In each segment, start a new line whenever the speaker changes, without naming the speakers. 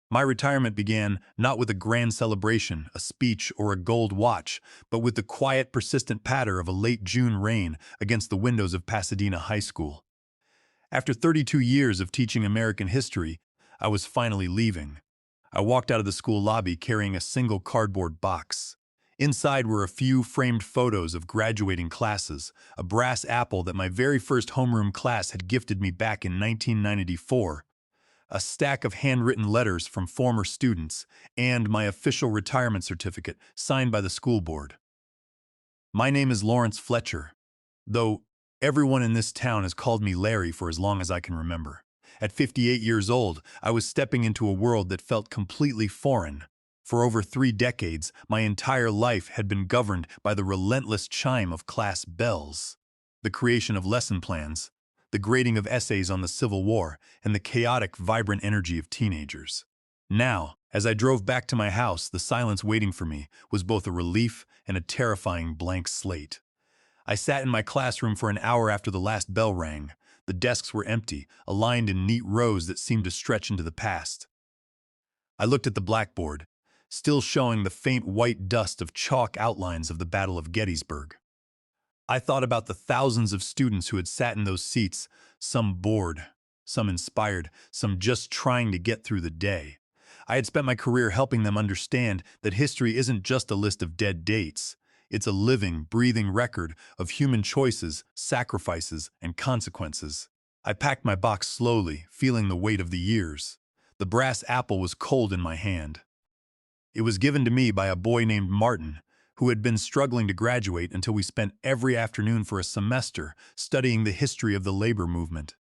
My retirement began not with a grand celebration, a speech, or a gold watch, but with the quiet, persistent patter of a late June rain against the windows of Pasadena High School. After 32 years of teaching American history, I was finally leaving. I walked out of the school lobby carrying a single cardboard box. Inside were a few framed photos of graduating classes, a brass apple that my very first homeroom class had gifted me back in 1994, a stack of handwritten letters from former students, and my official retirement certificate signed by the school board. My name is Lawrence Fletcher, though everyone in this town has called me Larry for as long as I can remember. At 58 years old, I was stepping into a world that felt completely foreign. For over 3 decades, my entire life had been governed by the relentless chime of class bells, the creation of lesson plans, the grading of essays on the Civil War, and the chaotic, vibrant energy of teenagers. Now, as I drove back to my house, the silence waiting for me was both a relief and a terrifying blank slate. I sat in my classroom for an hour after the last bell rang. The desks were empty, aligned in neat rows that seemed to stretch into the past. I looked at the blackboard, still showing the faint white dust of chalk outlines of the Battle of Gettysburg. I thought about the thousands of students who had sat in those seats, some bored, some inspired, some just trying to get through the day. I had spent my career helping them understand that history isn't just a list of dead dates. It's a living, breathing record of human choices, sacrifices, and consequences. I packed my box slowly, feeling the weight of the years. The brass apple was cold in my hand. It was given to me by a boy named Martin, who had been struggling to graduate until we spent every afternoon for a semester studying the history of the labor movement.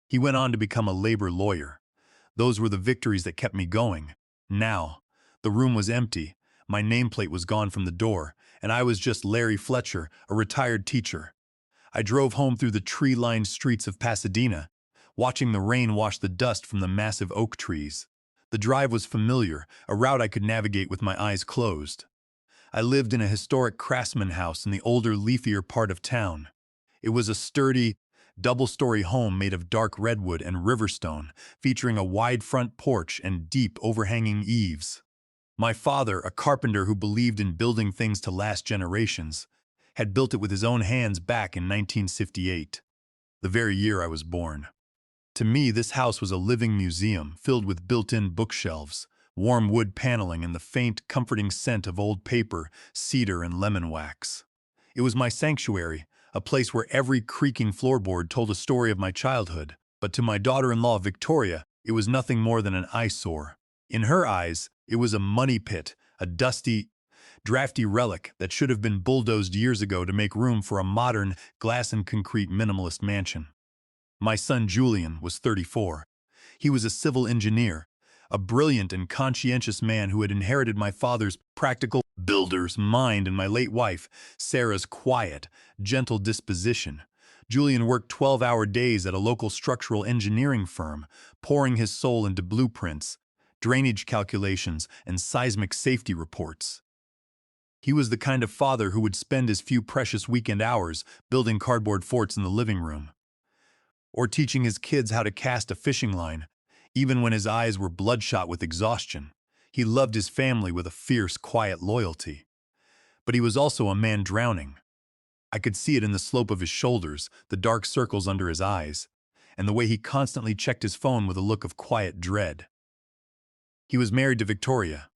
He went on to become a labor lawyer. Those were the victories that kept me going. Now, the room was empty, my nameplate was gone from the door, and I was just Larry Fletcher, a retired teacher. I drove home through the tree-lined streets of Pasadena, watching the rain wash the dust from the massive oak trees. The drive was familiar, a route I could navigate with my eyes closed. I lived in a historic craftsman house in the older, leafier part of town. It was a sturdy, double-story home made of dark redwood and riverstone, featuring a wide front porch and deep, overhanging eaves. My father, a carpenter who believed in building things to last generations, had built it with his own hands back in 1958, the very year I was born. To me, this house was a living museum filled with built-in bookshelves, warm wood paneling, and the faint, comforting scent of old paper, cedar, and lemon wax. It was my sanctuary, a place where every creaking floorboard told a story of my childhood. But to my daughter-in-law, Victoria, it was nothing more than an eyesore. In her eyes, it was a money pit, a dusty, drafty relic that should have been bulldozed years ago to make room for a modern, glass-and-concrete minimalist mansion. My son Julian was 34. He was a civil engineer, a brilliant and conscientious man who had inherited my father's practical builder's mind and my late wife, Sarah's quiet, gentle disposition. Julian worked 12-hour days at a local structural engineering firm, pouring his soul into blueprints, drainage calculations, and seismic safety reports. He was the kind of father who would spend his few precious weekend hours building cardboard forts in the living room, or teaching his kids how to cast a fishing line, even when his eyes were bloodshot with exhaustion. He loved his family with a fierce, quiet loyalty. But he was also a man drowning. I could see it in the slope of his shoulders, the dark circles under his eyes, and the way he constantly checked his phone with a look of quiet dread. He was married to Victoria.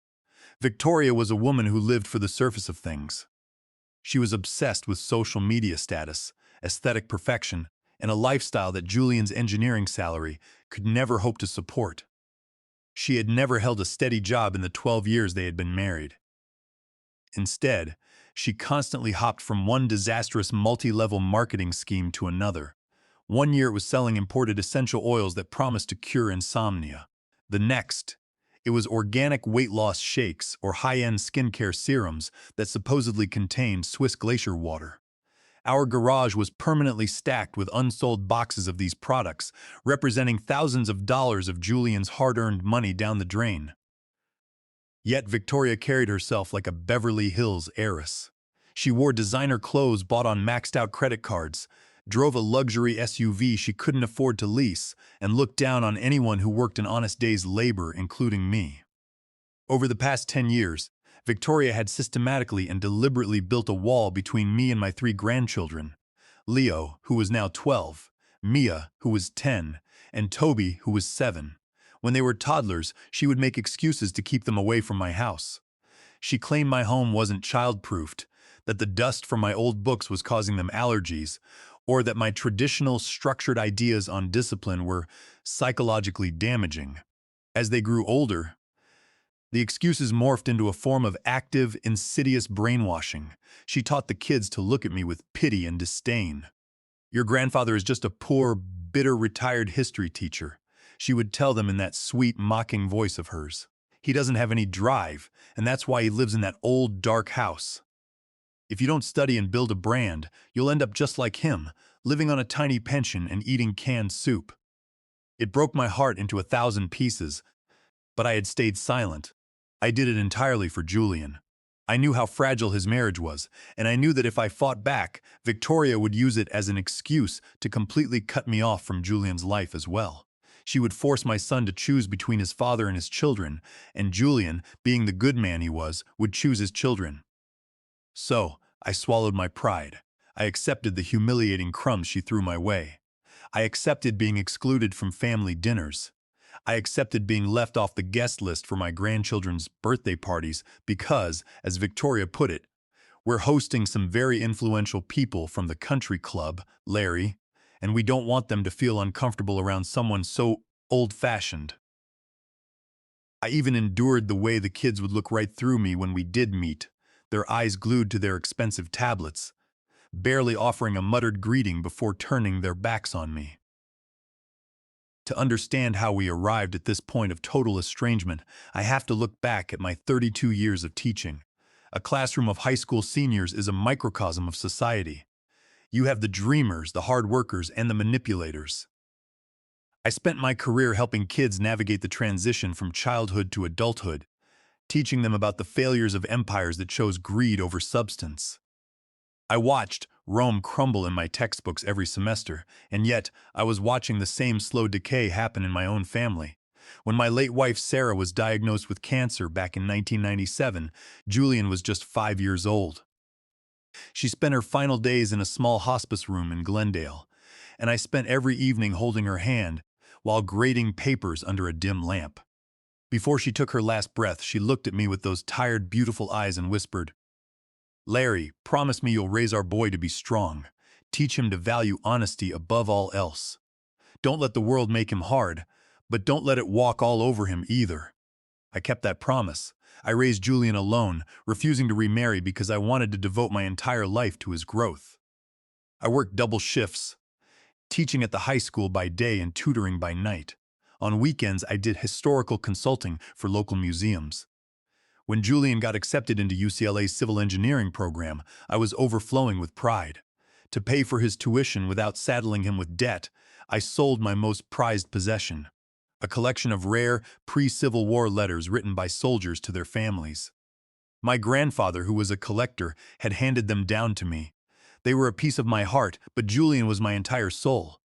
Victoria was a woman who lived for the surface of things. She was obsessed with social media status, aesthetic perfection, and a lifestyle that Julian's engineering salary could never hope to support. She had never held a steady job in the 12 years they had been married. Instead, she constantly hopped from one disastrous multi-level marketing scheme to another. One year it was selling imported essential oils that promised to cure insomnia. The next, it was organic weight loss shakes or high-end skincare serums that supposedly contained Swiss glacier water. Our garage was permanently stacked with unsold boxes of these products, representing thousands of dollars of Julian's hard-earned money down the drain. Yet Victoria carried herself like a Beverly Hills heiress. She wore designer clothes bought on maxed-out credit cards, drove a luxury SUV she couldn't afford to lease, and looked down on anyone who worked an honest day's labor, including me. Over the past 10 years, Victoria had systematically and deliberately built a wall between me and my three grandchildren: Leo, who was now 12, Mia, who was 10, and Toby, who was 7. When they were toddlers, she would make excuses to keep them away from my house. She claimed my home wasn't child-proofed, that the dust from my old books was causing them allergies, or that my traditional, structured ideas on discipline were psychologically damaging. As they grew older, the excuses morphed into a form of active, insidious brainwashing. She taught the kids to look at me with pity and disdain. "Your grandfather is just a poor, bitter retired history teacher," she would tell them in that sweet, mocking voice of hers. "He doesn't have any drive, and that's why he lives in that old, dark house. If you don't study and build a brand, you'll end up just like him, living on a tiny pension and eating canned soup." It broke my heart into 1,000 pieces, but I had stayed silent. I did it entirely for Julian. I knew how fragile his marriage was, and I knew that if I fought back, Victoria would use it as an excuse to completely cut me off from Julian's life as well. She would force my son to choose between his father and his children, and Julian, being the good man he was, would choose his children. So, I swallowed my pride. I accepted the humiliating crumbs she threw my way. I accepted being excluded from family dinners. I accepted being left off the guest list for my grandchildren's birthday parties because, as Victoria put it, "We're hosting some very influential people from the country club, Larry, and we don't want them to feel uncomfortable around someone so old-fashioned." I even endured the way the kids would look right through me when we did meet, their eyes glued to their expensive tablets, barely offering a muttered greeting before turning their backs on me. To understand how we arrived at this point of total estrangement, I have to look back at my 32 years of teaching. A classroom of high school seniors is a microcosm of society. You have the dreamers, the hard workers, and the manipulators. I spent my career helping kids navigate the transition from childhood to adulthood, teaching them about the failures of empires that chose greed over substance. I watched Rome crumble in my textbooks every semester, and yet I was watching the same slow decay happen in my own family. When my late wife Sarah was diagnosed with cancer back in 1997, Julian was just 5 years old. She spent her final days in a small hospice room in Glendale, and I spent every evening holding her hand while grading papers under a dim lamp. Before she took her last breath, she looked at me with those tired, beautiful eyes and whispered, "Larry, promise me you'll raise our boy to be strong. Teach him to value honesty above all else. Don't let the world make him hard, but don't let it walk all over him either." I kept that promise. I raised Julian alone, refusing to remarry because I wanted to devote my entire life to his growth. I worked double shifts, teaching at the high school by day and tutoring by night. On weekends, I did historical consulting for local museums. When Julian got accepted into UCLA's civil engineering program, I was overflowing with pride. To pay for his tuition without saddling him with debt, I sold my most prized possession, a collection of rare, pre-Civil War letters written by soldiers to their families. My grandfather, who was a collector, had handed them down to me. They were a piece of my heart, but Julian was my entire soul.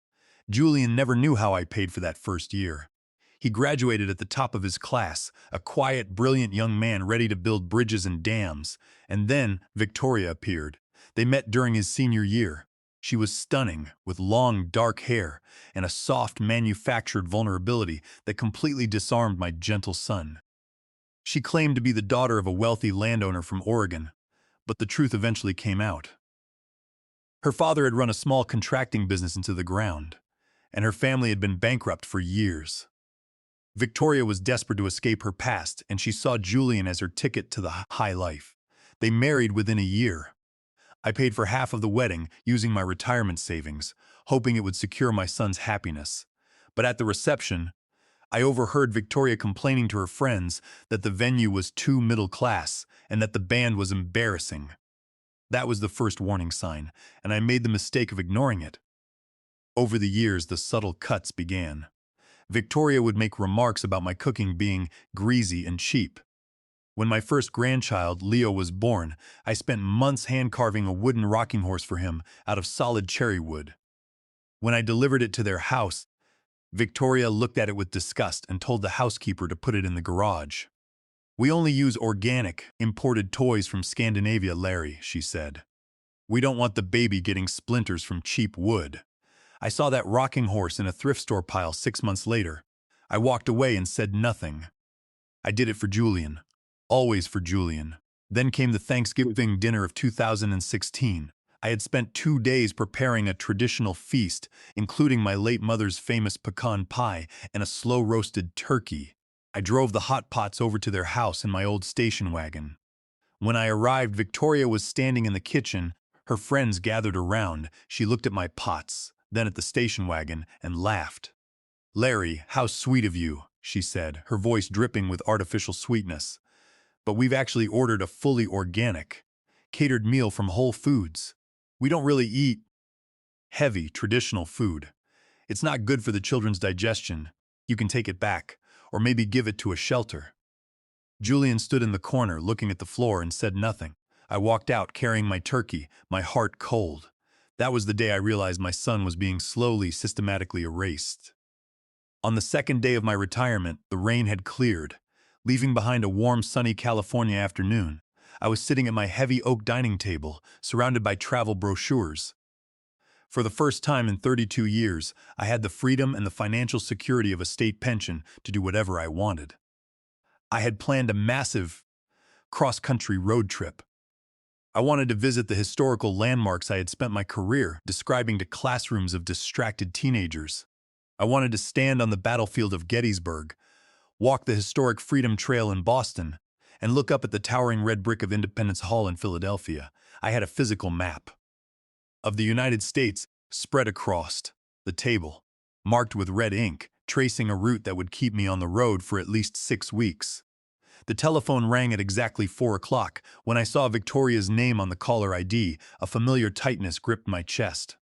Julian never knew how I paid for that first year. He graduated at the top of his class, a quiet, brilliant young man ready to build bridges and dams. And then Victoria appeared. They met during his senior year. She was stunning, with long, dark hair and a soft, manufactured vulnerability that completely disarmed my gentle son. She claimed to be the daughter of a wealthy landowner from Oregon, but the truth eventually came out. Her father had run a small contracting business into the ground, and her family had been bankrupt for years. Victoria was desperate to escape her past, and she saw Julian as her ticket to the high life. They married within a year. I paid for half of the wedding using my retirement savings, hoping it would secure my son's happiness. But at the reception, I overheard Victoria complaining to her friends that the venue was too middle class and that the band was embarrassing. That was the first warning sign, and I made the mistake of ignoring it. Over the years, the subtle cuts began. Victoria would make remarks about my cooking being greasy and cheap. When my first grandchild, Leo, was born, I spent months hand-carving a wooden rocking horse for him out of solid cherry wood. When I delivered it to their house, Victoria looked at it with disgust and told the housekeeper to put it in the garage. "We only use organic, imported toys from Scandinavia, Larry," she said. "We don't want the baby getting splinters from cheap wood." I saw that rocking horse in a thrift store pile 6 months later. I walked away and said nothing. I did it for Julian. Always for Julian. Then came the Thanksgiving dinner of 2016. I had spent 2 days preparing a traditional feast, including my late mother's famous pecan pie and a slow-roasted turkey. I drove the hot pots over to their house in my old station wagon. When I arrived, Victoria was standing in the kitchen. Her friends gathered around. She looked at my pots, then at the station wagon, and laughed. "Larry, how sweet of you," she said, her voice dripping with artificial sweetness. "But we've actually ordered a fully organic, catered meal from Whole Foods. We don't really eat heavy, traditional food. It's not good for the children's digestion. You can take it back, or maybe give it to a shelter." Julian stood in the corner, looking at the floor, and said nothing. I walked out, carrying my turkey, my heart cold. That was the day I realized my son was being slowly, systematically erased. On the second day of my retirement, the rain had cleared. Leaving behind a warm, sunny California afternoon, I was sitting at my heavy oak dining table, surrounded by travel brochures. For the first time in 32 years, I had the freedom and the financial security of a state pension to do whatever I wanted. I had planned a massive cross-country road trip. I wanted to visit the historical landmarks I had spent my career describing to classrooms of distracted teenagers. I wanted to stand on the battlefield of Gettysburg, walk the historic Freedom Trail in Boston, and look up at the towering red brick of Independence Hall in Philadelphia. I had a physical map of the United States spread across the table, marked with red ink, tracing a route that would keep me on the road for at least 6 weeks. The telephone rang at exactly 4 o'clock. When I saw Victoria's name on the caller ID, a familiar tightness gripped my chest.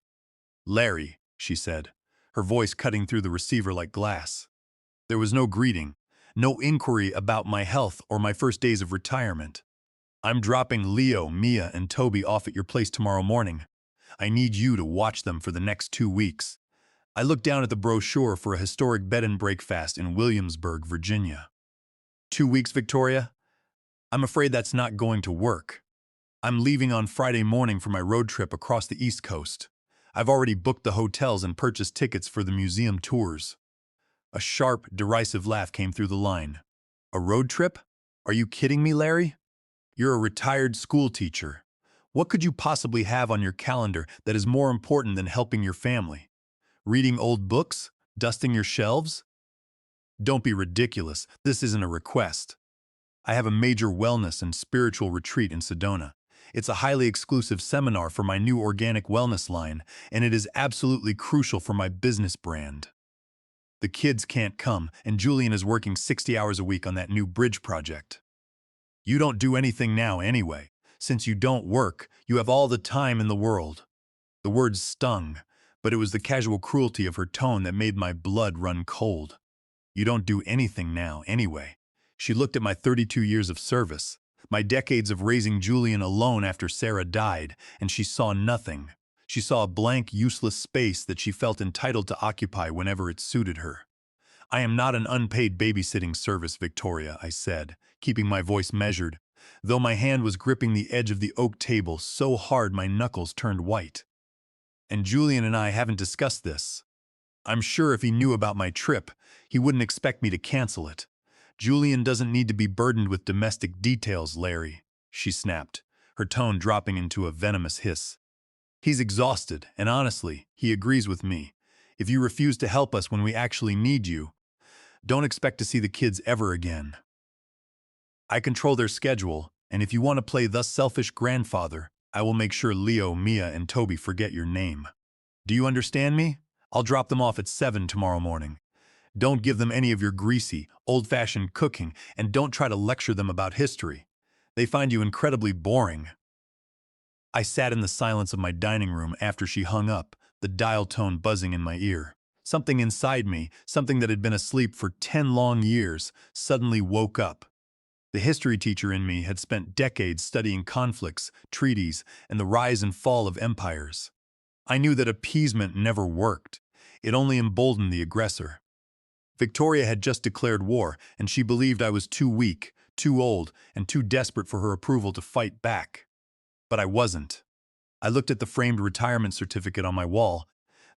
"Larry," she said, her voice cutting through the receiver like glass. There was no greeting, no inquiry about my health or my first days of retirement. "I'm dropping Leo, Mia, and Toby off at your place tomorrow morning. I need you to watch them for the next 2 weeks. I looked down at the brochure for a historic bed and breakfast in Williamsburg, Virginia. 2 weeks, Victoria? I'm afraid that's not going to work. I'm leaving on Friday morning for my road trip across the East Coast. I've already booked the hotels and purchased tickets for the museum tours." A sharp, derisive laugh came through the line. "A road trip? Are you kidding me, Larry? You're a retired school teacher. What could you possibly have on your calendar that is more important than helping your family? Reading old books? Dusting your shelves? Don't be ridiculous. This isn't a request. I have a major wellness and spiritual retreat in Sedona. It's a highly exclusive seminar for my new organic wellness line, and it is absolutely crucial for my business brand. The kids can't come, and Julian is working 60 hours a week on that new bridge project. You don't do anything now anyway. Since you don't work, you have all the time in the world." The words stung, but it was the casual cruelty of her tone that made my blood run cold. "You don't do anything now anyway." She looked at my 32 years of service, my decades of raising Julian alone after Sarah died, and she saw nothing. She saw a blank, useless space that she felt entitled to occupy whenever it suited her. "I am not an unpaid babysitting service, Victoria," I said, keeping my voice measured, though my hand was gripping the edge of the oak table so hard my knuckles turned white. "And Julian and I haven't discussed this. I'm sure if he knew about my trip, he wouldn't expect me to cancel it. Julian doesn't need to be burdened with domestic details, Larry," she snapped, her tone dropping into a venomous hiss. "He's exhausted, and honestly, he agrees with me. If you refuse to help us when we actually need you, don't expect to see the kids ever again. I control their schedule, and if you want to play the selfish grandfather, I will make sure Leo, Mia, and Toby forget your name. Do you understand me? I'll drop them off at 7 tomorrow morning. Don't give them any of your greasy, old-fashioned cooking, and don't try to lecture them about history. They find you incredibly boring." I sat in the silence of my dining room after she hung up, the dial tone buzzing in my ear. Something inside me, something that had been asleep for 10 long years, suddenly woke up. The history teacher in me had spent decades studying conflicts, treaties, and the rise and fall of empires. I knew that appeasement never worked. It only emboldened the aggressor. Victoria had just declared war, and she believed I was too weak, too old, and too desperate for her approval to fight back. But I wasn't. I looked at the framed retirement certificate on my wall,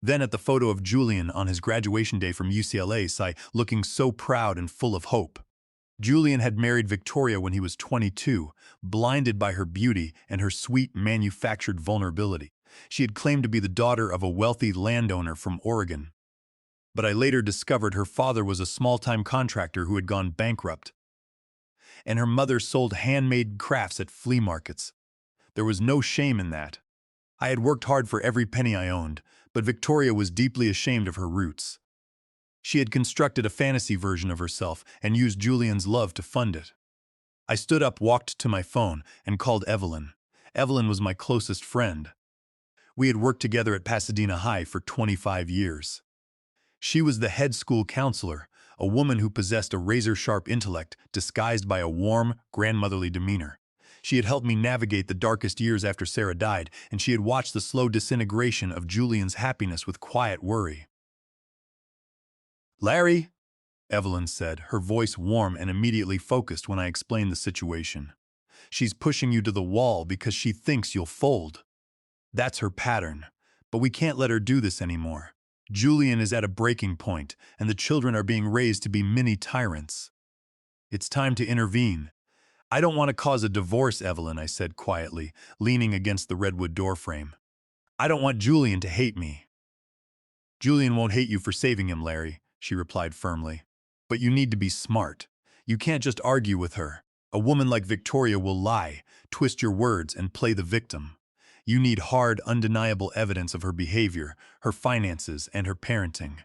then at the photo of Julian on his graduation day from UCLA, looking so proud and full of hope. Julian had married Victoria when he was 22, blinded by her beauty and her sweet manufactured vulnerability. She had claimed to be the daughter of a wealthy landowner from Oregon. But I later discovered her father was a small-time contractor who had gone bankrupt, and her mother sold handmade crafts at flea markets. There was no shame in that. I had worked hard for every penny I owned, but Victoria was deeply ashamed of her roots. She had constructed a fantasy version of herself and used Julian's love to fund it. I stood up, walked to my phone, and called Evelyn. Evelyn was my closest friend. We had worked together at Pasadena High for 25 years. She was the head school counselor, a woman who possessed a razor-sharp intellect disguised by a warm, grandmotherly demeanor. She had helped me navigate the darkest years after Sarah died, and she had watched the slow disintegration of Julian's happiness with quiet worry. "Larry," Evelyn said, her voice warm and immediately focused when I explained the situation. "She's pushing you to the wall because she thinks you'll fold. That's her pattern, but we can't let her do this anymore. Julian is at a breaking point, and the children are being raised to be mini tyrants. It's time to intervene." "I don't want to cause a divorce, Evelyn," I said quietly, leaning against the redwood doorframe. "I don't want Julian to hate me." "Julian won't hate you for saving him, Larry," she replied firmly. "But you need to be smart. You can't just argue with her. A woman like Victoria will lie, twist your words, and play the victim. You need hard, undeniable evidence of her behavior, her finances, and her parenting.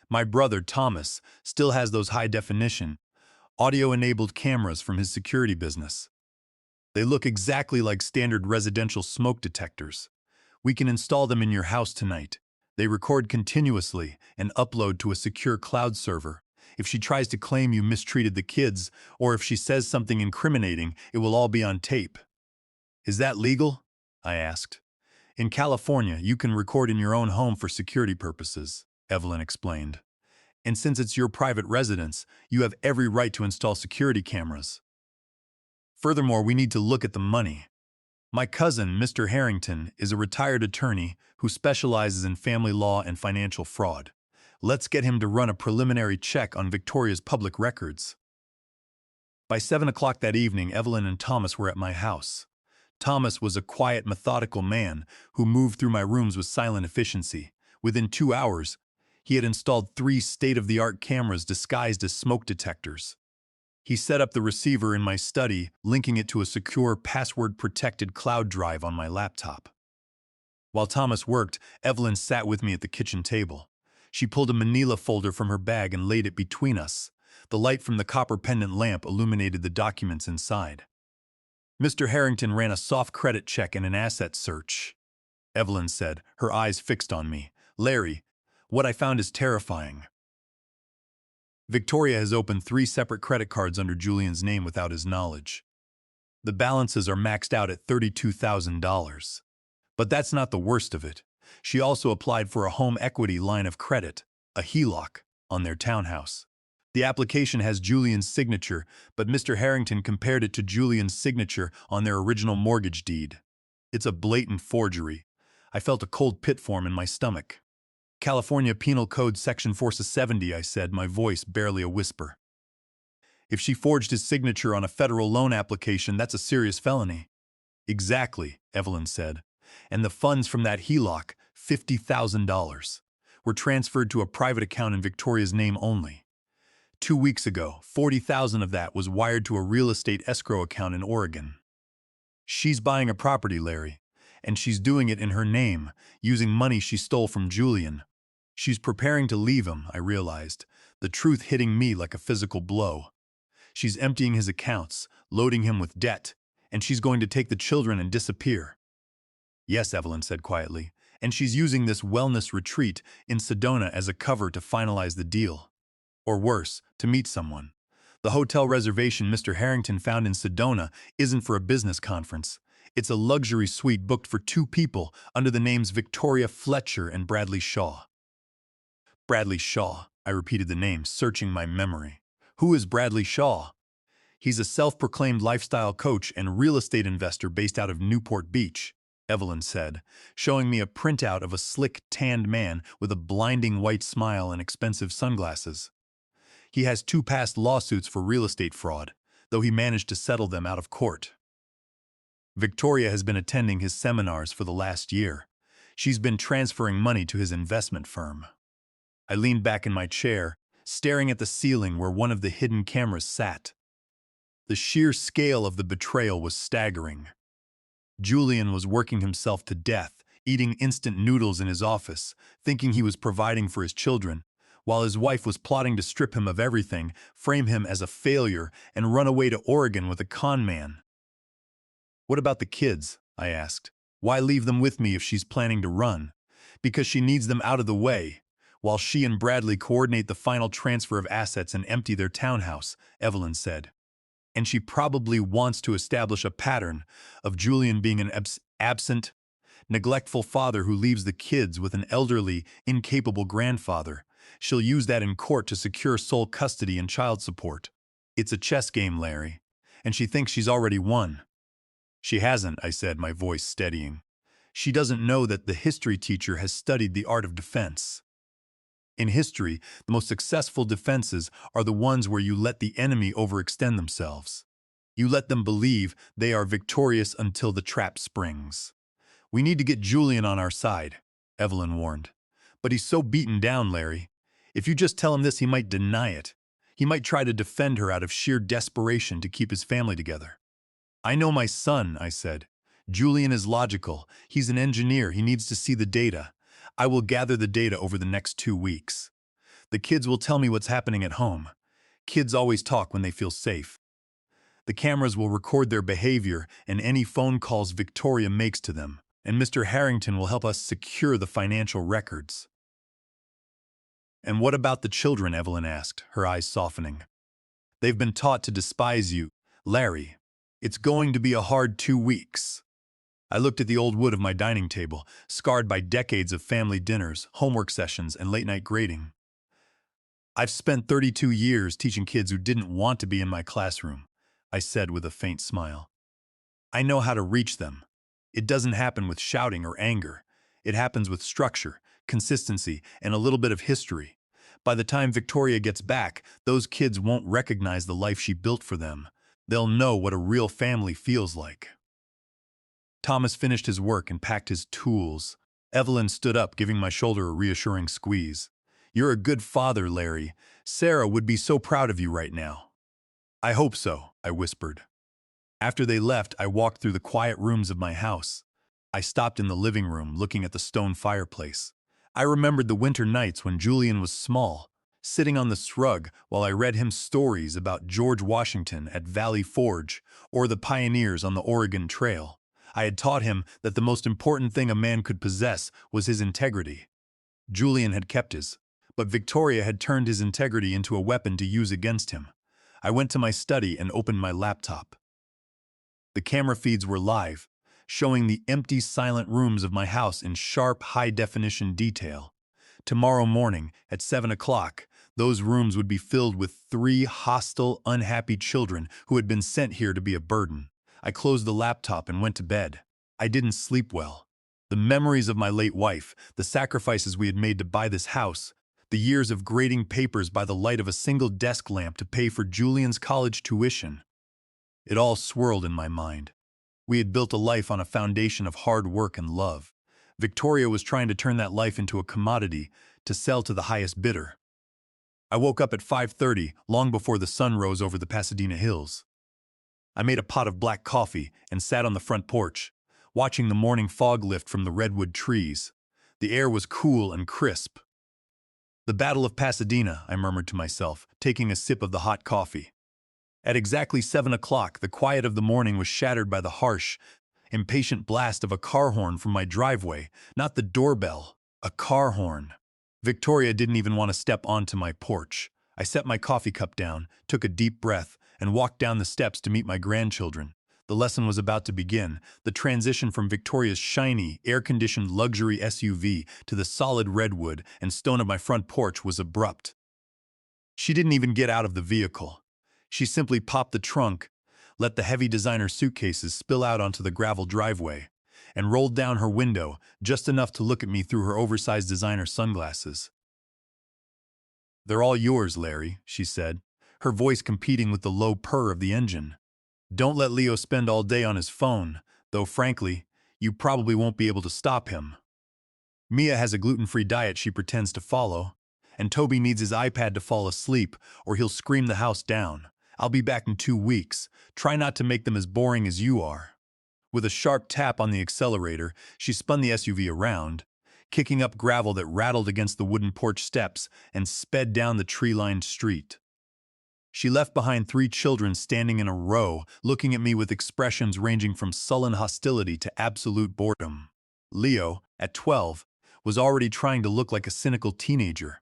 My brother, Thomas, still has those high-definition, audio-enabled cameras from his security business. They look exactly like standard residential smoke detectors. We can install them in your house tonight. They record continuously and upload to a secure cloud server. If she tries to claim you mistreated the kids, or if she says something incriminating, it will all be on tape." "Is that legal?" I asked. "In California, you can record in your own home for security purposes," Evelyn explained. "And since it's your private residence, you have every right to install security cameras. Furthermore, we need to look at the money. My cousin, Mr. Harrington, is a retired attorney who specializes in family law and financial fraud. Let's get him to run a preliminary check on Victoria's public records." By 7 o'clock that evening, Evelyn and Thomas were at my house. Thomas was a quiet, methodical man who moved through my rooms with silent efficiency. Within 2 hours, he had installed 3 state-of-the-art cameras disguised as smoke detectors. He set up the receiver in my study, linking it to a secure, password-protected cloud drive on my laptop. While Thomas worked, Evelyn sat with me at the kitchen table. She pulled a manila folder from her bag and laid it between us. The light from the copper pendant lamp illuminated the documents inside. "Mr. Harrington ran a soft credit check and an asset search," Evelyn said, her eyes fixed on me. "Larry, what I found is terrifying. Victoria has opened 3 separate credit cards under Julian's name without his knowledge. The balances are maxed out at $32,000. But that's not the worst of it. She also applied for a home equity line of credit, a HELOC, on their townhouse. The application has Julian's signature, but Mr. Harrington compared it to Julian's signature on their original mortgage deed. It's a blatant forgery. I felt a cold pit form in my stomach. "California Penal Code Section 470, I said, my voice barely a whisper. "If she forged his signature on a federal loan application, that's a serious felony." "Exactly," Evelyn said. "And the funds from that HELOC, $50,000, were transferred to a private account in Victoria's name only. 2 weeks ago, $40,000 of that was wired to a real estate escrow account in Oregon. She's buying a property, Larry, and she's doing it in her name, using money she stole from Julian. She's preparing to leave him," I realized, the truth hitting me like a physical blow. "She's emptying his accounts, loading him with debt, and she's going to take the children and disappear." "Yes," Evelyn said quietly, "and she's using this wellness retreat in Sedona as a cover to finalize the deal. Or worse, to meet someone. The hotel reservation Mr. Harrington found in Sedona isn't for a business conference. It's a luxury suite booked for 2 people under the names Victoria Fletcher and Bradley Shaw. Bradley Shaw. I repeated the name, searching my memory. Who is Bradley Shaw? He's a self-proclaimed lifestyle coach and real estate investor based out of Newport Beach, Evelyn said, showing me a printout of a slick, tanned man with a blinding white smile and expensive sunglasses. He has 2 past lawsuits for real estate fraud, though he managed to settle them out of court. Victoria has been attending his seminars for the last year. She's been transferring money to his investment firm. I leaned back in my chair, staring at the ceiling where one of the hidden cameras sat. The sheer scale of the betrayal was staggering. Julian was working himself to death, eating instant noodles in his office, thinking he was providing for his children, while his wife was plotting to strip him of everything, frame him as a failure, and run away to Oregon with a con man. "What about the kids?" I asked. "Why leave them with me if she's planning to run?" "Because she needs them out of the way, while she and Bradley coordinate the final transfer of assets and empty their townhouse," Evelyn said. "And she probably wants to establish a pattern of Julian being an absent, neglectful father who leaves the kids with an elderly, incapable grandfather. She'll use that in court to secure sole custody and child support. It's a chess game, Larry, and she thinks she's already won." "She hasn't," I said, my voice steadying. "She doesn't know that the history teacher has studied the art of defense. In history, the most successful defenses are the ones where you let the enemy overextend themselves. You let them believe they are victorious until the trap springs." "We need to get Julian on our side," Evelyn warned. "But he's so beaten down, Larry. If you just tell him this, he might deny it. He might try to defend her out of sheer desperation to keep his family together." "I know my son," I said. "Julian is logical. He's an engineer. He needs to see the data. I will gather the data over the next 2 weeks. The kids will tell me what's happening at home. Kids always talk when they feel safe. The cameras will record their behavior and any phone calls Victoria makes to them, and Mr. Harrington will help us secure the financial records." "And what about the children?" Evelyn asked, her eyes softening. "They've been taught to despise you, Larry. It's going to be a hard 2 weeks." I looked at the old wood of my dining table, scarred by decades of family dinners, homework sessions, and late-night grading. "I've spent 32 years teaching kids who didn't want to be in my classroom," I said with a faint smile. "I know how to reach them. It doesn't happen with shouting or anger. It happens with structure, consistency, and a little bit of history. By the time Victoria gets back, those kids won't recognize the life she built for them. They'll know what a real family feels like." Thomas finished his work and packed his tools. Evelyn stood up, giving my shoulder a reassuring squeeze. "You're a good father, Larry. Sarah would be so proud of you right now." "I hope so," I whispered. After they left, I walked through the quiet rooms of my house. I stopped in the living room, looking at the stone fireplace. I remembered the winter nights when Julian was small, sitting on the shrug while I read him stories about George Washington at Valley Forge or the pioneers on the Oregon Trail. I had taught him that the most important thing a man could possess was his integrity. Julian had kept his, but Victoria had turned his integrity into a weapon to use against him. I went to my study and opened my laptop. The camera feeds were live, showing the empty, silent rooms of my house in sharp, high-definition detail. Tomorrow morning, at 7 o'clock, those rooms would be filled with 3 hostile, unhappy children who had been sent here to be a burden. I closed the laptop and went to bed. I didn't sleep well. The memories of my late wife, the sacrifices we had made to buy this house, the years of grading papers by the light of a single desk lamp to pay for Julian's college tuition. It all swirled in my mind. We had built a life on a foundation of hard work and love. Victoria was trying to turn that life into a commodity to sell to the highest bidder. I woke up at 5:30, long before the sun rose over the Pasadena hills. I made a pot of black coffee and sat on the front porch, watching the morning fog lift from the redwood trees. The air was cool and crisp. "The Battle of Pasadena," I murmured to myself, taking a sip of the hot coffee. At exactly 7 o'clock, the quiet of the morning was shattered by the harsh, impatient blast of a car horn from my driveway, not the doorbell, a car horn. Victoria didn't even want to step onto my porch. I set my coffee cup down, took a deep breath, and walked down the steps to meet my grandchildren. The lesson was about to begin. The transition from Victoria's shiny, air-conditioned luxury SUV to the solid redwood and stone of my front porch was abrupt. She didn't even get out of the vehicle. She simply popped the trunk, let the heavy designer suitcases spill out onto the gravel driveway, and rolled down her window just enough to look at me through her oversized designer sunglasses. "They're all yours, Larry," she said, her voice competing with the low purr of the engine. "Don't let Leo spend all day on his phone, though frankly, you probably won't be able to stop him. Mia has a gluten-free diet she pretends to follow, and Toby needs his iPad to fall asleep or he'll scream the house down. I'll be back in 2 weeks. Try not to make them as boring as you are." With a sharp tap on the accelerator, she spun the SUV around, kicking up gravel that rattled against the wooden porch steps, and sped down the tree-lined street. She left behind 3 children standing in a row, looking at me with expressions ranging from sullen hostility to absolute boredom. Leo, at 12, was already trying to look like a cynical teenager.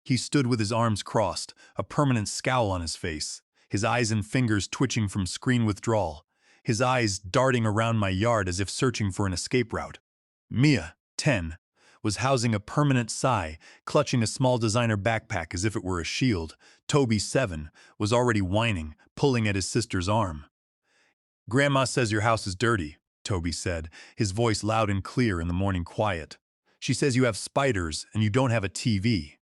He stood with his arms crossed, a permanent scowl on his face, his eyes and fingers twitching from screen withdrawal, his eyes darting around my yard as if searching for an escape route. Mia, 10, was housing a permanent sigh, clutching a small designer backpack as if it were a shield. Toby, 7, was already whining, pulling at his sister's arm. "Grandma says your house is dirty," Toby said, his voice loud and clear in the morning quiet. "She says you have spiders and you don't have a TV."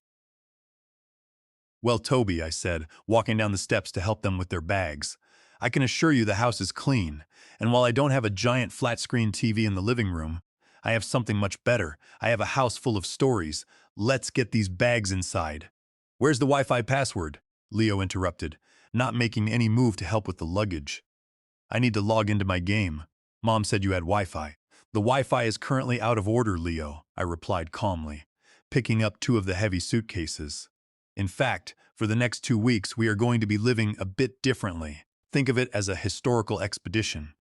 "Well, Toby," I said, walking down the steps to help them with their bags, "I can assure you the house is clean, and while I don't have a giant flat-screen TV in the living room, I have something much better. I have a house full of stories. Let's get these bags inside." "Where's the Wi-Fi password?" Leo interrupted, not making any move to help with the luggage. "I need to log into my game. Mom said you had Wi-Fi." "The Wi-Fi is currently out of order, Leo," I replied calmly, picking up 2 of the heavy suitcases. "In fact, for the next 2 weeks we are going to be living a bit differently. Think of it as a historical expedition.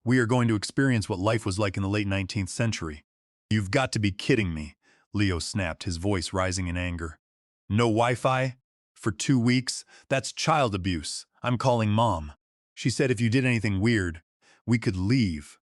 We are going to experience what life was like in the late 19th century." "You've got to be kidding me," Leo snapped, his voice rising in anger. "No Wi-Fi? For 2 weeks? That's child abuse. I'm calling Mom. She said if you did anything weird, we could leave."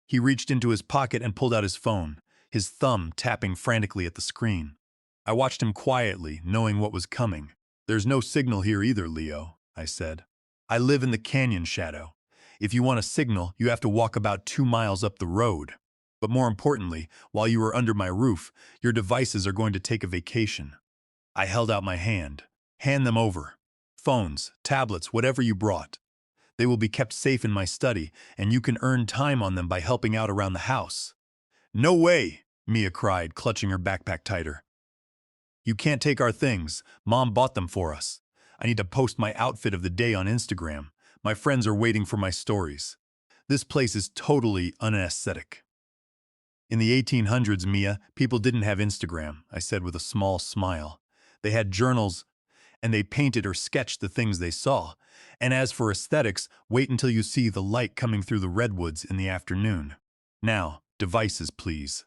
He reached into his pocket and pulled out his phone, his thumb tapping frantically at the screen. I watched him quietly, knowing what was coming. "There's no signal here either, Leo," I said. "I live in the canyon shadow. If you want a signal, you have to walk about 2 miles up the road. But more importantly, while you are under my roof, your devices are going to take a vacation." I held out my hand. "Hand them over. Phones, tablets, whatever you brought. They will be kept safe in my study, and you can earn time on them by helping out around the house." "No way!" Mia cried, clutching her backpack tighter. "You can't take our things. Mom bought them for us. I need to post my outfit of the day on Instagram. My friends are waiting for my stories. This place is totally unaesthetic." "In the 1800s, Mia, people didn't have Instagram," I said with a small smile. "They had journals, and they painted or sketched the things they saw. And as for aesthetics, wait until you see the light coming through the redwoods in the afternoon. Now, devices, please."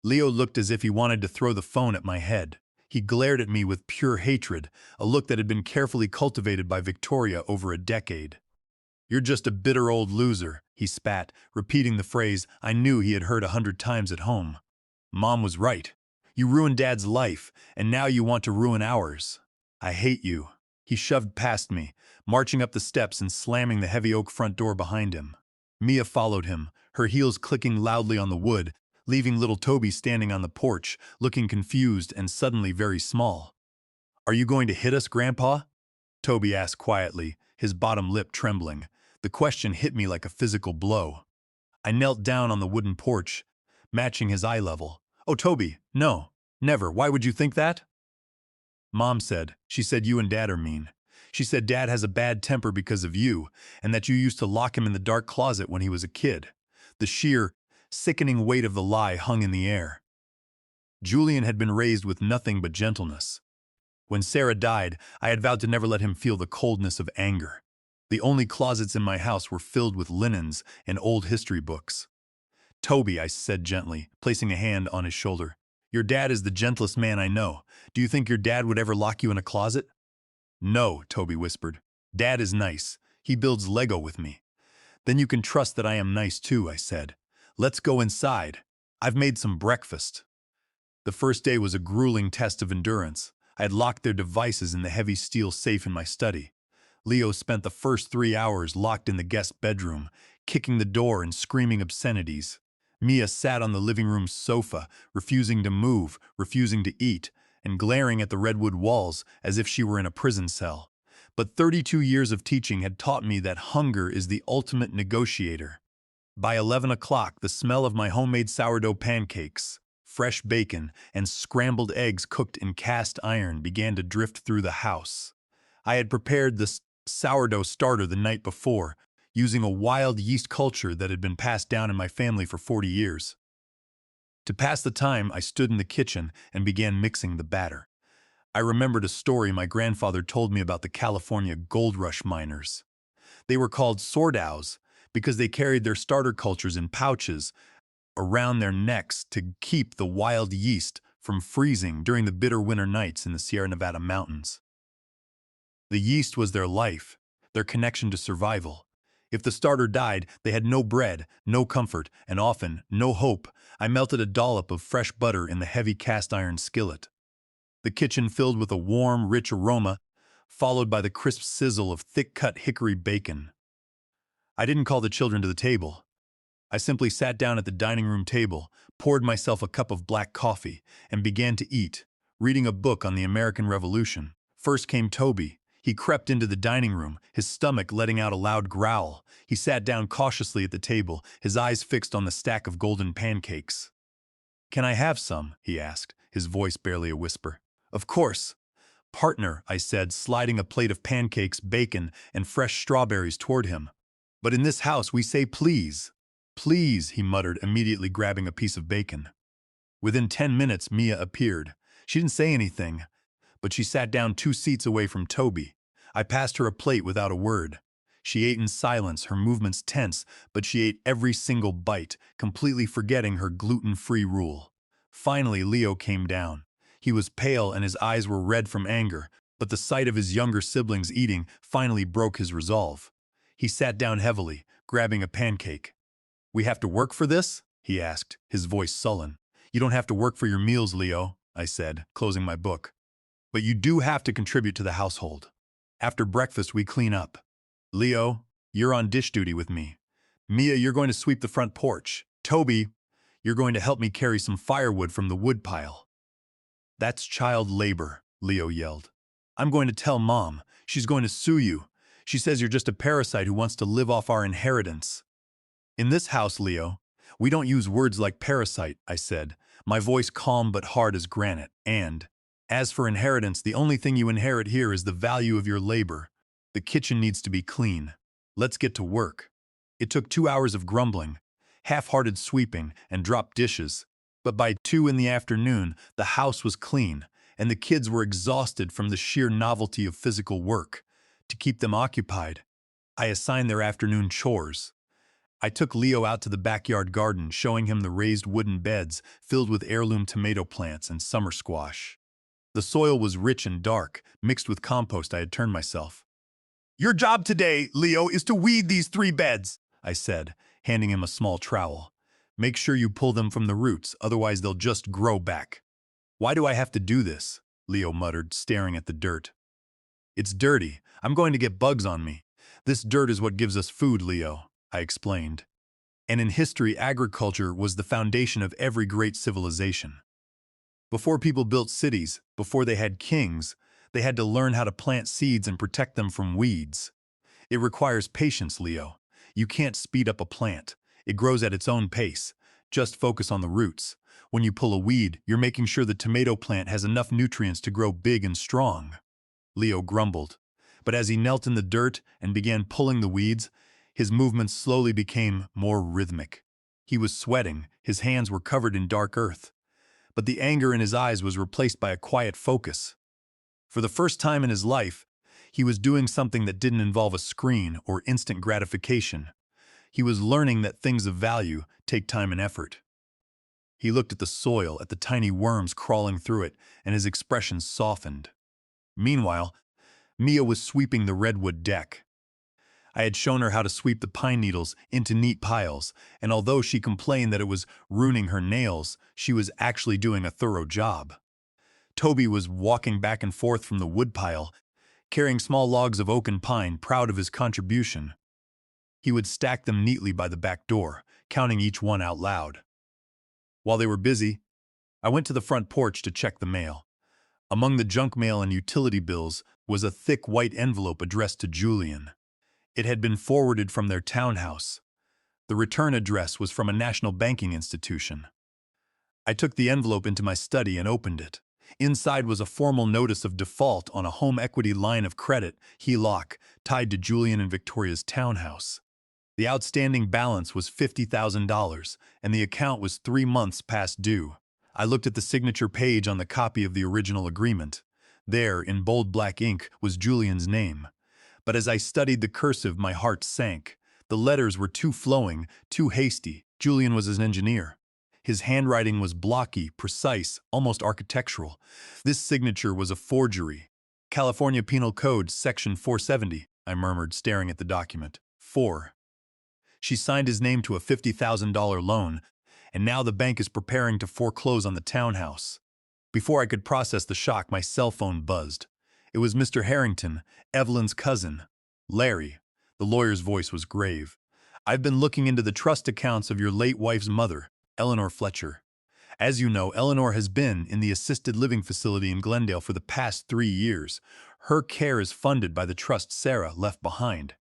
Leo looked as if he wanted to throw the phone at my head. He glared at me with pure hatred, a look that had been carefully cultivated by Victoria over a decade. "You're just a bitter old loser," he spat, repeating the phrase I knew he had heard 100 times at home. "Mom was right. You ruined Dad's life, and now you want to ruin ours. I hate you." He shoved past me, marching up the steps and slamming the heavy oak front door behind him. Mia followed him, her heels clicking loudly on the wood, leaving little Toby standing on the porch, looking confused and suddenly very small. "Are you going to hit us, Grandpa?" Toby asked quietly, his bottom lip trembling. The question hit me like a physical blow. I knelt down on the wooden porch, matching his eye level. "Oh, Toby, no, never. Why would you think that?" "Mom said. She said you and Dad are mean. She said Dad has a bad temper because of you, and that you used to lock him in the dark closet when he was a kid." The sheer, sickening weight of the lie hung in the air. Julian had been raised with nothing but gentleness. When Sarah died, I had vowed to never let him feel the coldness of anger. The only closets in my house were filled with linens and old history books. "Toby," I said gently, placing a hand on his shoulder, "your dad is the gentlest man I know. Do you think your dad would ever lock you in a closet?" "No," Toby whispered. "Dad is nice. He builds Lego with me. Then you can trust that I am nice too, I said. Let's go inside. I've made some breakfast. The first day was a grueling test of endurance. I had locked their devices in the heavy steel safe in my study. Leo spent the first 3 hours locked in the guest bedroom, kicking the door and screaming obscenities. Mia sat on the living room sofa, refusing to move, refusing to eat, and glaring at the redwood walls as if she were in a prison cell. But 32 years of teaching had taught me that hunger is the ultimate negotiator. By 11 o'clock, the smell of my homemade sourdough pancakes, fresh bacon, and scrambled eggs cooked in cast iron began to drift through the house. I had prepared the sourdough starter the night before, using a wild yeast culture that had been passed down in my family for 40 years. To pass the time, I stood in the kitchen and began mixing the batter. I remembered a story my grandfather told me about the California gold rush miners. They were called sordows because they carried their starter cultures in pouches around their necks to keep the wild yeast from freezing during the bitter winter nights in the Sierra Nevada mountains. The yeast was their life, their connection to survival. If the starter died, they had no bread, no comfort, and often no hope. I melted a dollop of fresh butter in the heavy cast iron skillet. The kitchen filled with a warm, rich aroma, followed by the crisp sizzle of thick-cut hickory bacon. I didn't call the children to the table. I simply sat down at the dining room table, poured myself a cup of black coffee, and began to eat, reading a book on the American Revolution. First came Toby. He crept into the dining room, his stomach letting out a loud growl. He sat down cautiously at the table, his eyes fixed on the stack of golden pancakes. "Can I have some?" he asked, his voice barely a whisper. "Of course." "Partner," I said, sliding a plate of pancakes, bacon, and fresh strawberries toward him. "But in this house we say please." "Please," he muttered, immediately grabbing a piece of bacon. Within 10 minutes, Mia appeared. She didn't say anything, but she sat down 2 seats away from Toby. I passed her a plate without a word. She ate in silence, her movements tense, but she ate every single bite, completely forgetting her gluten-free rule. Finally, Leo came down. He was pale and his eyes were red from anger, but the sight of his younger siblings eating finally broke his resolve. He sat down heavily, grabbing a pancake. "We have to work for this?" he asked, his voice sullen. "You don't have to work for your meals, Leo," I said, closing my book. "But you do have to contribute to the household. After breakfast, we clean up. Leo, you're on dish duty with me. Mia, you're going to sweep the front porch. Toby, you're going to help me carry some firewood from the woodpile." "That's child labor," Leo yelled. "I'm going to tell Mom. She's going to sue you. She says you're just a parasite who wants to live off our inheritance." "In this house, Leo, we don't use words like parasite," I said, my voice calm but hard as granite. "And, as for inheritance, the only thing you inherit here is the value of your labor. The kitchen needs to be clean. Let's get to work." It took 2 hours of grumbling, half-hearted sweeping, and dropped dishes. But by 2 in the afternoon, the house was clean, and the kids were exhausted from the sheer novelty of physical work. To keep them occupied, I assigned their afternoon chores. I took Leo out to the backyard garden, showing him the raised wooden beds filled with heirloom tomato plants and summer squash. The soil was rich and dark, mixed with compost I had turned myself. "Your job today, Leo, is to weed these 3 beds," I said, handing him a small trowel. "Make sure you pull them from the roots, otherwise they'll just grow back." "Why do I have to do this?" Leo muttered, staring at the dirt. "It's dirty. I'm going to get bugs on me. This dirt is what gives us food, Leo," I explained. And in history, agriculture was the foundation of every great civilization. Before people built cities, before they had kings, they had to learn how to plant seeds and protect them from weeds. It requires patience, Leo. You can't speed up a plant. It grows at its own pace. Just focus on the roots. When you pull a weed, you're making sure the tomato plant has enough nutrients to grow big and strong. Leo grumbled. But as he knelt in the dirt and began pulling the weeds, his movements slowly became more rhythmic. He was sweating, his hands were covered in dark earth. But the anger in his eyes was replaced by a quiet focus. For the first time in his life, he was doing something that didn't involve a screen or instant gratification. He was learning that things of value take time and effort. He looked at the soil, at the tiny worms crawling through it, and his expression softened. Meanwhile, Mia was sweeping the redwood deck. I had shown her how to sweep the pine needles into neat piles, and although she complained that it was ruining her nails, she was actually doing a thorough job. Toby was walking back and forth from the woodpile, carrying small logs of oak and pine, proud of his contribution. He would stack them neatly by the back door, counting each one out loud. While they were busy, I went to the front porch to check the mail. Among the junk mail and utility bills was a thick white envelope addressed to Julian. It had been forwarded from their townhouse. The return address was from a national banking institution. I took the envelope into my study and opened it. Inside was a formal notice of default on a home equity line of credit, HELOC, tied to Julian and Victoria's townhouse. The outstanding balance was $50,000, and the account was 3 months past due. I looked at the signature page on the copy of the original agreement. There, in bold black ink, was Julian's name. But as I studied the cursive, my heart sank. The letters were too flowing, too hasty. Julian was an engineer. His handwriting was blocky, precise, almost architectural. This signature was a forgery. California Penal Code, Section 470, I murmured, staring at the document. 4. She signed his name to a $50,000 loan, and now the bank is preparing to foreclose on the townhouse. Before I could process the shock, my cell phone buzzed. It was Mr. Harrington, Evelyn's cousin. Larry. The lawyer's voice was grave. I've been looking into the trust accounts of your late wife's mother, Eleanor Fletcher. As you know, Eleanor has been in the assisted living facility in Glendale for the past 3 years. Her care is funded by the trust Sarah left behind.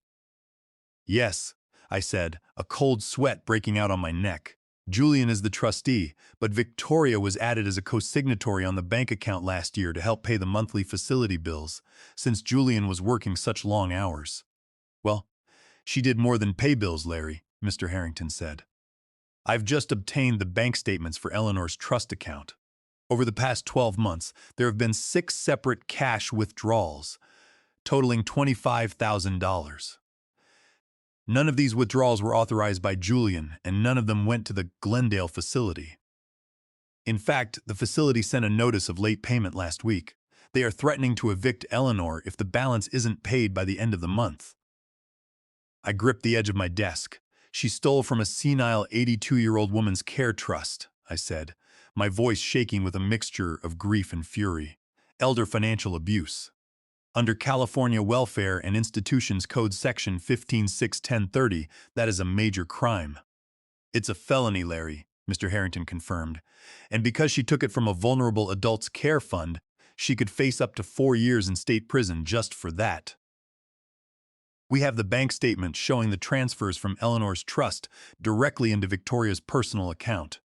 Yes, I said, a cold sweat breaking out on my neck. Julian is the trustee, but Victoria was added as a co-signatory on the bank account last year to help pay the monthly facility bills, since Julian was working such long hours. Well, she did more than pay bills, Larry, Mr. Harrington said. I've just obtained the bank statements for Eleanor's trust account. Over the past 12 months, there have been 6 separate cash withdrawals, totaling $25,000. None of these withdrawals were authorized by Julian, and none of them went to the Glendale facility. In fact, the facility sent a notice of late payment last week. They are threatening to evict Eleanor if the balance isn't paid by the end of the month. I gripped the edge of my desk. She stole from a senile 82-year-old woman's care trust, I said, my voice shaking with a mixture of grief and fury. Elder financial abuse. Under California Welfare and Institutions Code Section 15.6.1030, that is a major crime. It's a felony, Larry, Mr. Harrington confirmed, and because she took it from a vulnerable adults care fund, she could face up to 4 years in state prison just for that. We have the bank statement showing the transfers from Eleanor's trust directly into Victoria's personal account,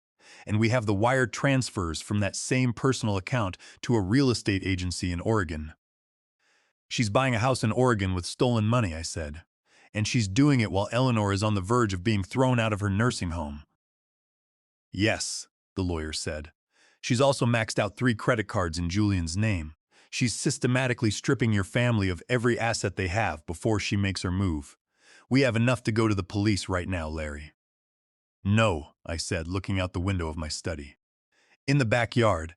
and we have the wire transfers from that same personal account to a real estate agency in Oregon. She's buying a house in Oregon with stolen money, I said, and she's doing it while Eleanor is on the verge of being thrown out of her nursing home. Yes, the lawyer said. She's also maxed out 3 credit cards in Julian's name. She's systematically stripping your family of every asset they have before she makes her move. We have enough to go to the police right now, Larry. No, I said, looking out the window of my study. In the backyard,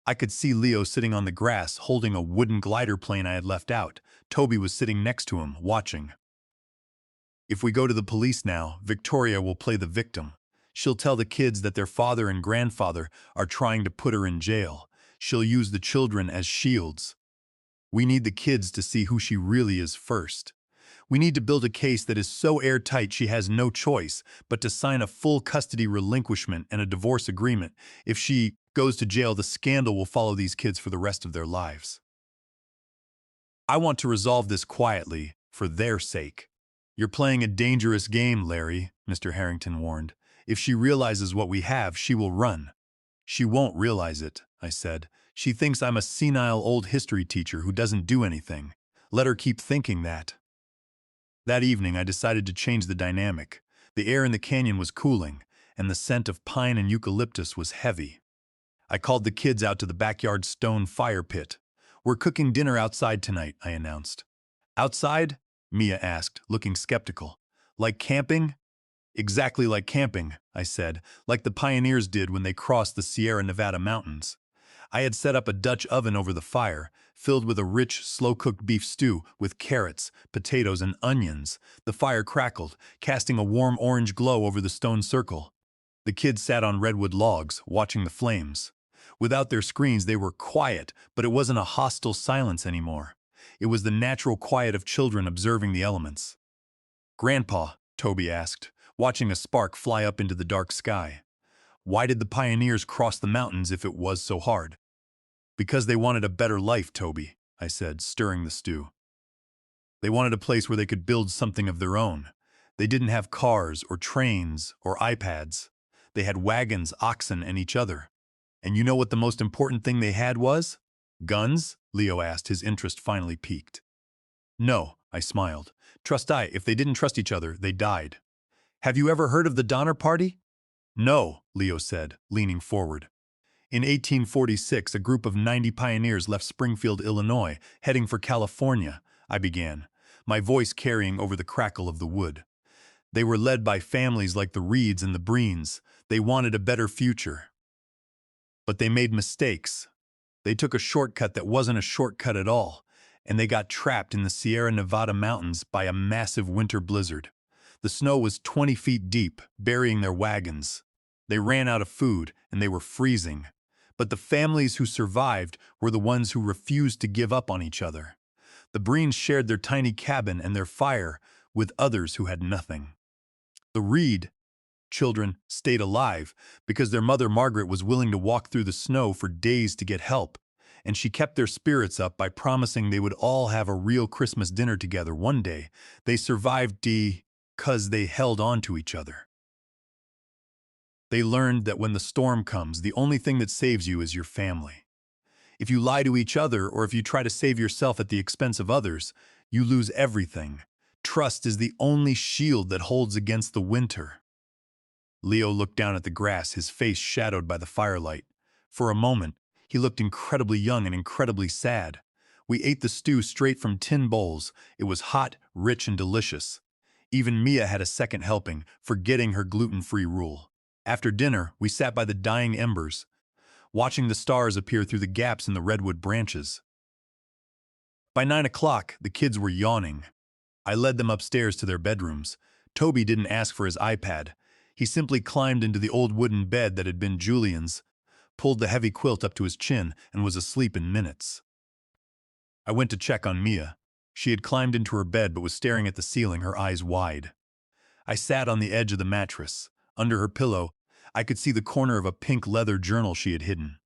I could see Leo sitting on the grass holding a wooden glider plane I had left out. Toby was sitting next to him, watching. If we go to the police now, Victoria will play the victim. She'll tell the kids that their father and grandfather are trying to put her in jail. She'll use the children as shields. We need the kids to see who she really is first. We need to build a case that is so airtight she has no choice but to sign a full custody relinquishment and a divorce agreement. If she goes to jail, the scandal will follow these kids for the rest of their lives. I want to resolve this quietly, for their sake. You're playing a dangerous game, Larry, Mr. Harrington warned. If she realizes what we have, she will run. She won't realize it, I said. She thinks I'm a senile old history teacher who doesn't do anything. Let her keep thinking that. That evening, I decided to change the dynamic. The air in the canyon was cooling, and the scent of pine and eucalyptus was heavy. I called the kids out to the backyard stone fire pit. We're cooking dinner outside tonight, I announced. Outside? Mia asked, looking skeptical. Like camping? Exactly like camping, I said, like the pioneers did when they crossed the Sierra Nevada mountains. I had set up a Dutch oven over the fire, filled with a rich, slow-cooked beef stew with carrots, potatoes, and onions. The fire crackled, casting a warm orange glow over the stone circle. The kids sat on redwood logs, watching the flames. Without their screens, they were quiet, but it wasn't a hostile silence anymore. It was the natural quiet of children observing the elements. "Grandpa," Toby asked, watching a spark fly up into the dark sky, "why did the pioneers cross the mountains if it was so hard?" "Because they wanted a better life, Toby," I said, stirring the stew. "They wanted a place where they could build something of their own. They didn't have cars or trains or iPads. They had wagons, oxen, and each other. And you know what the most important thing they had was? Guns?" Leo asked, his interest finally piqued. "No," I smiled. If they didn't trust each other, they died." "Have you ever heard of the Donner Party?" "No," Leo said, leaning forward. "In 1846, a group of 90 pioneers left Springfield, Illinois, heading for California," I began, my voice carrying over the crackle of the wood. "They were led by families like the Reeds and the Breens. They wanted a better future. But they made mistakes. They took a shortcut that wasn't a shortcut at all, and they got trapped in the Sierra Nevada mountains by a massive winter blizzard. The snow was 20 feet deep, burying their wagons. They ran out of food, and they were freezing. But the families who survived were the ones who refused to give up on each other. The Breens shared their tiny cabin and their fire with others who had nothing. The Reed children stayed alive because their mother Margaret was willing to walk through the snow for days to get help, and she kept their spirits up by promising they would all have a real Christmas dinner together one day. They survived because they held on to each other. They learned that when the storm comes, the only thing that saves you is your family. If you lie to each other or if you try to save yourself at the expense of others, you lose everything. Trust is the only shield that holds against the winter." Leo looked down at the grass, his face shadowed by the firelight. For a moment, he looked incredibly young and incredibly sad. We ate the stew straight from tin bowls. It was hot, rich, and delicious. Even Mia had a second helping, forgetting her gluten-free rule. After dinner, we sat by the dying embers, watching the stars appear through the gaps in the redwood branches. By 9 o'clock, the kids were yawning. I led them upstairs to their bedrooms. Toby didn't ask for his iPad. He simply climbed into the old wooden bed that had been Julian's, pulled the heavy quilt up to his chin, and was asleep in minutes. I went to check on Mia. She had climbed into her bed but was staring at the ceiling, her eyes wide. I sat on the edge of the mattress. Under her pillow, I could see the corner of a pink leather journal she had hidden.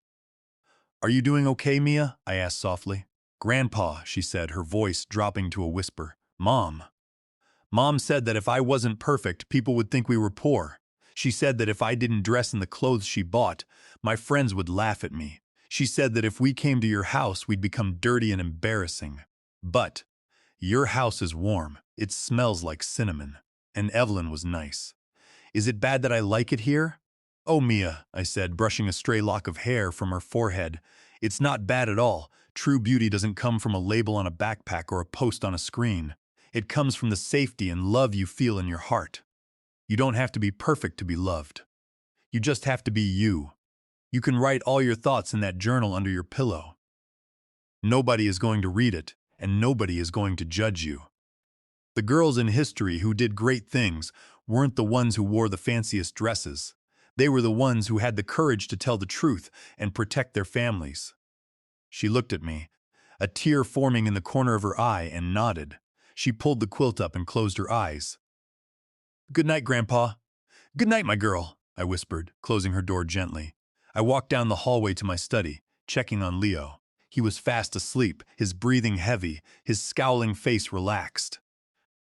"Are you doing okay, Mia?" I asked softly. "Grandpa," she said, her voice dropping to a whisper. Mom said that if I wasn't perfect, people would think we were poor. She said that if I didn't dress in the clothes she bought, my friends would laugh at me. She said that if we came to your house, we'd become dirty and embarrassing. But your house is warm. It smells like cinnamon. And Evelyn was nice. Is it bad that I like it here?" "Oh, Mia," I said, brushing a stray lock of hair from her forehead. "It's not bad at all. True beauty doesn't come from a label on a backpack or a post on a screen. It comes from the safety and love you feel in your heart. You don't have to be perfect to be loved. You just have to be you. You can write all your thoughts in that journal under your pillow. Nobody is going to read it, and nobody is going to judge you. The girls in history who did great things weren't the ones who wore the fanciest dresses. They were the ones who had the courage to tell the truth and protect their families." She looked at me, a tear forming in the corner of her eye, and nodded. She pulled the quilt up and closed her eyes. "Good night, Grandpa." "Good night, my girl," I whispered, closing her door gently. I walked down the hallway to my study, checking on Leo. He was fast asleep, his breathing heavy, his scowling face relaxed.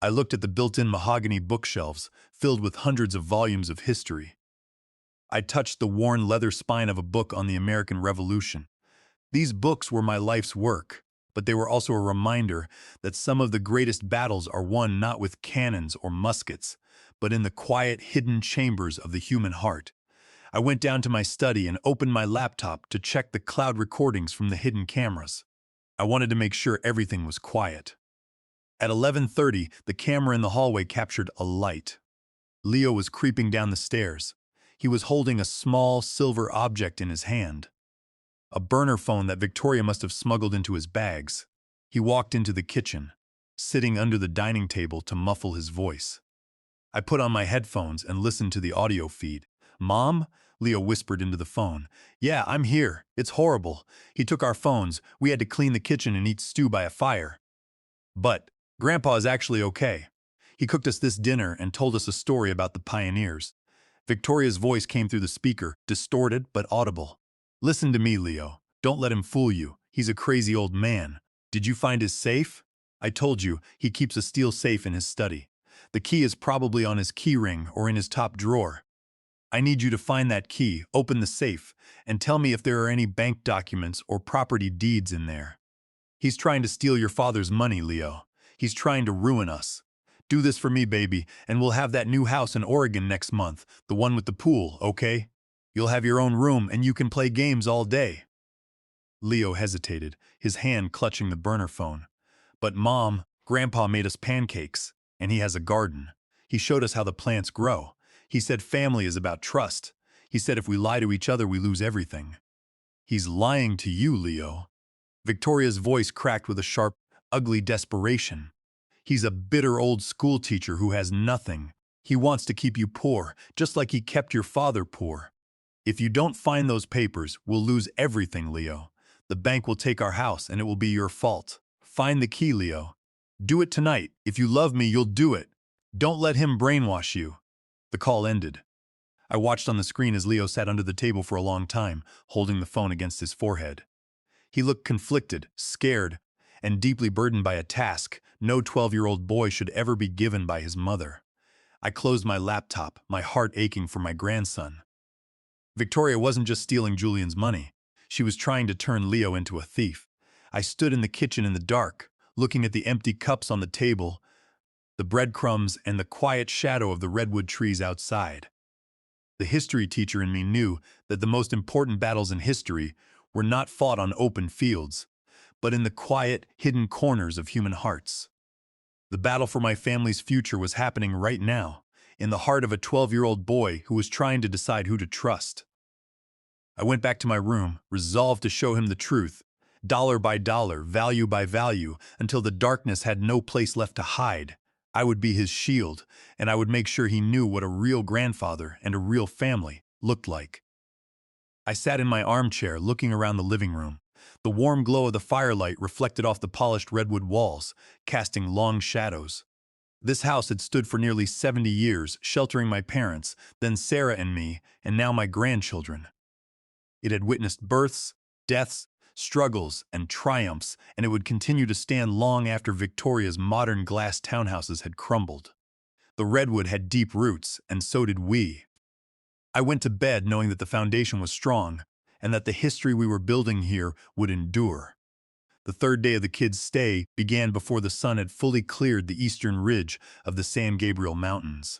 I looked at the built-in mahogany bookshelves, filled with hundreds of volumes of history. I touched the worn leather spine of a book on the American Revolution. These books were my life's work, but they were also a reminder that some of the greatest battles are won not with cannons or muskets, but in the quiet, hidden chambers of the human heart. I went down to my study and opened my laptop to check the cloud recordings from the hidden cameras. I wanted to make sure everything was quiet. At 11:30, the camera in the hallway captured a light. Leo was creeping down the stairs. He was holding a small silver object in his hand. a burner phone that Victoria must have smuggled into his bags. He walked into the kitchen, sitting under the dining table to muffle his voice. I put on my headphones and listened to the audio feed. "Mom?" Leo whispered into the phone. "Yeah, I'm here. It's horrible. He took our phones. We had to clean the kitchen and eat stew by a fire. But Grandpa is actually okay. He cooked us this dinner and told us a story about the pioneers." Victoria's voice came through the speaker, distorted but audible. "Listen to me, Leo. Don't let him fool you. He's a crazy old man. Did you find his safe? I told you, he keeps a steel safe in his study. The key is probably on his keyring or in his top drawer. I need you to find that key, open the safe, and tell me if there are any bank documents or property deeds in there. He's trying to steal your father's money, Leo. He's trying to ruin us. Do this for me, baby, and we'll have that new house in Oregon next month, the one with the pool, okay? You'll have your own room and you can play games all day." Leo hesitated, his hand clutching the burner phone. "But Mom, Grandpa made us pancakes, and he has a garden. He showed us how the plants grow. He said family is about trust. He said if we lie to each other, we lose everything." "He's lying to you, Leo." Victoria's voice cracked with a sharp, ugly desperation. "He's a bitter old school teacher who has nothing. He wants to keep you poor, just like he kept your father poor. If you don't find those papers, we'll lose everything, Leo. The bank will take our house, and it will be your fault. Find the key, Leo. Do it tonight. If you love me, you'll do it. Don't let him brainwash you." The call ended. I watched on the screen as Leo sat under the table for a long time, holding the phone against his forehead. He looked conflicted, scared, and deeply burdened by a task no 12-year-old boy should ever be given by his mother. I closed my laptop, my heart aching for my grandson. Victoria wasn't just stealing Julian's money. She was trying to turn Leo into a thief. I stood in the kitchen in the dark, looking at the empty cups on the table, the breadcrumbs, and the quiet shadow of the redwood trees outside. The history teacher in me knew that the most important battles in history were not fought on open fields, but in the quiet, hidden corners of human hearts. The battle for my family's future was happening right now, in the heart of a 12-year-old boy who was trying to decide who to trust. I went back to my room, resolved to show him the truth, dollar by dollar, value by value, until the darkness had no place left to hide. I would be his shield, and I would make sure he knew what a real grandfather and a real family looked like. I sat in my armchair, looking around the living room. The warm glow of the firelight reflected off the polished redwood walls, casting long shadows. This house had stood for nearly 70 years, sheltering my parents, then Sarah and me, and now my grandchildren. It had witnessed births, deaths, struggles, and triumphs, and it would continue to stand long after Victoria's modern glass townhouses had crumbled. The redwood had deep roots, and so did we. I went to bed knowing that the foundation was strong, and that the history we were building here would endure. The third day of the kids' stay began before the sun had fully cleared the eastern ridge of the San Gabriel Mountains.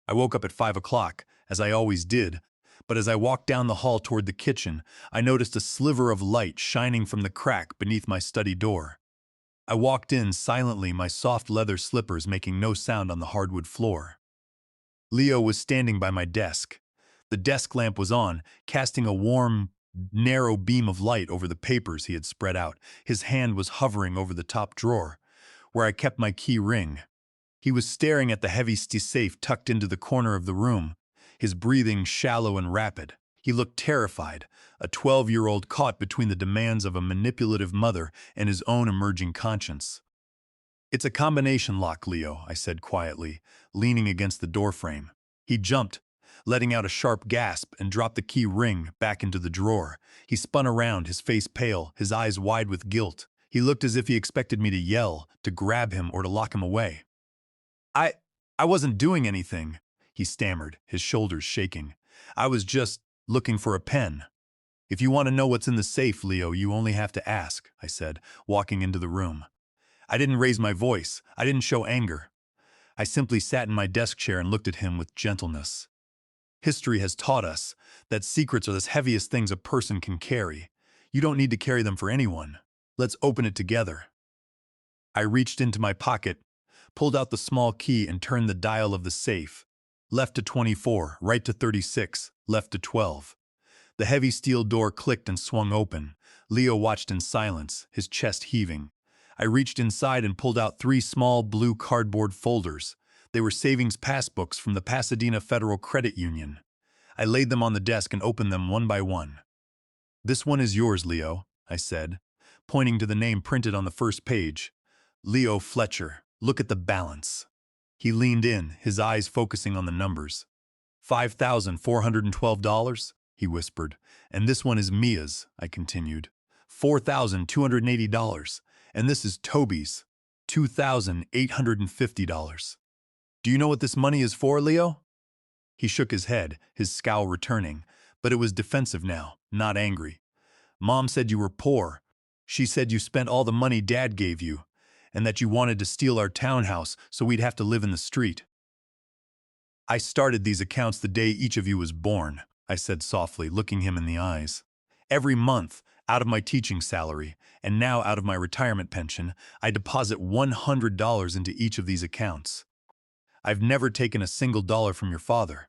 I woke up at 5 o'clock, as I always did, but as I walked down the hall toward the kitchen, I noticed a sliver of light shining from the crack beneath my study door. I walked in silently, my soft leather slippers making no sound on the hardwood floor. Leo was standing by my desk. The desk lamp was on, casting a warm, narrow beam of light over the papers he had spread out. His hand was hovering over the top drawer, where I kept my key ring. He was staring at the heavy safe tucked into the corner of the room, his breathing shallow and rapid. He looked terrified, a 12-year-old caught between the demands of a manipulative mother and his own emerging conscience. "It's a combination lock, Leo," I said quietly, leaning against the doorframe. He jumped, letting out a sharp gasp, and dropped the key ring back into the drawer. He spun around, his face pale, his eyes wide with guilt. He looked as if he expected me to yell, to grab him, or to lock him away. I wasn't doing anything," he stammered, his shoulders shaking. "I was just looking for a pen." "If you want to know what's in the safe, Leo, you only have to ask," I said, walking into the room. I didn't raise my voice. I didn't show anger. I simply sat in my desk chair and looked at him with gentleness. History has taught us that secrets are the heaviest things a person can carry. You don't need to carry them for anyone. Let's open it together. I reached into my pocket, pulled out the small key, and turned the dial of the safe. Left to 24, right to 36, left to 12. The heavy steel door clicked and swung open. Leo watched in silence, his chest heaving. I reached inside and pulled out 3 small blue cardboard folders. They were savings passbooks from the Pasadena Federal Credit Union. I laid them on the desk and opened them one by one. "This one is yours, Leo," I said, pointing to the name printed on the first page. "Leo Fletcher. Look at the balance." He leaned in, his eyes focusing on the numbers. $5,412, he whispered. "And this one is Mia's," I continued. $4,280. And this is Toby's. $2,850. "Do you know what this money is for, Leo?" He shook his head, his scowl returning, but it was defensive now, not angry. "Mom said you were poor. She said you spent all the money Dad gave you, and that you wanted to steal our townhouse so we'd have to live in the street." "I started these accounts the day each of you was born," I said softly, looking him in the eyes. "Every month, out of my teaching salary, and now out of my retirement pension, I deposit $100 into each of these accounts. I've never taken a single dollar from your father.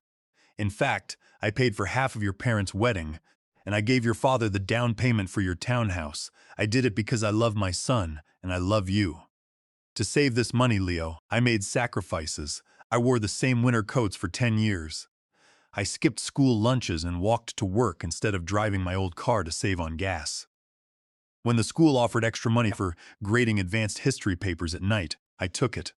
In fact, I paid for half of your parents' wedding, and I gave your father the down payment for your townhouse. I did it because I love my son, and I love you. To save this money, Leo, I made sacrifices. I wore the same winter coats for 10 years. I skipped school lunches and walked to work instead of driving my old car to save on gas. When the school offered extra money for grading advanced history papers at night, I took it.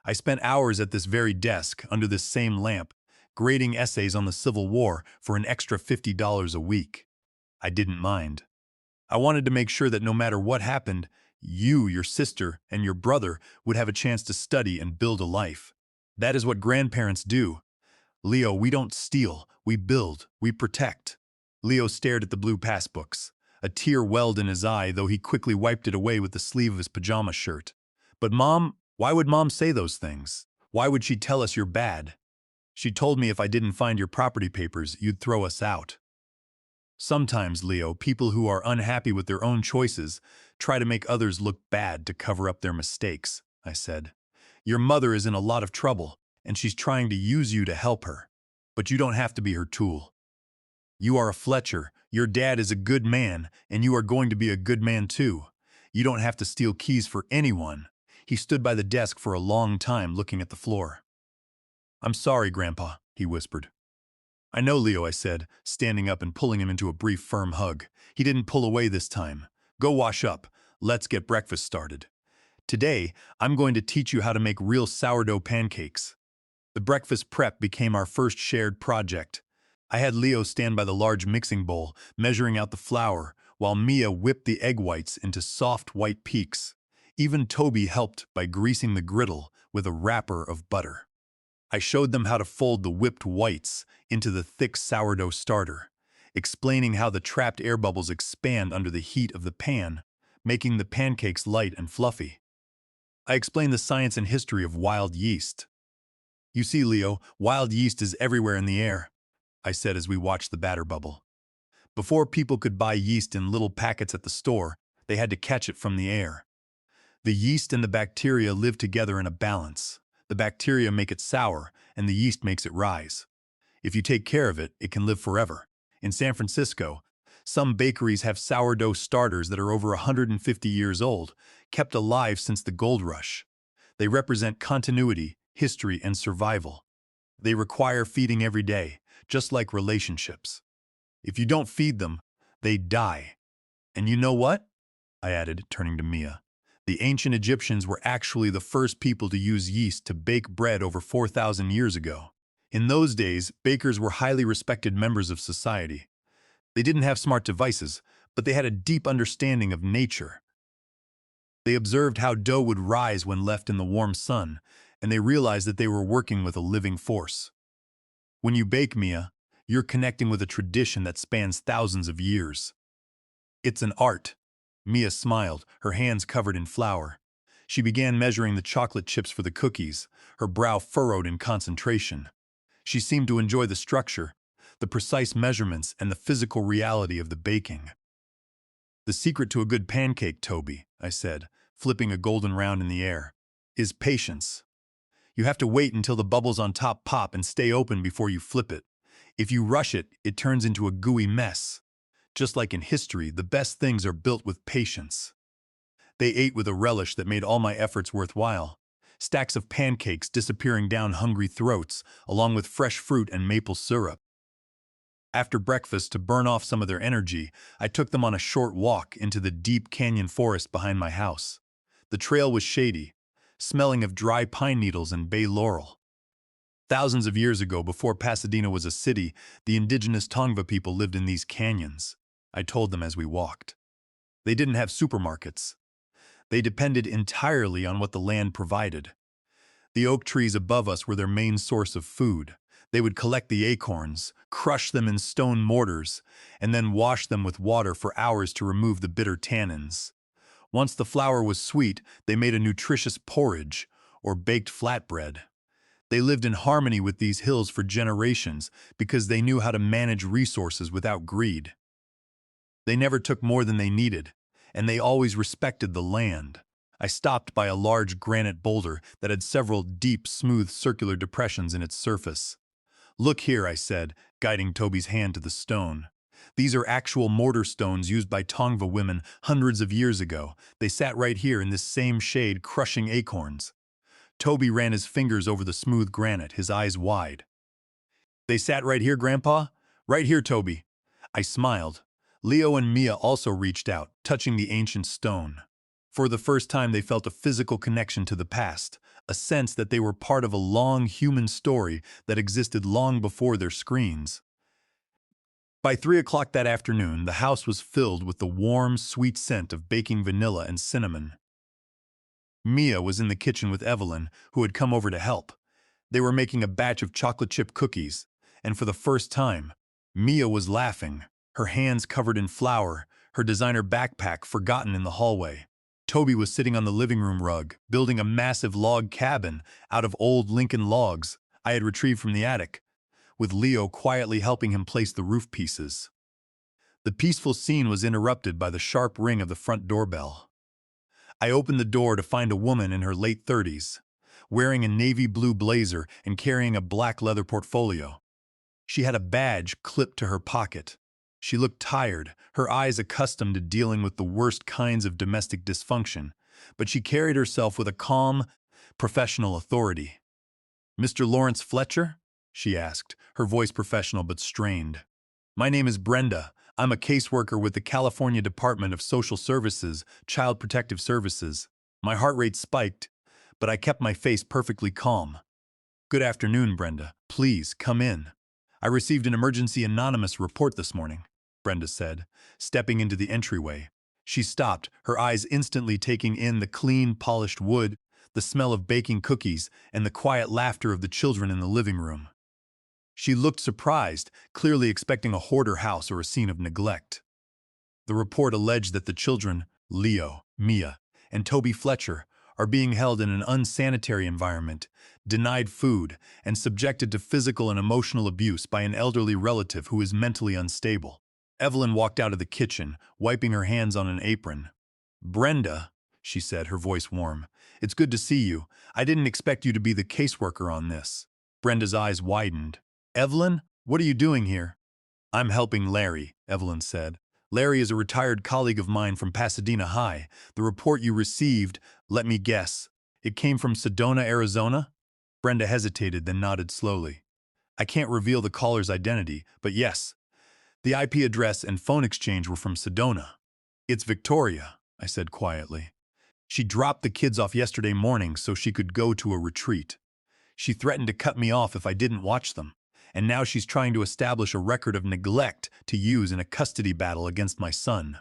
I spent hours at this very desk, under this same lamp, grading essays on the Civil War for an extra $50 a week. I didn't mind. I wanted to make sure that no matter what happened, you, your sister, and your brother would have a chance to study and build a life. That is what grandparents do. Leo, we don't steal, we build, we protect." Leo stared at the blue passbooks. A tear welled in his eye, though he quickly wiped it away with the sleeve of his pajama shirt. "But Mom, why would Mom say those things? Why would she tell us you're bad? She told me if I didn't find your property papers, you'd throw us out." "Sometimes, Leo, people who are unhappy with their own choices try to make others look bad to cover up their mistakes," I said. "Your mother is in a lot of trouble, and she's trying to use you to help her. But you don't have to be her tool. You are a Fletcher, your dad is a good man, and you are going to be a good man too. You don't have to steal keys for anyone." He stood by the desk for a long time, looking at the floor. "I'm sorry, Grandpa," he whispered. "I know, Leo," I said, standing up and pulling him into a brief, firm hug. He didn't pull away this time. "Go wash up. Let's get breakfast started. Today, I'm going to teach you how to make real sourdough pancakes." The breakfast prep became our first shared project. I had Leo stand by the large mixing bowl, measuring out the flour, while Mia whipped the egg whites into soft white peaks. Even Toby helped by greasing the griddle with a wrapper of butter. I showed them how to fold the whipped whites into the thick sourdough starter, explaining how the trapped air bubbles expand under the heat of the pan, making the pancakes light and fluffy. I explained the science and history of wild yeast. "You see, Leo, wild yeast is everywhere in the air," I said as we watched the batter bubble. "Before people could buy yeast in little packets at the store, they had to catch it from the air. The yeast and the bacteria live together in a balance. The bacteria make it sour, and the yeast makes it rise. If you take care of it, it can live forever. In San Francisco, some bakeries have sourdough starters that are over 150 years old, kept alive since the gold rush. They represent continuity, history, and survival. They require feeding every day, just like relationships. If you don't feed them, they die. And you know what?" I added, turning to Mia. "The ancient Egyptians were actually the first people to use yeast to bake bread over 4,000 years ago. In those days, bakers were highly respected members of society. They didn't have smart devices, but they had a deep understanding of nature. They observed how dough would rise when left in the warm sun, and they realized that they were working with a living force. When you bake, Mia, you're connecting with a tradition that spans thousands of years. It's an art." Mia smiled, her hands covered in flour. She began measuring the chocolate chips for the cookies, her brow furrowed in concentration. She seemed to enjoy the structure, the precise measurements, and the physical reality of the baking. "The secret to a good pancake, Toby," I said, flipping a golden round in the air, "is patience. You have to wait until the bubbles on top pop and stay open before you flip it. If you rush it, it turns into a gooey mess. Just like in history, the best things are built with patience. They ate with a relish that made all my efforts worthwhile. Stacks of pancakes disappearing down hungry throats, along with fresh fruit and maple syrup. After breakfast, to burn off some of their energy, I took them on a short walk into the deep canyon forest behind my house. The trail was shady, smelling of dry pine needles and bay laurel. Thousands of years ago, before Pasadena was a city, the indigenous Tongva people lived in these canyons, I told them as we walked. They didn't have supermarkets. They depended entirely on what the land provided. The oak trees above us were their main source of food. They would collect the acorns, crush them in stone mortars, and then wash them with water for hours to remove the bitter tannins. Once the flour was sweet, they made a nutritious porridge, or baked flatbread. They lived in harmony with these hills for generations because they knew how to manage resources without greed. They never took more than they needed, and they always respected the land. I stopped by a large granite boulder that had several deep, smooth, circular depressions in its surface. "Look here," I said, guiding Toby's hand to the stone. "These are actual mortar stones used by Tongva women hundreds of years ago. They sat right here in this same shade, crushing acorns." Toby ran his fingers over the smooth granite, his eyes wide. "They sat right here, Grandpa?" "Right here, Toby." I smiled. Leo and Mia also reached out, touching the ancient stone. For the first time, they felt a physical connection to the past, a sense that they were part of a long human story that existed long before their screens. By 3 o'clock that afternoon, the house was filled with the warm, sweet scent of baking vanilla and cinnamon. Mia was in the kitchen with Evelyn, who had come over to help. They were making a batch of chocolate chip cookies, and for the first time, Mia was laughing, her hands covered in flour, her designer backpack forgotten in the hallway. Toby was sitting on the living room rug, building a massive log cabin out of old Lincoln logs I had retrieved from the attic, with Leo quietly helping him place the roof pieces. The peaceful scene was interrupted by the sharp ring of the front doorbell. I opened the door to find a woman in her late 30s, wearing a navy blue blazer and carrying a black leather portfolio. She had a badge clipped to her pocket. She looked tired, her eyes accustomed to dealing with the worst kinds of domestic dysfunction, but she carried herself with a calm, professional authority. "Mr. Lawrence Fletcher?" she asked, her voice professional but strained. "My name is Brenda. I'm a caseworker with the California Department of Social Services, Child Protective Services." My heart rate spiked, but I kept my face perfectly calm. "Good afternoon, Brenda. Please, come in. I received an emergency anonymous report this morning," Brenda said, stepping into the entryway. She stopped, her eyes instantly taking in the clean, polished wood, the smell of baking cookies, and the quiet laughter of the children in the living room. She looked surprised, clearly expecting a hoarder house or a scene of neglect. The report alleged that the children, Leo, Mia, and Toby Fletcher, are being held in an unsanitary environment, denied food, and subjected to physical and emotional abuse by an elderly relative who is mentally unstable. Evelyn walked out of the kitchen, wiping her hands on an apron. "Brenda," she said, her voice warm, "it's good to see you. I didn't expect you to be the caseworker on this." Brenda's eyes widened. "Evelyn, what are you doing here?" "I'm helping Larry," Evelyn said. "Larry is a retired colleague of mine from Pasadena High. The report you received, let me guess, it came from Sedona, Arizona?" Brenda hesitated, then nodded slowly. "I can't reveal the caller's identity, but yes, the IP address and phone exchange were from Sedona." "It's Victoria," I said quietly. "She dropped the kids off yesterday morning so she could go to a retreat. She threatened to cut me off if I didn't watch them, and now she's trying to establish a record of neglect to use in a custody battle against my son."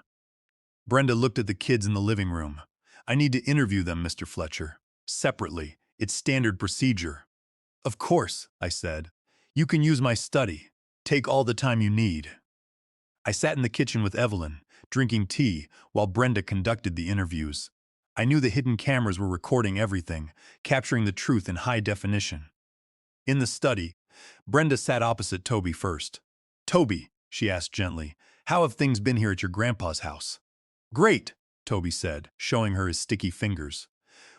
Brenda looked at the kids in the living room. "I need to interview them, Mr. Fletcher. Separately. It's standard procedure." "Of course," I said. "You can use my study. Take all the time you need." I sat in the kitchen with Evelyn, drinking tea, while Brenda conducted the interviews. I knew the hidden cameras were recording everything, capturing the truth in high definition. In the study, Brenda sat opposite Toby first. "Toby," she asked gently, "how have things been here at your grandpa's house?" "Great," Toby said, showing her his sticky fingers.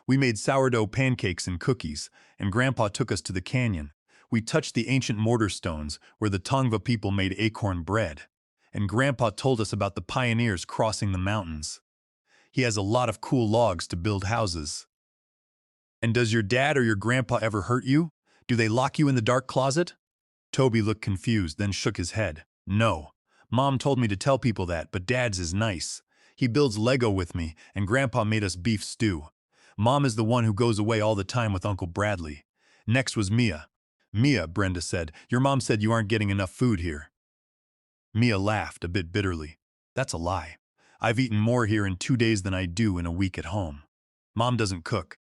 "We made sourdough pancakes and cookies, and Grandpa took us to the canyon. We touched the ancient mortar stones where the Tongva people made acorn bread, and Grandpa told us about the pioneers crossing the mountains. He has a lot of cool logs to build houses. And does your dad or your grandpa ever hurt you? Do they lock you in the dark closet? Toby looked confused, then shook his head. No. Mom told me to tell people that, but Dad's is nice. He builds Lego with me, and Grandpa made us beef stew. Mom is the one who goes away all the time with Uncle Bradley. Next was Mia. Mia, Brenda said, your mom said you aren't getting enough food here. Mia laughed, a bit bitterly. That's a lie. I've eaten more here in 2 days than I do in a week at home. Mom doesn't cook.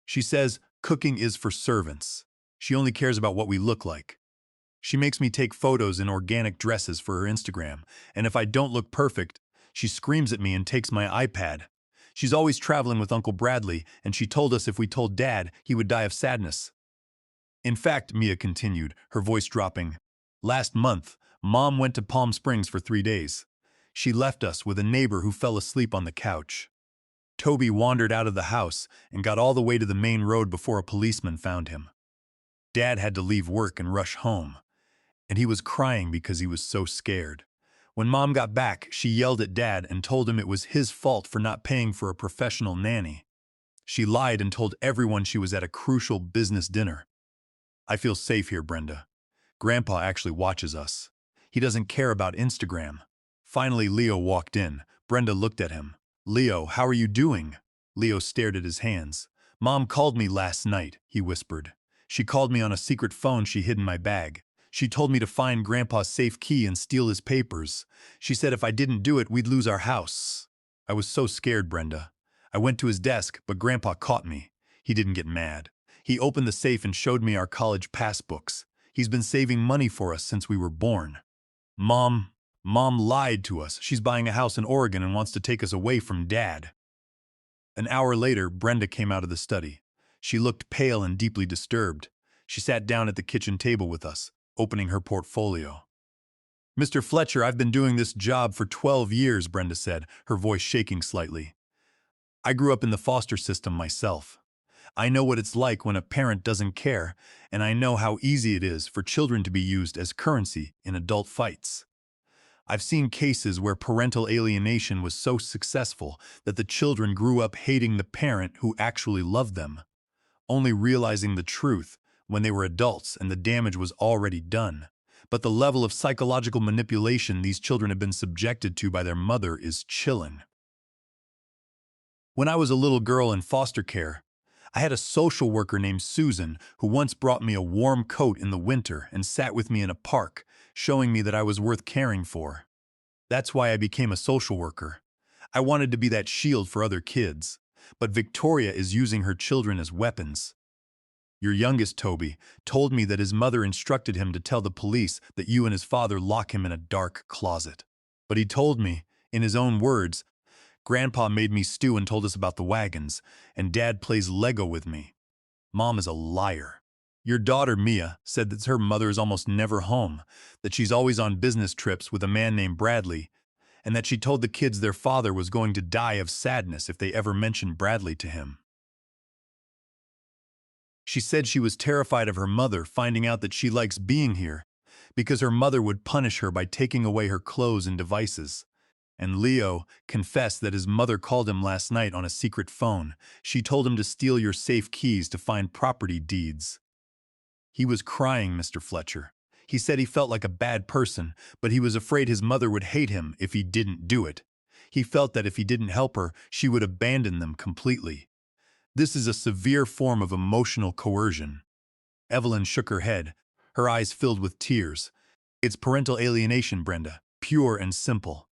She says cooking is for servants. She only cares about what we look like. She makes me take photos in organic dresses for her Instagram, and if I don't look perfect, she screams at me and takes my iPad. She's always traveling with Uncle Bradley, and she told us if we told Dad, he would die of sadness. In fact, Mia continued, her voice dropping, last month, Mom went to Palm Springs for 3 days. She left us with a neighbor who fell asleep on the couch. Toby wandered out of the house and got all the way to the main road before a policeman found him. Dad had to leave work and rush home, and he was crying because he was so scared. When Mom got back, she yelled at Dad and told him it was his fault for not paying for a professional nanny. She lied and told everyone she was at a crucial business dinner. I feel safe here, Brenda. Grandpa actually watches us. He doesn't care about Instagram. Finally, Leo walked in. Brenda looked at him. Leo, how are you doing? Leo stared at his hands. Mom called me last night, he whispered. She called me on a secret phone she hid in my bag. She told me to find Grandpa's safe key and steal his papers. She said if I didn't do it, we'd lose our house. I was so scared, Brenda. I went to his desk, but Grandpa caught me. He didn't get mad. He opened the safe and showed me our college passbooks. He's been saving money for us since we were born. Mom lied to us. She's buying a house in Oregon and wants to take us away from Dad. An hour later, Brenda came out of the study. She looked pale and deeply disturbed. She sat down at the kitchen table with us, opening her portfolio. Mr. Fletcher, I've been doing this job for 12 years, Brenda said, her voice shaking slightly. I grew up in the foster system myself. I know what it's like when a parent doesn't care, and I know how easy it is for children to be used as currency in adult fights. I've seen cases where parental alienation was so successful that the children grew up hating the parent who actually loved them, only realizing the truth when they were adults and the damage was already done. But the level of psychological manipulation these children have been subjected to by their mother is chilling. When I was a little girl in foster care, I had a social worker named Susan who once brought me a warm coat in the winter and sat with me in a park, showing me that I was worth caring for. That's why I became a social worker. I wanted to be that shield for other kids, but Victoria is using her children as weapons. Your youngest, Toby, told me that his mother instructed him to tell the police that you and his father lock him in a dark closet. But he told me, in his own words, Grandpa made me stew and told us about the wagons, and Dad plays Lego with me. Mom is a liar. Your daughter, Mia, said that her mother is almost never home, that she's always on business trips with a man named Bradley, and that she told the kids their father was going to die of sadness if they ever mentioned Bradley to him. She said she was terrified of her mother finding out that she likes being here, because her mother would punish her by taking away her clothes and devices. And Leo confessed that his mother called him last night on a secret phone. She told him to steal your safe keys to find property deeds. He was crying, Mr. Fletcher. He said he felt like a bad person, but he was afraid his mother would hate him if he didn't do it. He felt that if he didn't help her, she would abandon them completely. This is a severe form of emotional coercion. Evelyn shook her head, her eyes filled with tears. It's parental alienation, Brenda, pure and simple.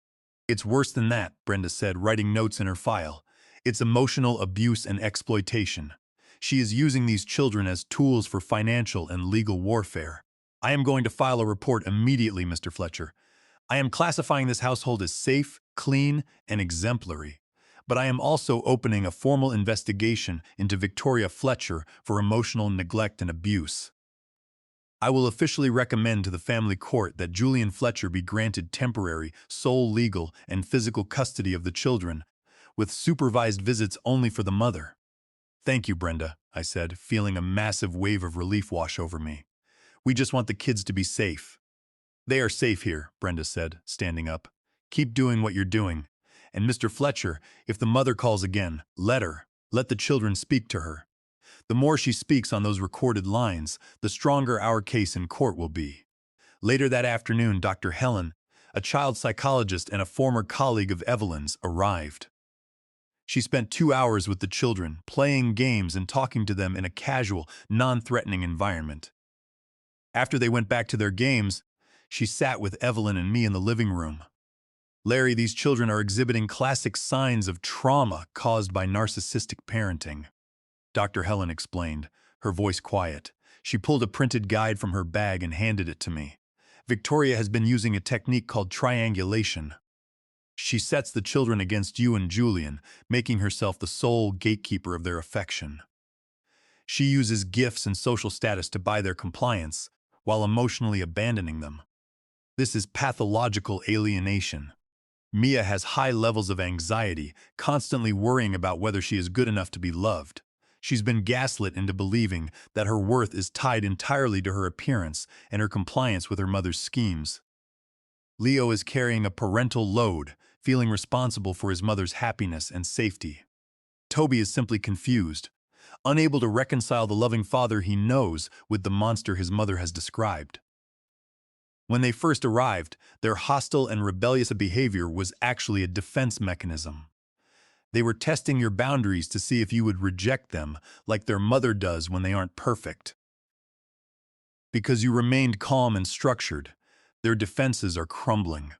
It's worse than that, Brenda said, writing notes in her file. It's emotional abuse and exploitation. She is using these children as tools for financial and legal warfare. I am going to file a report immediately, Mr. Fletcher. I am classifying this household as safe, clean, and exemplary. But I am also opening a formal investigation into Victoria Fletcher for emotional neglect and abuse. I will officially recommend to the family court that Julian Fletcher be granted temporary, sole legal, and physical custody of the children, with supervised visits only for the mother. Thank you, Brenda, I said, feeling a massive wave of relief wash over me. We just want the kids to be safe." "They are safe here," Brenda said, standing up. "Keep doing what you're doing. And Mr. Fletcher, if the mother calls again, let her. Let the children speak to her. The more she speaks on those recorded lines, the stronger our case in court will be." Later that afternoon, Dr. Helen, a child psychologist and a former colleague of Evelyn's, arrived. She spent 2 hours with the children, playing games and talking to them in a casual, non-threatening environment. After they went back to their games, she sat with Evelyn and me in the living room. "Larry, these children are exhibiting classic signs of trauma caused by narcissistic parenting," Dr. Helen explained, her voice quiet. She pulled a printed guide from her bag and handed it to me. "Victoria has been using a technique called triangulation. She sets the children against you and Julian, making herself the sole gatekeeper of their affection. She uses gifts and social status to buy their compliance, while emotionally abandoning them. This is pathological alienation. Mia has high levels of anxiety, constantly worrying about whether she is good enough to be loved. She's been gaslit into believing that her worth is tied entirely to her appearance and her compliance with her mother's schemes. Leo is carrying a parental load, feeling responsible for his mother's happiness and safety. Toby is simply confused, unable to reconcile the loving father he knows with the monster his mother has described. When they first arrived, their hostile and rebellious behavior was actually a defense mechanism. They were testing your boundaries to see if you would reject them, like their mother does when they aren't perfect. Because you remained calm and structured, their defenses are crumbling.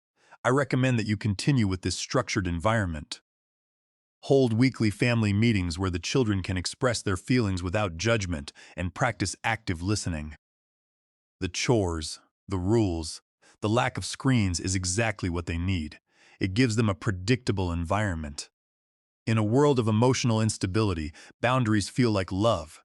I recommend that you continue with this structured environment. Hold weekly family meetings where the children can express their feelings without judgment and practice active listening. The chores, the rules, the lack of screens is exactly what they need. It gives them a predictable environment. In a world of emotional instability, boundaries feel like love.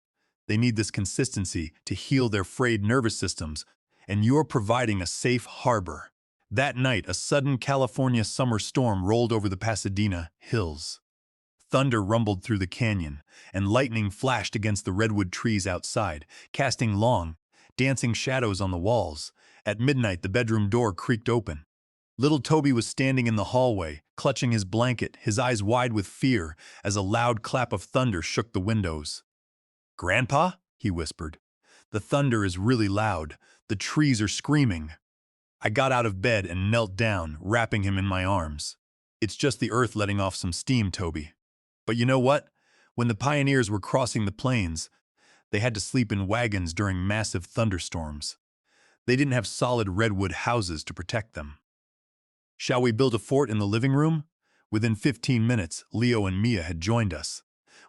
They need this consistency to heal their frayed nervous systems, and you're providing a safe harbor. That night, a sudden California summer storm rolled over the Pasadena hills. Thunder rumbled through the canyon, and lightning flashed against the redwood trees outside, casting long, dancing shadows on the walls. At midnight, the bedroom door creaked open. Little Toby was standing in the hallway, clutching his blanket, his eyes wide with fear, as a loud clap of thunder shook the windows. "Grandpa?" he whispered. "The thunder is really loud. The trees are screaming." I got out of bed and knelt down, wrapping him in my arms. "It's just the earth letting off some steam, Toby. But you know what? When the pioneers were crossing the plains, they had to sleep in wagons during massive thunderstorms. They didn't have solid redwood houses to protect them. Shall we build a fort in the living room?" Within 15 minutes, Leo and Mia had joined us.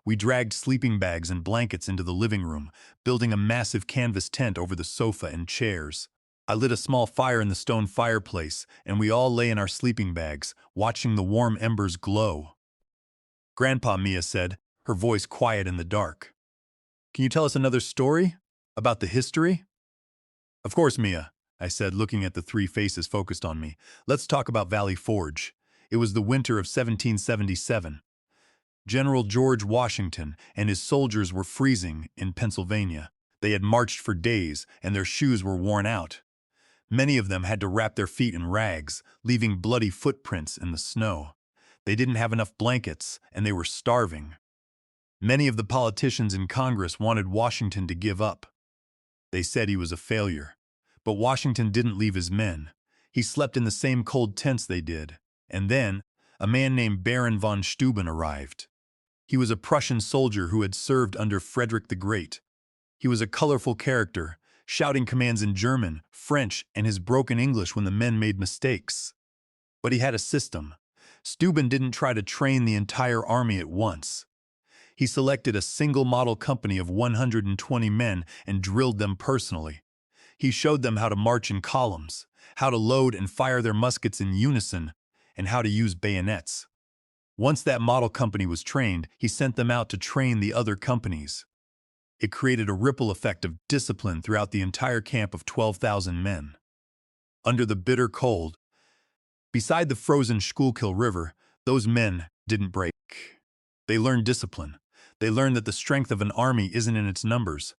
We dragged sleeping bags and blankets into the living room, building a massive canvas tent over the sofa and chairs. I lit a small fire in the stone fireplace, and we all lay in our sleeping bags, watching the warm embers glow. "Grandpa," Mia said, her voice quiet in the dark. "Can you tell us another story? About the history?" "Of course, Mia," I said, looking at the three faces focused on me. "Let's talk about Valley Forge. It was the winter of 1777. General George Washington and his soldiers were freezing in Pennsylvania. They had marched for days, and their shoes were worn out. Many of them had to wrap their feet in rags, leaving bloody footprints in the snow. They didn't have enough blankets, and they were starving. Many of the politicians in Congress wanted Washington to give up. They said he was a failure. But Washington didn't leave his men. He slept in the same cold tents they did. And then, a man named Baron von Steuben arrived. He was a Prussian soldier who had served under Frederick the Great. He was a colorful character, shouting commands in German, French, and his broken English when the men made mistakes. But he had a system. Steuben didn't try to train the entire army at once. He selected a single model company of 120 men and drilled them personally. He showed them how to march in columns, how to load and fire their muskets in unison, and how to use bayonets. Once that model company was trained, he sent them out to train the other companies. It created a ripple effect of discipline throughout the entire camp of 12,000 men. Under the bitter cold, beside the frozen Schuylkill River, those men didn't break. They learned discipline. They learned that the strength of an army isn't in its numbers,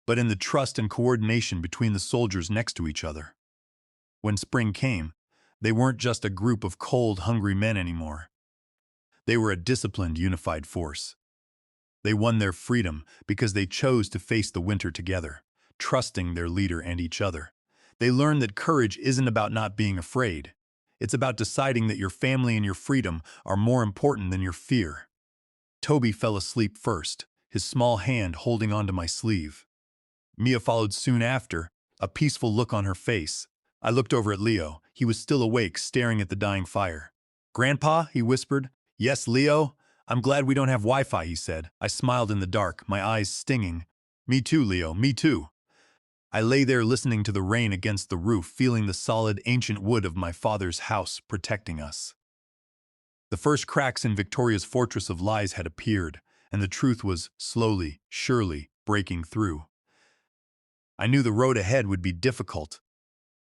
but in the trust and coordination between the soldiers next to each other. When spring came, they weren't just a group of cold, hungry men anymore. They were a disciplined, unified force. They won their freedom because they chose to face the winter together, trusting their leader and each other. They learned that courage isn't about not being afraid. It's about deciding that your family and your freedom are more important than your fear. Toby fell asleep first, his small hand holding onto my sleeve. Mia followed soon after, a peaceful look on her face. I looked over at Leo. He was still awake, staring at the dying fire. "Grandpa?" he whispered. "Yes, Leo? I'm glad we don't have Wi-Fi," he said. I smiled in the dark, my eyes stinging. "Me too, Leo, me too." I lay there listening to the rain against the roof, feeling the solid, ancient wood of my father's house protecting us. The first cracks in Victoria's fortress of lies had appeared, and the truth was slowly, surely, breaking through. I knew the road ahead would be difficult,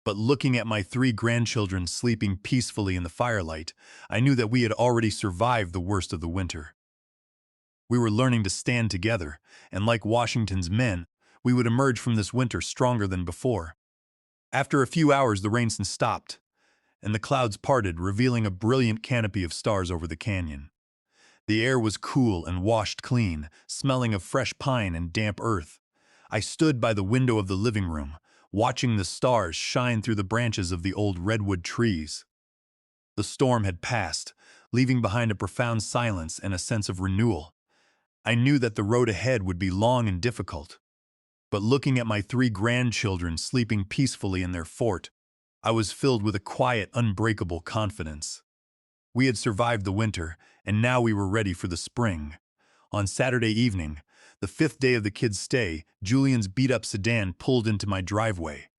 but looking at my 3 grandchildren sleeping peacefully in the firelight, I knew that we had already survived the worst of the winter. We were learning to stand together, and like Washington's men, we would emerge from this winter stronger than before. After a few hours, the rain stopped, and the clouds parted, revealing a brilliant canopy of stars over the canyon. The air was cool and washed clean, smelling of fresh pine and damp earth. I stood by the window of the living room, watching the stars shine through the branches of the old redwood trees. The storm had passed, leaving behind a profound silence and a sense of renewal. I knew that the road ahead would be long and difficult, but looking at my 3 grandchildren sleeping peacefully in their fort, I was filled with a quiet, unbreakable confidence. We had survived the winter, and now we were ready for the spring. On Saturday evening, the 5th day of the kids' stay, Julian's beat-up sedan pulled into my driveway.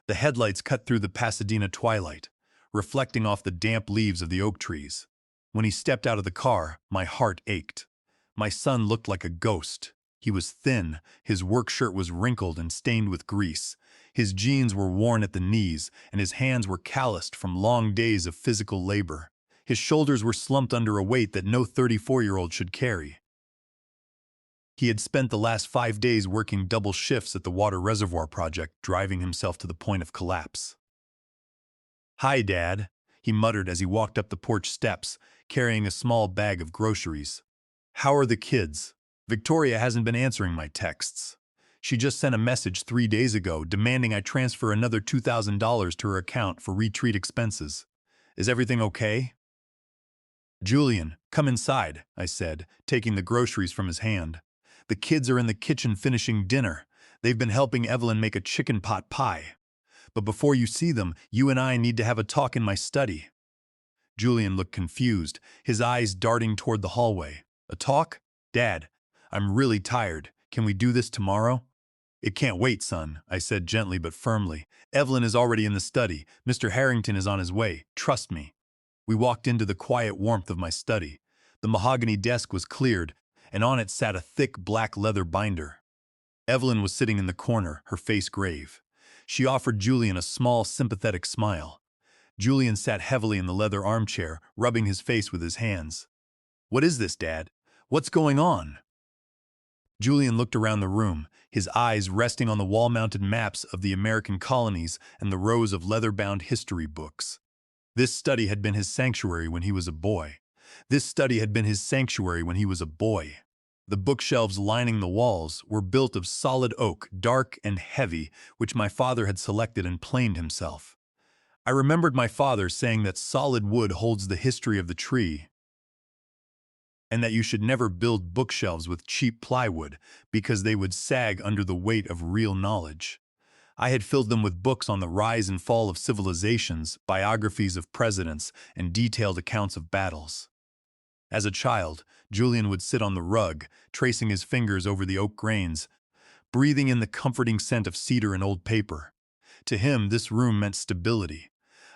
The headlights cut through the Pasadena twilight, reflecting off the damp leaves of the oak trees. When he stepped out of the car, my heart ached. My son looked like a ghost. He was thin, his work shirt was wrinkled and stained with grease. His jeans were worn at the knees, and his hands were calloused from long days of physical labor. His shoulders were slumped under a weight that no 34-year-old should carry. He had spent the last 5 days working double shifts at the water reservoir project, driving himself to the point of collapse. "Hi, Dad," he muttered as he walked up the porch steps, carrying a small bag of groceries. "How are the kids? Victoria hasn't been answering my texts. She just sent a message 3 days ago demanding I transfer another $2,000 to her account for retreat expenses. Is everything okay?" "Julian, come inside," I said, taking the groceries from his hand. "The kids are in the kitchen finishing dinner. They've been helping Evelyn make a chicken pot pie. But before you see them, you and I need to have a talk in my study." Julian looked confused, his eyes darting toward the hallway. "A talk? Dad, I'm really tired. Can we do this tomorrow?" "It can't wait, son," I said gently but firmly. "Evelyn is already in the study. Mr. Harrington is on his way. Trust me." We walked into the quiet warmth of my study. The mahogany desk was cleared, and on it sat a thick black leather binder. Evelyn was sitting in the corner, her face grave. She offered Julian a small, sympathetic smile. Julian sat heavily in the leather armchair, rubbing his face with his hands. "What is this, Dad? What's going on?" Julian looked around the room, his eyes resting on the wall-mounted maps of the American colonies and the rows of leather-bound history books. This study had been his sanctuary when he was a boy. This study had been his sanctuary when he was a boy. The bookshelves lining the walls were built of solid oak, dark and heavy, which my father had selected and planed himself. I remembered my father saying that solid wood holds the history of the tree, and that you should never build bookshelves with cheap plywood because they would sag under the weight of real knowledge. I had filled them with books on the rise and fall of civilizations, biographies of presidents, and detailed accounts of battles. As a child, Julian would sit on the rug, tracing his fingers over the oak grains, breathing in the comforting scent of cedar and old paper. To him, this room meant stability,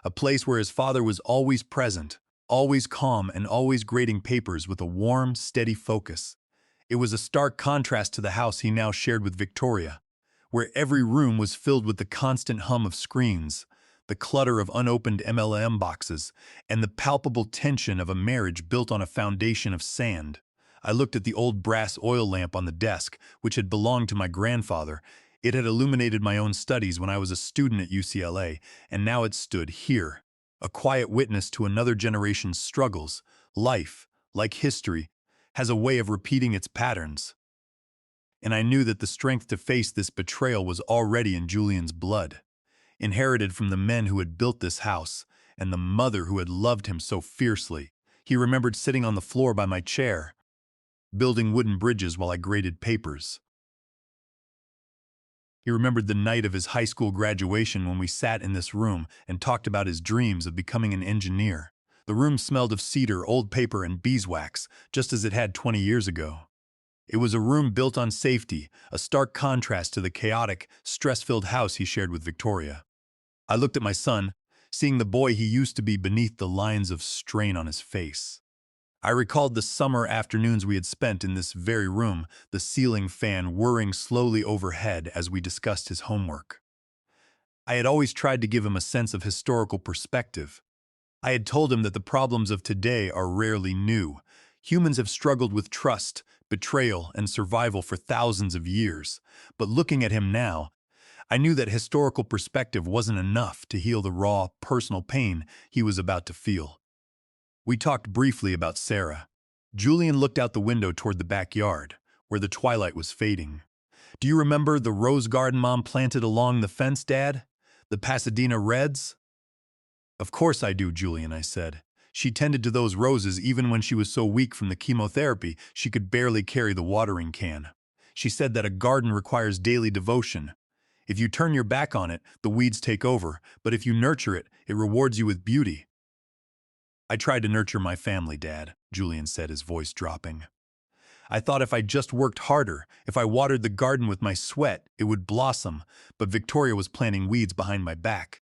a place where his father was always present, always calm and always grading papers with a warm, steady focus. It was a stark contrast to the house he now shared with Victoria, where every room was filled with the constant hum of screens, the clutter of unopened MLM boxes, and the palpable tension of a marriage built on a foundation of sand. I looked at the old brass oil lamp on the desk, which had belonged to my grandfather. It had illuminated my own studies when I was a student at UCLA, and now it stood here, a quiet witness to another generation's struggles. Life, like history, has a way of repeating its patterns. And I knew that the strength to face this betrayal was already in Julian's blood, inherited from the men who had built this house and the mother who had loved him so fiercely. He remembered sitting on the floor by my chair, building wooden bridges while I graded papers. He remembered the night of his high school graduation when we sat in this room and talked about his dreams of becoming an engineer. The room smelled of cedar, old paper, and beeswax, just as it had 20 years ago. It was a room built on safety, a stark contrast to the chaotic, stress-filled house he shared with Victoria. I looked at my son, seeing the boy he used to be beneath the lines of strain on his face. I recalled the summer afternoons we had spent in this very room, the ceiling fan whirring slowly overhead as we discussed his homework. I had always tried to give him a sense of historical perspective. I had told him that the problems of today are rarely new. Humans have struggled with trust, betrayal, and survival for thousands of years. But looking at him now, I knew that historical perspective wasn't enough to heal the raw, personal pain he was about to feel. We talked briefly about Sarah. Julian looked out the window toward the backyard, where the twilight was fading. "Do you remember the rose garden Mom planted along the fence, Dad? The Pasadena Reds?" "Of course I do, Julian," I said. "She tended to those roses even when she was so weak from the chemotherapy she could barely carry the watering can. She said that a garden requires daily devotion. If you turn your back on it, the weeds take over, but if you nurture it, it rewards you with beauty." "I tried to nurture my family, Dad," Julian said, his voice dropping. "I thought if I just worked harder, if I watered the garden with my sweat, it would blossom, but Victoria was planting weeds behind my back."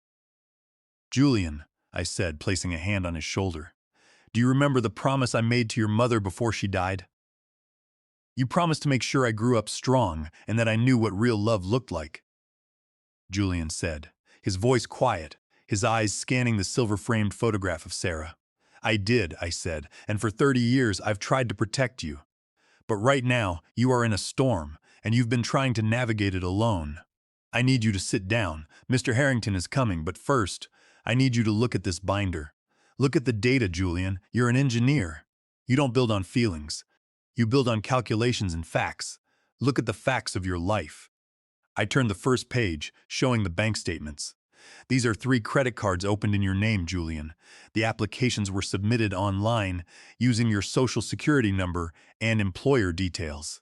"Julian," I said, placing a hand on his shoulder, "do you remember the promise I made to your mother before she died? You promised to make sure I grew up strong and that I knew what real love looked like." Julian said, his voice quiet, his eyes scanning the silver-framed photograph of Sarah. "I did," I said, "and for 30 years I've tried to protect you. But right now, you are in a storm, and you've been trying to navigate it alone. I need you to sit down. Mr. Harrington is coming, but first, I need you to look at this binder. Look at the data, Julian. You're an engineer. You don't build on feelings. You build on calculations and facts. Look at the facts of your life." I turned the first page, showing the bank statements. "These are 3 credit cards opened in your name, Julian. The applications were submitted online using your social security number and employer details.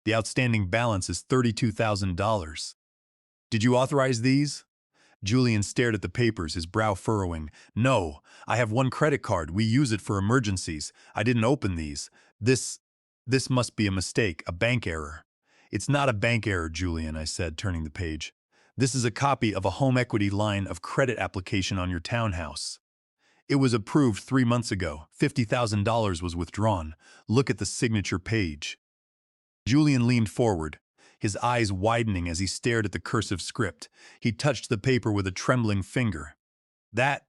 The outstanding balance is $32,000. Did you authorize these?" Julian stared at the papers, his brow furrowing. "No, I have one credit card. We use it for emergencies. I didn't open these. This must be a mistake, a bank error." "It's not a bank error, Julian," I said, turning the page. "This is a copy of a home equity line of credit application on your townhouse. It was approved 3 months ago. $50,000 was withdrawn. Look at the signature page." Julian leaned forward, his eyes widening as he stared at the cursive script. He touched the paper with a trembling finger. That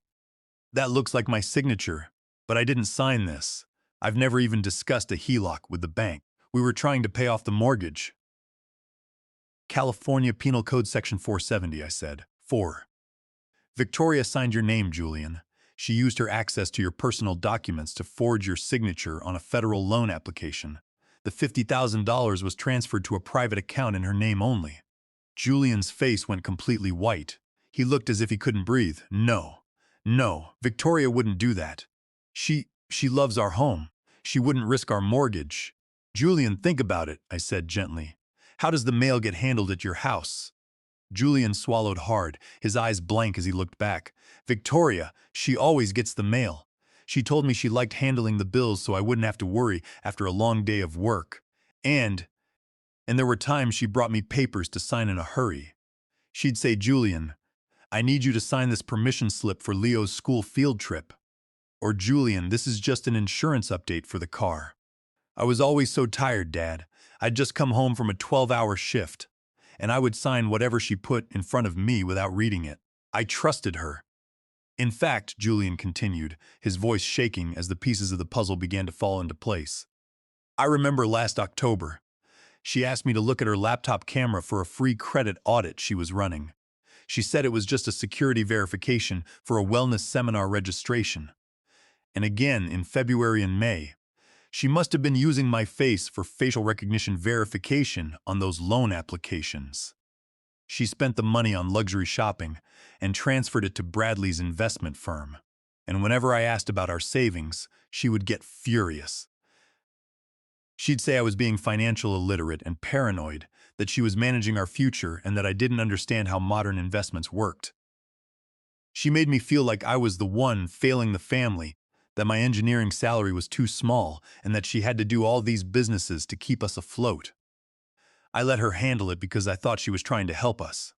looks like my signature, but I didn't sign this. I've never even discussed a HELOC with the bank. We were trying to pay off the mortgage." "California Penal Code Section 470, I said. 4. "Victoria signed your name, Julian. She used her access to your personal documents to forge your signature on a federal loan application. The $50,000 was transferred to a private account in her name only." Julian's face went completely white. He looked as if he couldn't breathe. No, Victoria wouldn't do that. She loves our home. She wouldn't risk our mortgage." "Julian, think about it," I said gently. "How does the mail get handled at your house?" Julian swallowed hard, his eyes blank as he looked back. "Victoria, she always gets the mail. She told me she liked handling the bills so I wouldn't have to worry after a long day of work. And there were times she brought me papers to sign in a hurry. She'd say, 'Julian, I need you to sign this permission slip for Leo's school field trip.' Or, 'Julian, this is just an insurance update for the car.' I was always so tired, Dad. I'd just come home from a 12-hour shift, and I would sign whatever she put in front of me without reading it. I trusted her." "In fact," Julian continued, his voice shaking as the pieces of the puzzle began to fall into place, I remember last October, she asked me to look at her laptop camera for a free credit audit she was running. She said it was just a security verification for a wellness seminar registration. And again in February and May, she must have been using my face for facial recognition verification on those loan applications. She spent the money on luxury shopping and transferred it to Bradley's investment firm. And whenever I asked about our savings, she would get furious. She'd say I was being financial illiterate and paranoid, that she was managing our future and that I didn't understand how modern investments worked. She made me feel like I was the one failing the family, that my engineering salary was too small, and that she had to do all these businesses to keep us afloat. I let her handle it because I thought she was trying to help us.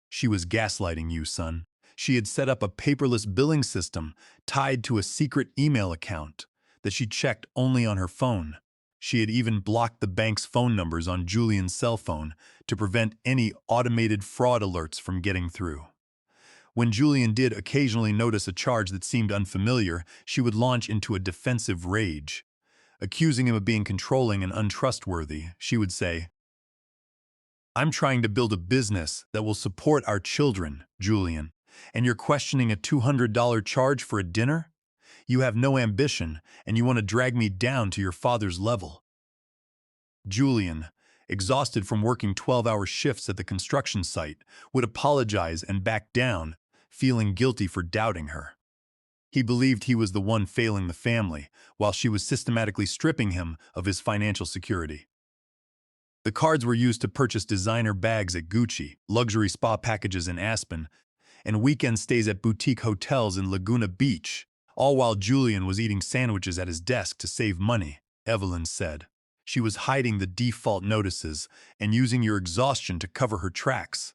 She was gaslighting you, son. She had set up a paperless billing system tied to a secret email account that she checked only on her phone. She had even blocked the bank's phone numbers on Julian's cell phone to prevent any automated fraud alerts from getting through. When Julian did occasionally notice a charge that seemed unfamiliar, she would launch into a defensive rage. Accusing him of being controlling and untrustworthy, she would say, "I'm trying to build a business that will support our children, Julian, and you're questioning a $200 charge for a dinner? You have no ambition, and you want to drag me down to your father's level." Julian, exhausted from working 12-hour shifts at the construction site, would apologize and back down, feeling guilty for doubting her. He believed he was the one failing the family, while she was systematically stripping him of his financial security. The cards were used to purchase designer bags at Gucci, luxury spa packages in Aspen, and weekend stays at boutique hotels in Laguna Beach, all while Julian was eating sandwiches at his desk to save money, Evelyn said. She was hiding the default notices and using your exhaustion to cover her tracks.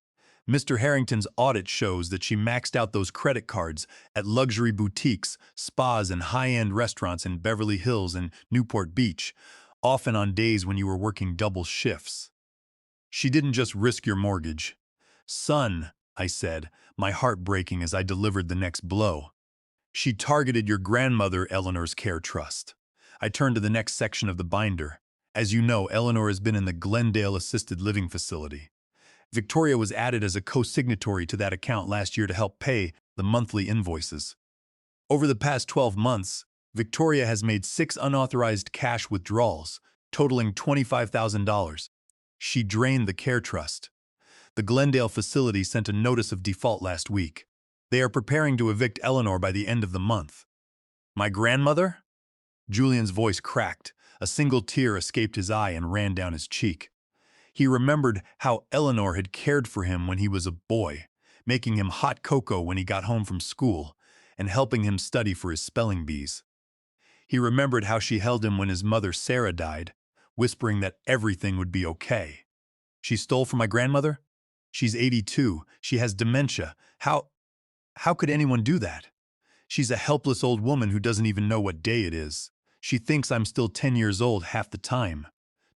Mr. Harrington's audit shows that she maxed out those credit cards at luxury boutiques, spas, and high-end restaurants in Beverly Hills and Newport Beach, often on days when you were working double shifts. She didn't just risk your mortgage. "Son," I said, my heart breaking as I delivered the next blow. "She targeted your grandmother, Eleanor's Care Trust." I turned to the next section of the binder. As you know, Eleanor has been in the Glendale Assisted Living Facility. Victoria was added as a co-signatory to that account last year to help pay the monthly invoices. Over the past 12 months, Victoria has made 6 unauthorized cash withdrawals, totaling $25,000. She drained the Care Trust. The Glendale facility sent a notice of default last week. They are preparing to evict Eleanor by the end of the month. "My grandmother?" Julian's voice cracked. A single tear escaped his eye and ran down his cheek. He remembered how Eleanor had cared for him when he was a boy, making him hot cocoa when he got home from school, and helping him study for his spelling bees. He remembered how she held him when his mother Sarah died, whispering that everything would be okay. "She stole from my grandmother? She's 82. She has dementia. How could anyone do that? She's a helpless old woman who doesn't even know what day it is. She thinks I'm still 10 years old half the time.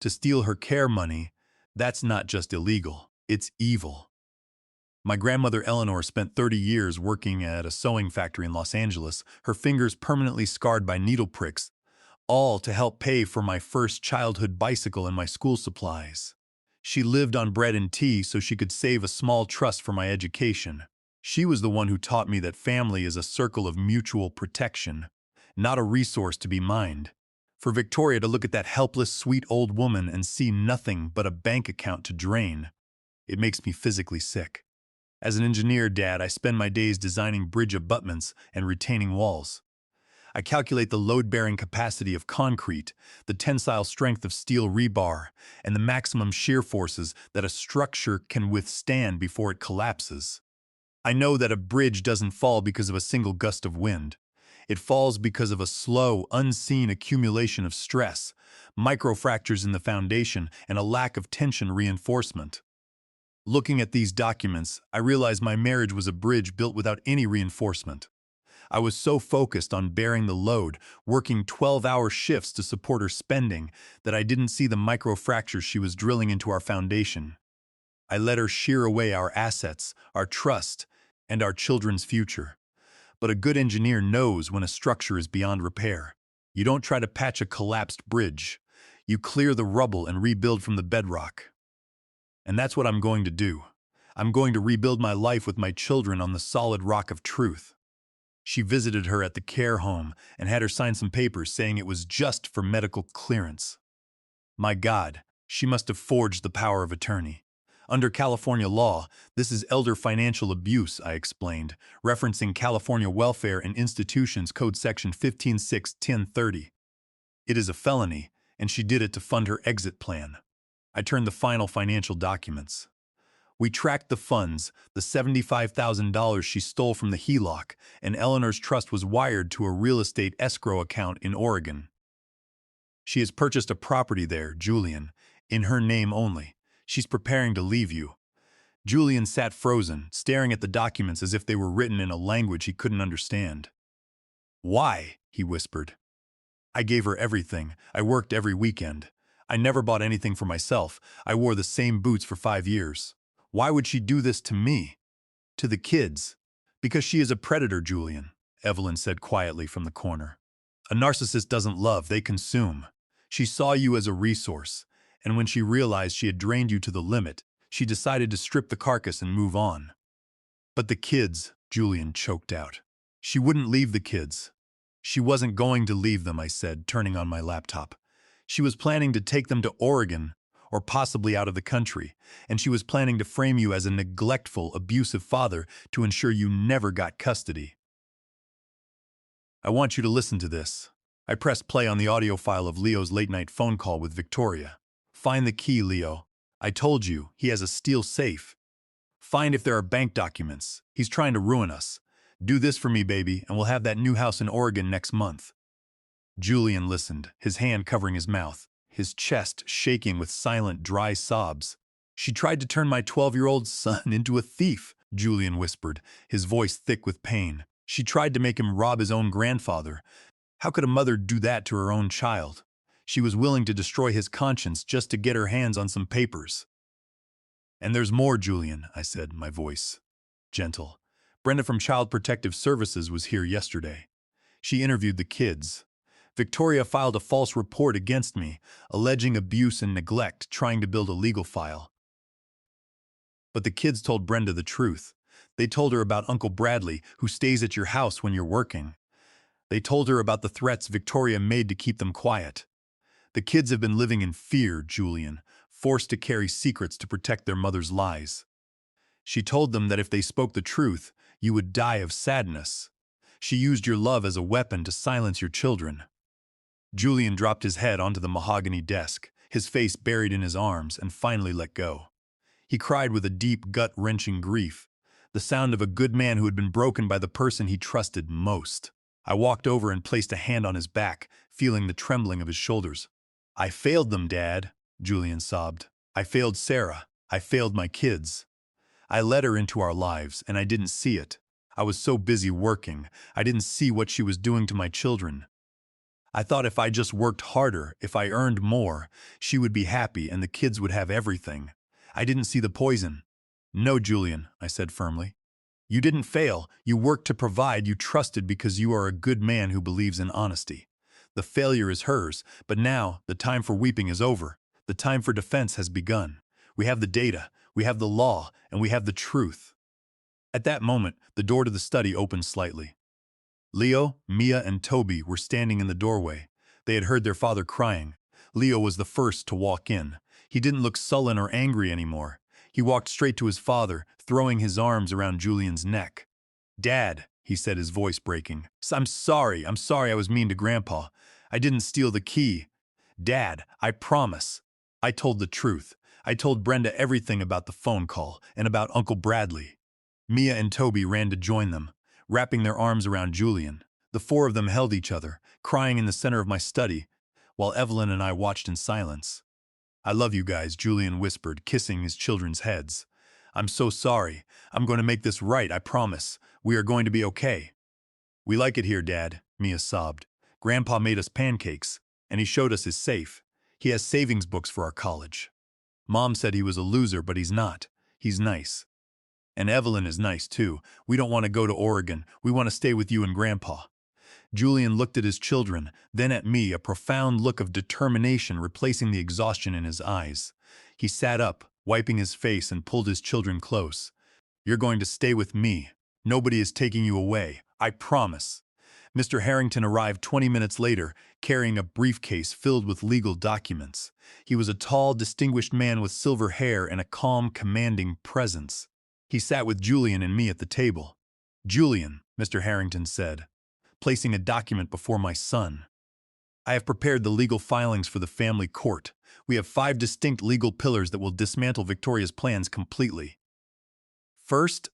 To steal her care money, that's not just illegal, it's evil." My grandmother Eleanor spent 30 years working at a sewing factory in Los Angeles, her fingers permanently scarred by needle pricks, all to help pay for my first childhood bicycle and my school supplies. She lived on bread and tea so she could save a small trust for my education. She was the one who taught me that family is a circle of mutual protection, not a resource to be mined. For Victoria to look at that helpless, sweet old woman and see nothing but a bank account to drain, it makes me physically sick. As an engineer, Dad, I spend my days designing bridge abutments and retaining walls. I calculate the load-bearing capacity of concrete, the tensile strength of steel rebar, and the maximum shear forces that a structure can withstand before it collapses. I know that a bridge doesn't fall because of a single gust of wind. It falls because of a slow, unseen accumulation of stress, microfractures in the foundation, and a lack of tension reinforcement. Looking at these documents, I realized my marriage was a bridge built without any reinforcement. I was so focused on bearing the load, working 12-hour shifts to support her spending, that I didn't see the microfractures she was drilling into our foundation. I let her shear away our assets, our trust, and our children's future. But a good engineer knows when a structure is beyond repair. You don't try to patch a collapsed bridge. You clear the rubble and rebuild from the bedrock. And that's what I'm going to do. I'm going to rebuild my life with my children on the solid rock of truth. She visited her at the care home and had her sign some papers saying it was just for medical clearance. My God, she must have forged the power of attorney. Under California law, this is elder financial abuse, I explained, referencing California Welfare and Institutions Code Section 156-1030. It is a felony, and she did it to fund her exit plan. I turned the final financial documents. We tracked the funds, the $75,000 she stole from the HELOC, and Eleanor's trust was wired to a real estate escrow account in Oregon. She has purchased a property there, Julian, in her name only. She's preparing to leave you. Julian sat frozen, staring at the documents as if they were written in a language he couldn't understand. Why? He whispered. I gave her everything. I worked every weekend. I never bought anything for myself. I wore the same boots for 5 years. Why would she do this to me? To the kids? Because she is a predator, Julian, Evelyn said quietly from the corner. A narcissist doesn't love, they consume. She saw you as a resource, and when she realized she had drained you to the limit, she decided to strip the carcass and move on. But the kids, Julian choked out. She wouldn't leave the kids. She wasn't going to leave them, I said, turning on my laptop. She was planning to take them to Oregon, or possibly out of the country, and she was planning to frame you as a neglectful, abusive father to ensure you never got custody. I want you to listen to this. I pressed play on the audio file of Leo's late-night phone call with Victoria. Find the key, Leo. I told you, he has a steel safe. Find if there are bank documents. He's trying to ruin us. Do this for me, baby, and we'll have that new house in Oregon next month. Julian listened, his hand covering his mouth, his chest shaking with silent, dry sobs. She tried to turn my 12-year-old son into a thief, Julian whispered, his voice thick with pain. She tried to make him rob his own grandfather. How could a mother do that to her own child? She was willing to destroy his conscience just to get her hands on some papers. And there's more, Julian, I said, my voice gentle. Brenda from Child Protective Services was here yesterday. She interviewed the kids. Victoria filed a false report against me, alleging abuse and neglect, trying to build a legal file. But the kids told Brenda the truth. They told her about Uncle Bradley, who stays at your house when you're working. They told her about the threats Victoria made to keep them quiet. The kids have been living in fear, Julian, forced to carry secrets to protect their mother's lies. She told them that if they spoke the truth, you would die of sadness. She used your love as a weapon to silence your children. Julian dropped his head onto the mahogany desk, his face buried in his arms, and finally let go. He cried with a deep, gut-wrenching grief, the sound of a good man who had been broken by the person he trusted most. I walked over and placed a hand on his back, feeling the trembling of his shoulders. I failed them, Dad, Julian sobbed. I failed Sarah. I failed my kids. I let her into our lives, and I didn't see it. I was so busy working, I didn't see what she was doing to my children. I thought if I just worked harder, if I earned more, she would be happy and the kids would have everything. I didn't see the poison. No, Julian, I said firmly. You didn't fail. You worked to provide. You trusted because you are a good man who believes in honesty. The failure is hers, but now the time for weeping is over. The time for defense has begun. We have the data, we have the law, and we have the truth. At that moment, the door to the study opened slightly. Leo, Mia, and Toby were standing in the doorway. They had heard their father crying. Leo was the first to walk in. He didn't look sullen or angry anymore. He walked straight to his father, throwing his arms around Julian's neck. Dad, he said, his voice breaking. I'm sorry I was mean to Grandpa. I didn't steal the key. Dad, I promise. I told the truth. I told Brenda everything about the phone call and about Uncle Bradley. Mia and Toby ran to join them, wrapping their arms around Julian. The four of them held each other, crying in the center of my study, while Evelyn and I watched in silence. I love you guys, Julian whispered, kissing his children's heads. I'm so sorry. I'm going to make this right, I promise. We are going to be okay. We like it here, Dad, Mia sobbed. Grandpa made us pancakes, and he showed us his safe. He has savings books for our college. Mom said he was a loser, but he's not. He's nice. And Evelyn is nice, too. We don't want to go to Oregon. We want to stay with you and Grandpa. Julian looked at his children, then at me, a profound look of determination replacing the exhaustion in his eyes. He sat up, wiping his face, and pulled his children close. "You're going to stay with me. Nobody is taking you away. I promise." Mr. Harrington arrived 20 minutes later, carrying a briefcase filled with legal documents. He was a tall, distinguished man with silver hair and a calm, commanding presence. He sat with Julian and me at the table. "Julian," Mr. Harrington said, placing a document before my son, "I have prepared the legal filings for the family court. We have 5 distinct legal pillars that will dismantle Victoria's plans completely. First,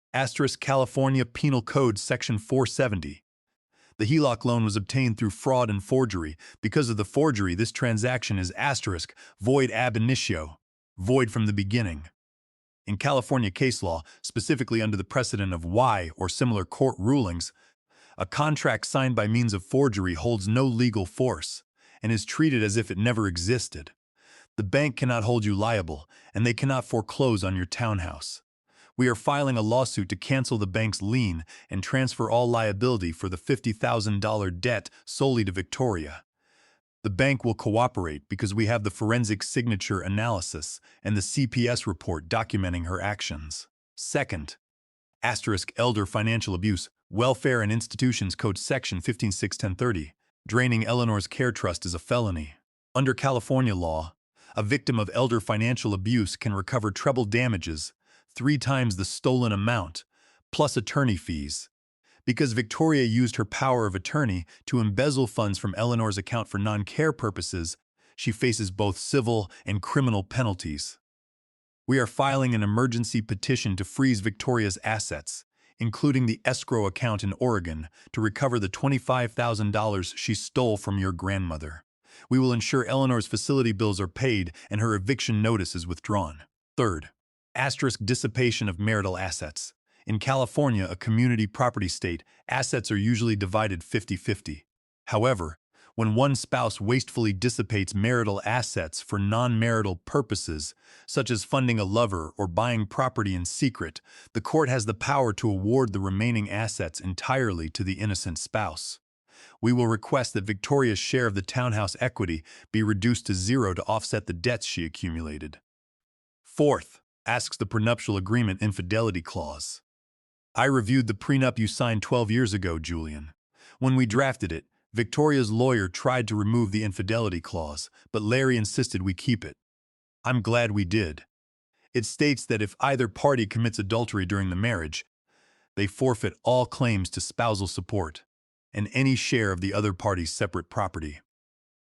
California Penal Code Section 470. The HELOC loan was obtained through fraud and forgery. Because of the forgery, this transaction is void ab initio, void from the beginning. In California case law, specifically under the precedent of Y or similar court rulings, a contract signed by means of forgery holds no legal force and is treated as if it never existed. The bank cannot hold you liable, and they cannot foreclose on your townhouse. We are filing a lawsuit to cancel the bank's lien and transfer all liability for the $50,000 debt solely to Victoria. The bank will cooperate because we have the forensic signature analysis and the CPS report documenting her actions. Second, Elder Financial Abuse, Welfare and Institutions Code Section 1561030. Draining Eleanor's Care Trust is a felony. Under California law, a victim of elder financial abuse can recover treble damages, 3 times the stolen amount, plus attorney fees. Because Victoria used her power of attorney to embezzle funds from Eleanor's account for non-care purposes, she faces both civil and criminal penalties. We are filing an emergency petition to freeze Victoria's assets, including the escrow account in Oregon, to recover the $25,000 she stole from your grandmother. We will ensure Eleanor's facility bills are paid and her eviction notice is withdrawn. Third, dissipation of marital assets. In California, a community property state, assets are usually divided 50-50. However, when one spouse wastefully dissipates marital assets for non-marital purposes, such as funding a lover or buying property in secret, the court has the power to award the remaining assets entirely to the innocent spouse. We will request that Victoria's share of the townhouse equity be reduced to 0 to offset the debts she accumulated. Fourth, the prenuptial agreement infidelity clause. I reviewed the prenup you signed 12 years ago, Julian. When we drafted it, Victoria's lawyer tried to remove the infidelity clause, but Larry insisted we keep it. I'm glad we did. It states that if either party commits adultery during the marriage, they forfeit all claims to spousal support and any share of the other party's separate property.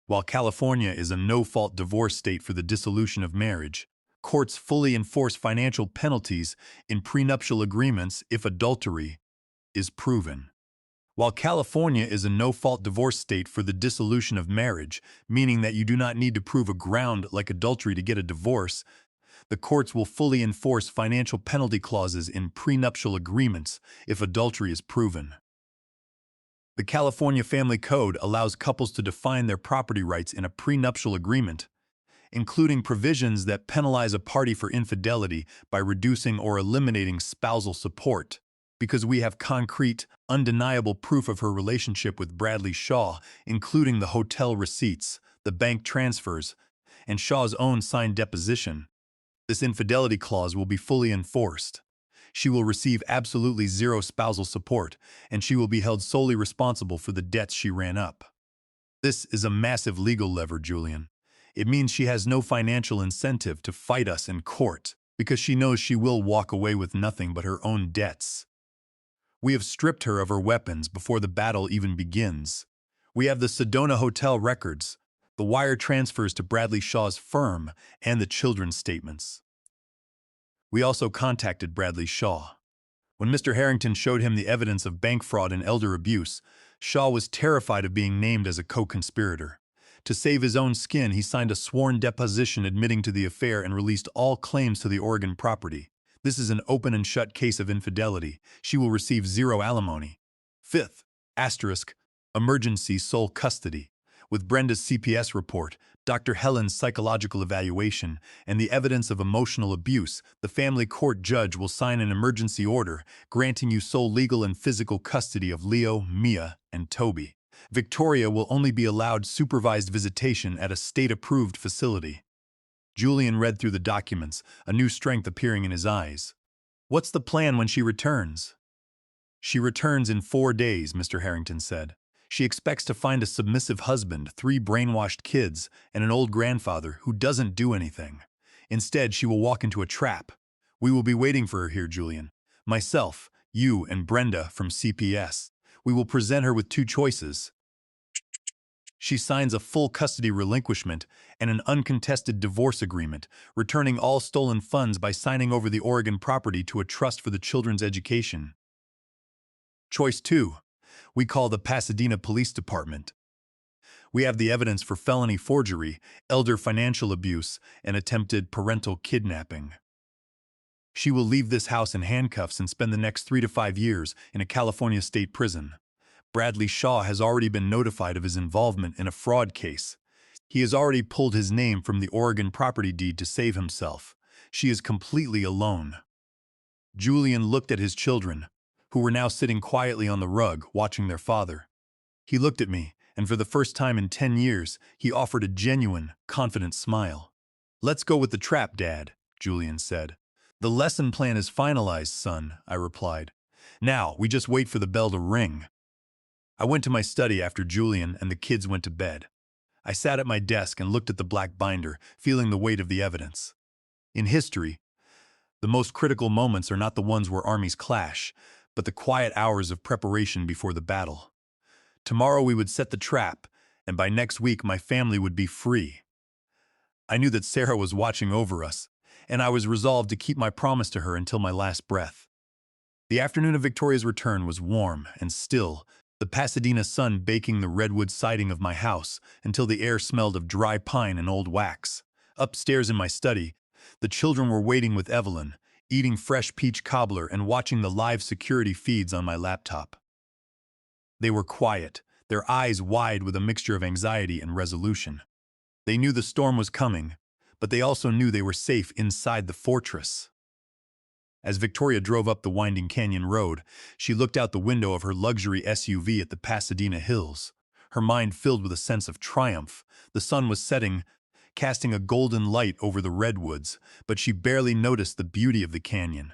While California is a no-fault divorce state for the dissolution of marriage, courts fully enforce financial penalties in prenuptial agreements if adultery is proven. While California is a no-fault divorce state for the dissolution of marriage, meaning that you do not need to prove a ground like adultery to get a divorce, the courts will fully enforce financial penalty clauses in prenuptial agreements if adultery is proven. The California Family Code allows couples to define their property rights in a prenuptial agreement, including provisions that penalize a party for infidelity by reducing or eliminating spousal support. Because we have concrete, undeniable proof of her relationship with Bradley Shaw, including the hotel receipts, the bank transfers, and Shaw's own signed deposition, this infidelity clause will be fully enforced. She will receive absolutely 0 spousal support, and she will be held solely responsible for the debts she ran up. This is a massive legal lever, Julian. It means she has no financial incentive to fight us in court, because she knows she will walk away with nothing but her own debts. We have stripped her of her weapons before the battle even begins. We have the Sedona Hotel records, the wire transfers to Bradley Shaw's firm, and the children's statements. We also contacted Bradley Shaw. When Mr. Harrington showed him the evidence of bank fraud and elder abuse, Shaw was terrified of being named as a co-conspirator. To save his own skin, he signed a sworn deposition admitting to the affair and released all claims to the Oregon property. This is an open and shut case of infidelity. She will receive 0 alimony. Fifth, emergency sole custody. With Brenda's CPS report, Dr. Helen's psychological evaluation, and the evidence of emotional abuse, the family court judge will sign an emergency order granting you sole legal and physical custody of Leo, Mia, and Toby. Victoria will only be allowed supervised visitation at a state-approved facility. Julian read through the documents, a new strength appearing in his eyes. What's the plan when she returns? She returns in 4 days, Mr. Harrington said. She expects to find a submissive husband, 3 brainwashed kids, and an old grandfather who doesn't do anything. Instead, she will walk into a trap. We will be waiting for her here, Julian. Myself, you, and Brenda from CPS. We will present her with 2 choices. She signs a full custody relinquishment and an uncontested divorce agreement, returning all stolen funds by signing over the Oregon property to a trust for the children's education. Choice 2. We call the Pasadena Police Department. We have the evidence for felony forgery, elder financial abuse, and attempted parental kidnapping. She will leave this house in handcuffs and spend the next 3 to 5 years in a California state prison. Bradley Shaw has already been notified of his involvement in a fraud case. He has already pulled his name from the Oregon property deed to save himself. She is completely alone. Julian looked at his children, who were now sitting quietly on the rug, watching their father. He looked at me, and for the first time in 10 years, he offered a genuine, confident smile. "Let's go with the trap, Dad," Julian said. "The lesson plan is finalized, son," I replied. "Now, we just wait for the bell to ring." I went to my study after Julian and the kids went to bed. I sat at my desk and looked at the black binder, feeling the weight of the evidence. In history, the most critical moments are not the ones where armies clash, but the quiet hours of preparation before the battle. Tomorrow we would set the trap, and by next week my family would be free. I knew that Sarah was watching over us, and I was resolved to keep my promise to her until my last breath. The afternoon of Victoria's return was warm and still, the Pasadena sun baking the redwood siding of my house until the air smelled of dry pine and old wax. Upstairs in my study, the children were waiting with Evelyn, eating fresh peach cobbler and watching the live security feeds on my laptop. They were quiet, their eyes wide with a mixture of anxiety and resolution. They knew the storm was coming, but they also knew they were safe inside the fortress. As Victoria drove up the winding canyon road, she looked out the window of her luxury SUV at the Pasadena hills. Her mind filled with a sense of triumph. The sun was setting, casting a golden light over the redwoods, but she barely noticed the beauty of the canyon.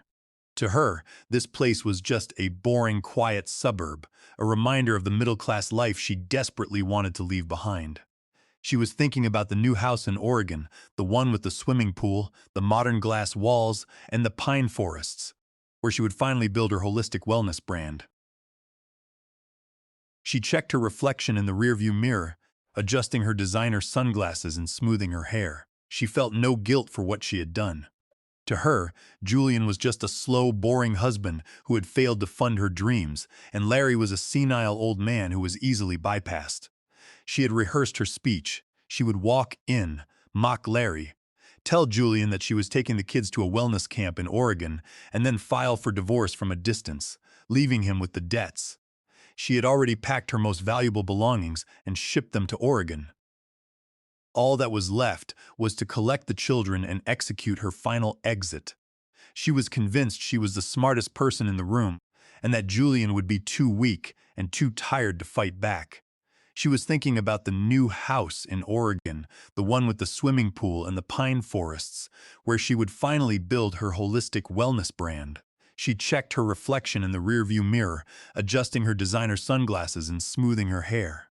To her, this place was just a boring, quiet suburb, a reminder of the middle-class life she desperately wanted to leave behind. She was thinking about the new house in Oregon, the one with the swimming pool, the modern glass walls, and the pine forests, where she would finally build her holistic wellness brand. She checked her reflection in the rearview mirror, adjusting her designer sunglasses and smoothing her hair. She felt no guilt for what she had done. To her, Julian was just a slow, boring husband who had failed to fund her dreams, and Larry was a senile old man who was easily bypassed. She had rehearsed her speech. She would walk in, mock Larry, tell Julian that she was taking the kids to a wellness camp in Oregon, and then file for divorce from a distance, leaving him with the debts. She had already packed her most valuable belongings and shipped them to Oregon. All that was left was to collect the children and execute her final exit. She was convinced she was the smartest person in the room, and that Julian would be too weak and too tired to fight back. She was thinking about the new house in Oregon, the one with the swimming pool and the pine forests, where she would finally build her holistic wellness brand. She checked her reflection in the rearview mirror, adjusting her designer sunglasses and smoothing her hair.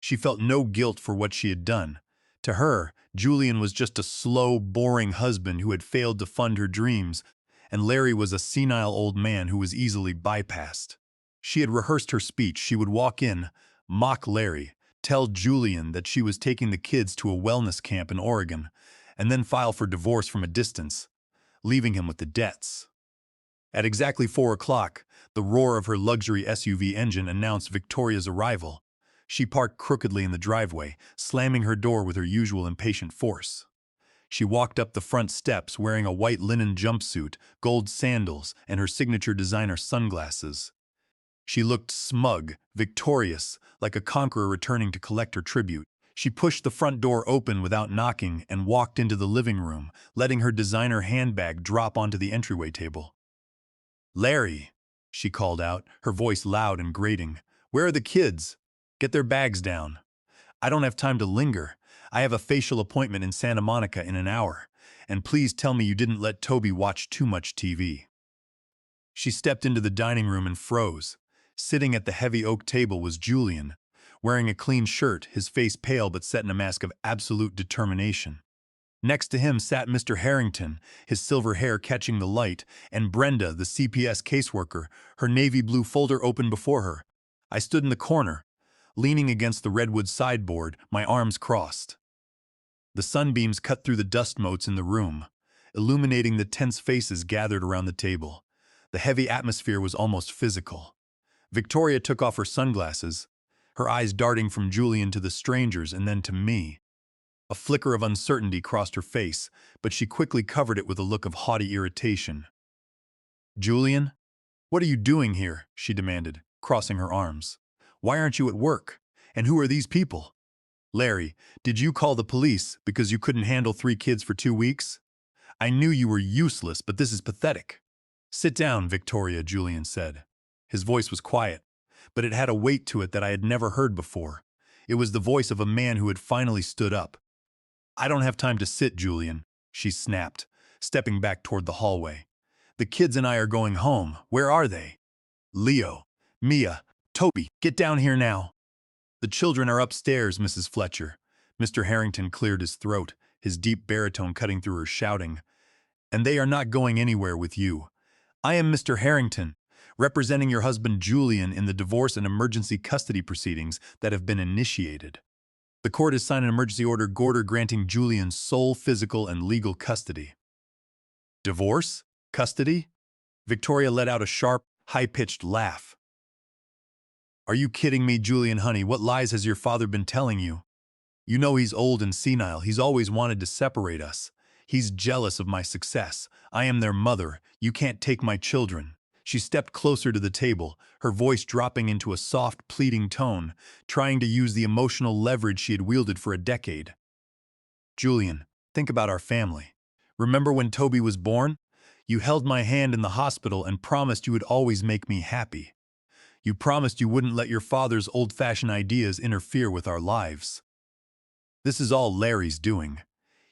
She felt no guilt for what she had done. To her, Julian was just a slow, boring husband who had failed to fund her dreams, and Larry was a senile old man who was easily bypassed. She had rehearsed her speech. She would walk in, mock Larry, tell Julian that she was taking the kids to a wellness camp in Oregon, and then file for divorce from a distance, leaving him with the debts. At exactly 4 o'clock, the roar of her luxury SUV engine announced Victoria's arrival. She parked crookedly in the driveway, slamming her door with her usual impatient force. She walked up the front steps wearing a white linen jumpsuit, gold sandals, and her signature designer sunglasses. She looked smug, victorious, like a conqueror returning to collect her tribute. She pushed the front door open without knocking and walked into the living room, letting her designer handbag drop onto the entryway table. "Larry," she called out, her voice loud and grating, "where are the kids?" Get their bags down. I don't have time to linger. I have a facial appointment in Santa Monica in an hour. And please tell me you didn't let Toby watch too much TV. She stepped into the dining room and froze. Sitting at the heavy oak table was Julian, wearing a clean shirt, his face pale but set in a mask of absolute determination. Next to him sat Mr. Harrington, his silver hair catching the light, and Brenda, the CPS caseworker, her navy blue folder open before her. I stood in the corner, leaning against the redwood sideboard, my arms crossed. The sunbeams cut through the dust motes in the room, illuminating the tense faces gathered around the table. The heavy atmosphere was almost physical. Victoria took off her sunglasses, her eyes darting from Julian to the strangers and then to me. A flicker of uncertainty crossed her face, but she quickly covered it with a look of haughty irritation. "Julian, what are you doing here?" she demanded, crossing her arms. "Why aren't you at work? And who are these people? Larry, did you call the police because you couldn't handle 3 kids for 2 weeks? I knew you were useless, but this is pathetic." "Sit down, Victoria," Julian said. His voice was quiet, but it had a weight to it that I had never heard before. It was the voice of a man who had finally stood up. "I don't have time to sit, Julian," she snapped, stepping back toward the hallway. "The kids and I are going home. Where are they? Leo, Mia, Toby, get down here now." "The children are upstairs, Mrs. Fletcher." Mr. Harrington cleared his throat, his deep baritone cutting through her shouting. "And they are not going anywhere with you. I am Mr. Harrington, representing your husband Julian in the divorce and emergency custody proceedings that have been initiated. The court has signed an emergency order granting Julian sole physical and legal custody." "Divorce? Custody?" Victoria let out a sharp, high-pitched laugh. "Are you kidding me, Julian, honey? What lies has your father been telling you? You know he's old and senile. He's always wanted to separate us. He's jealous of my success. I am their mother. You can't take my children." She stepped closer to the table, her voice dropping into a soft, pleading tone, trying to use the emotional leverage she had wielded for a decade. "Julian, think about our family. Remember when Toby was born? You held my hand in the hospital and promised you would always make me happy. You promised you wouldn't let your father's old-fashioned ideas interfere with our lives. This is all Larry's doing.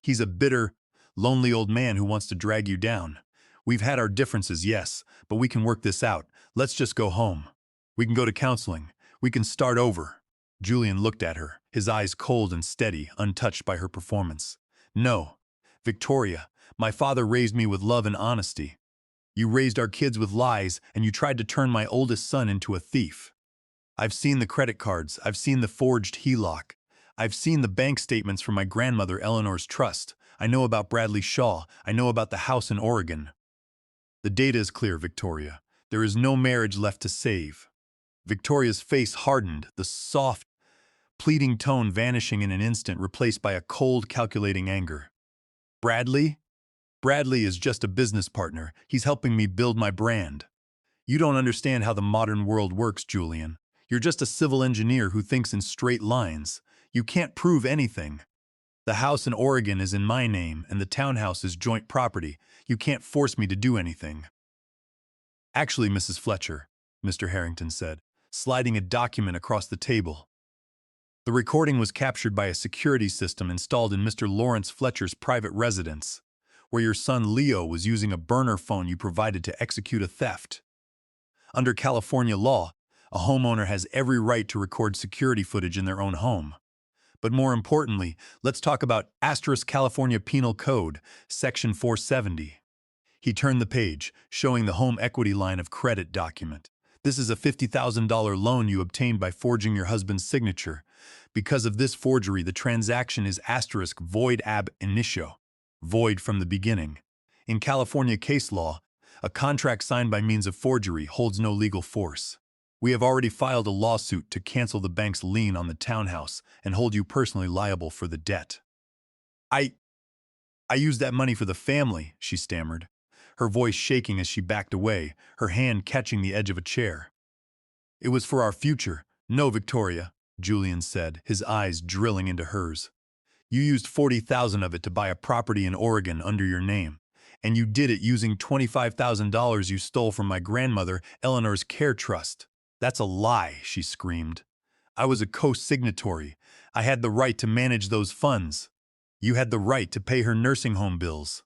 He's a bitter, lonely old man who wants to drag you down. We've had our differences, yes, but we can work this out. Let's just go home. We can go to counseling. We can start over." Julian looked at her, his eyes cold and steady, untouched by her performance. "No, Victoria, my father raised me with love and honesty. You raised our kids with lies, and you tried to turn my oldest son into a thief. I've seen the credit cards. I've seen the forged HELOC. I've seen the bank statements from my grandmother Eleanor's trust. I know about Bradley Shaw. I know about the house in Oregon. The data is clear, Victoria. There is no marriage left to save." Victoria's face hardened, the soft, pleading tone vanishing in an instant, replaced by a cold, calculating anger. "Bradley? Bradley is just a business partner. He's helping me build my brand. You don't understand how the modern world works, Julian. You're just a civil engineer who thinks in straight lines. You can't prove anything. The house in Oregon is in my name, and the townhouse is joint property. You can't force me to do anything." "Actually, Mrs. Fletcher," Mr. Harrington said, sliding a document across the table. "The recording was captured by a security system installed in Mr. Lawrence Fletcher's private residence, where your son Leo was using a burner phone you provided to execute a theft. Under California law, a homeowner has every right to record security footage in their own home. But more importantly, let's talk about California Penal Code, Section 470. He turned the page, showing the home equity line of credit document. "This is a $50,000 loan you obtained by forging your husband's signature. Because of this forgery, the transaction is void ab initio, void from the beginning. In California case law, a contract signed by means of forgery holds no legal force. We have already filed a lawsuit to cancel the bank's lien on the townhouse and hold you personally liable for the debt." I used that money for the family," she stammered, her voice shaking as she backed away, her hand catching the edge of a chair. "It was for our future." "No, Victoria," Julian said, his eyes drilling into hers. "You used $40,000 of it to buy a property in Oregon under your name, and you did it using $25,000 you stole from my grandmother Eleanor's care trust." "That's a lie," she screamed. I was a co-signatory. I had the right to manage those funds. You had the right to pay her nursing home bills.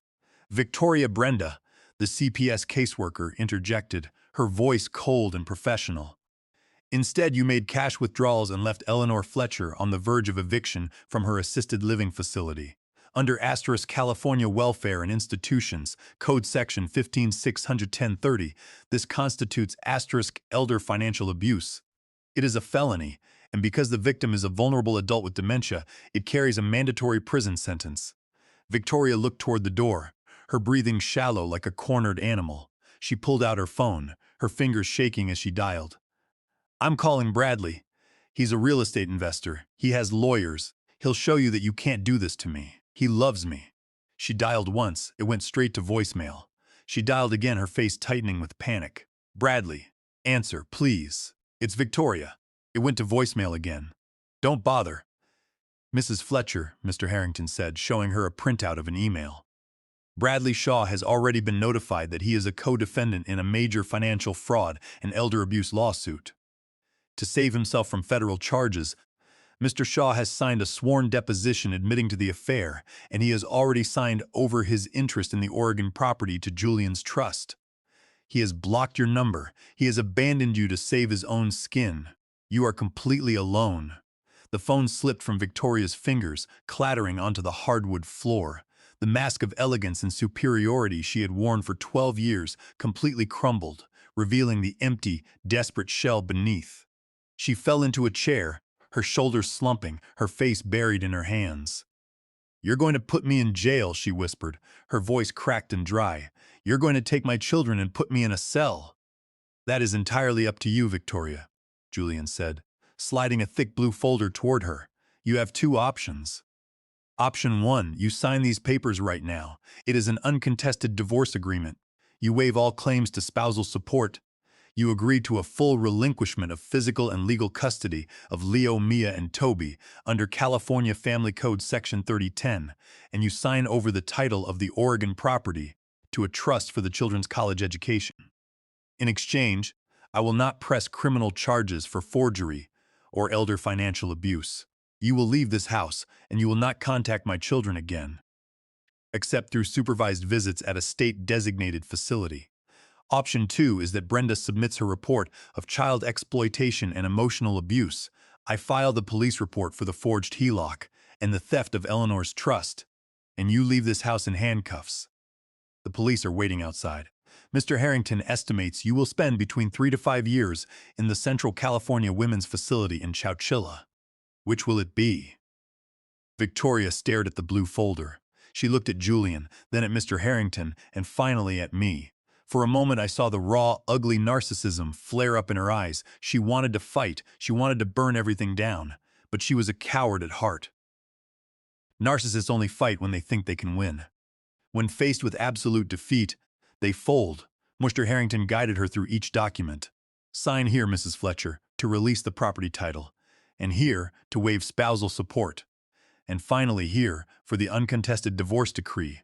Victoria Brenda, the CPS caseworker, interjected, her voice cold and professional. Instead, you made cash withdrawals and left Eleanor Fletcher on the verge of eviction from her assisted living facility. Under California Welfare and Institutions, Code Section 1561030, this constitutes elder financial abuse. It is a felony, and because the victim is a vulnerable adult with dementia, it carries a mandatory prison sentence. Victoria looked toward the door, her breathing shallow like a cornered animal. She pulled out her phone, her fingers shaking as she dialed. I'm calling Bradley. He's a real estate investor. He has lawyers. He'll show you that you can't do this to me. He loves me. She dialed once. It went straight to voicemail. She dialed again, her face tightening with panic. Bradley, answer, please. It's Victoria. It went to voicemail again. Don't bother. Mrs. Fletcher, Mr. Harrington said, showing her a printout of an email. Bradley Shaw has already been notified that he is a co-defendant in a major financial fraud and elder abuse lawsuit. To save himself from federal charges, Mr. Shaw has signed a sworn deposition admitting to the affair, and he has already signed over his interest in the Oregon property to Julian's trust. He has blocked your number. He has abandoned you to save his own skin. You are completely alone. The phone slipped from Victoria's fingers, clattering onto the hardwood floor. The mask of elegance and superiority she had worn for 12 years completely crumbled, revealing the empty, desperate shell beneath. She fell into a chair, her shoulders slumping, her face buried in her hands. You're going to put me in jail, she whispered, her voice cracked and dry. You're going to take my children and put me in a cell. That is entirely up to you, Victoria, Julian said, sliding a thick blue folder toward her. You have two options. Option 1, you sign these papers right now. It is an uncontested divorce agreement. You waive all claims to spousal support. You agree to a full relinquishment of physical and legal custody of Leo, Mia, and Toby under California Family Code Section 3010, and you sign over the title of the Oregon property to a trust for the children's college education. In exchange, I will not press criminal charges for forgery or elder financial abuse. You will leave this house, and you will not contact my children again, except through supervised visits at a state-designated facility. Option 2 is that Brenda submits her report of child exploitation and emotional abuse. I file the police report for the forged HELOC and the theft of Eleanor's trust, and you leave this house in handcuffs. The police are waiting outside. Mr. Harrington estimates you will spend between 3 to 5 years in the Central California Women's Facility in Chowchilla. Which will it be? Victoria stared at the blue folder. She looked at Julian, then at Mr. Harrington, and finally at me. For a moment I saw the raw, ugly narcissism flare up in her eyes. She wanted to fight. She wanted to burn everything down. But she was a coward at heart. Narcissists only fight when they think they can win. When faced with absolute defeat, they fold. Mr. Harrington guided her through each document. Sign here, Mrs. Fletcher, to release the property title. And here, to waive spousal support. And finally here, for the uncontested divorce decree.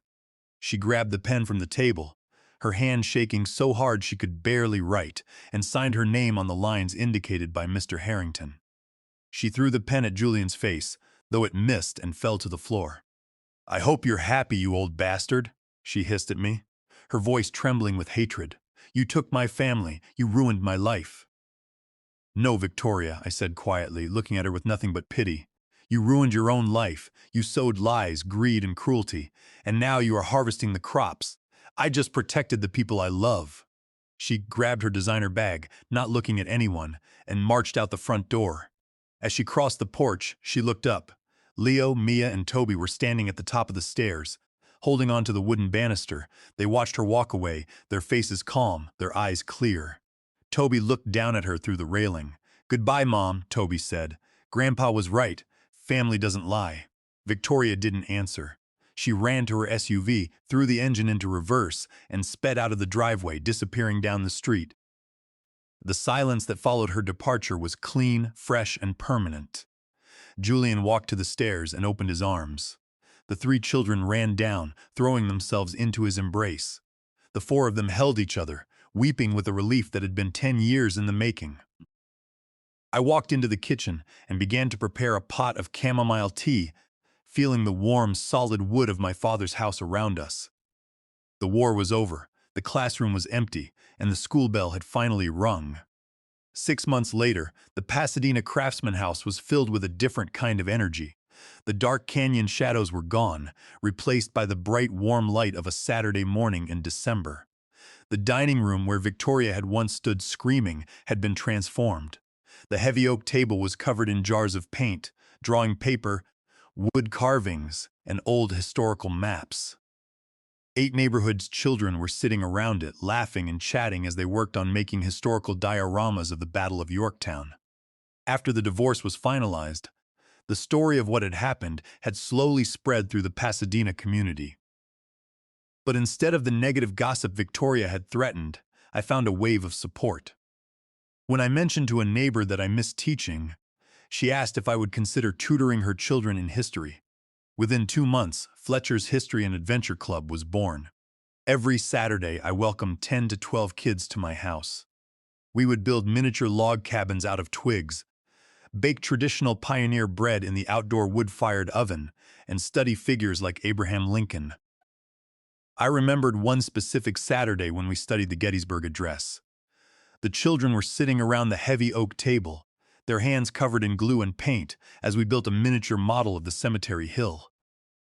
She grabbed the pen from the table, her hand shaking so hard she could barely write, and signed her name on the lines indicated by Mr. Harrington. She threw the pen at Julian's face, though it missed and fell to the floor. I hope you're happy, you old bastard, she hissed at me, her voice trembling with hatred. You took my family, you ruined my life. No, Victoria, I said quietly, looking at her with nothing but pity. You ruined your own life. You sowed lies, greed, and cruelty, and now you are harvesting the crops. I just protected the people I love. She grabbed her designer bag, not looking at anyone, and marched out the front door. As she crossed the porch, she looked up. Leo, Mia, and Toby were standing at the top of the stairs, holding on to the wooden banister. They watched her walk away, their faces calm, their eyes clear. Toby looked down at her through the railing. Goodbye, Mom, Toby said. Grandpa was right. Family doesn't lie. Victoria didn't answer. She ran to her SUV, threw the engine into reverse, and sped out of the driveway, disappearing down the street. The silence that followed her departure was clean, fresh, and permanent. Julian walked to the stairs and opened his arms. The 3 children ran down, throwing themselves into his embrace. The 4 of them held each other, weeping with a relief that had been 10 years in the making. I walked into the kitchen and began to prepare a pot of chamomile tea, feeling the warm, solid wood of my father's house around us. The war was over, the classroom was empty, and the school bell had finally rung. 6 months later, the Pasadena Craftsman House was filled with a different kind of energy. The dark canyon shadows were gone, replaced by the bright, warm light of a Saturday morning in December. The dining room where Victoria had once stood screaming had been transformed. The heavy oak table was covered in jars of paint, drawing paper, wood carvings, and old historical maps. 8 neighborhood children were sitting around it, laughing and chatting as they worked on making historical dioramas of the Battle of Yorktown. After the divorce was finalized, the story of what had happened had slowly spread through the Pasadena community. But instead of the negative gossip Victoria had threatened, I found a wave of support. When I mentioned to a neighbor that I missed teaching, she asked if I would consider tutoring her children in history. Within 2 months, Fletcher's History and Adventure Club was born. Every Saturday, I welcomed 10 to 12 kids to my house. We would build miniature log cabins out of twigs, bake traditional pioneer bread in the outdoor wood-fired oven, and study figures like Abraham Lincoln. I remembered one specific Saturday when we studied the Gettysburg Address. The children were sitting around the heavy oak table, their hands covered in glue and paint, as we built a miniature model of the cemetery hill.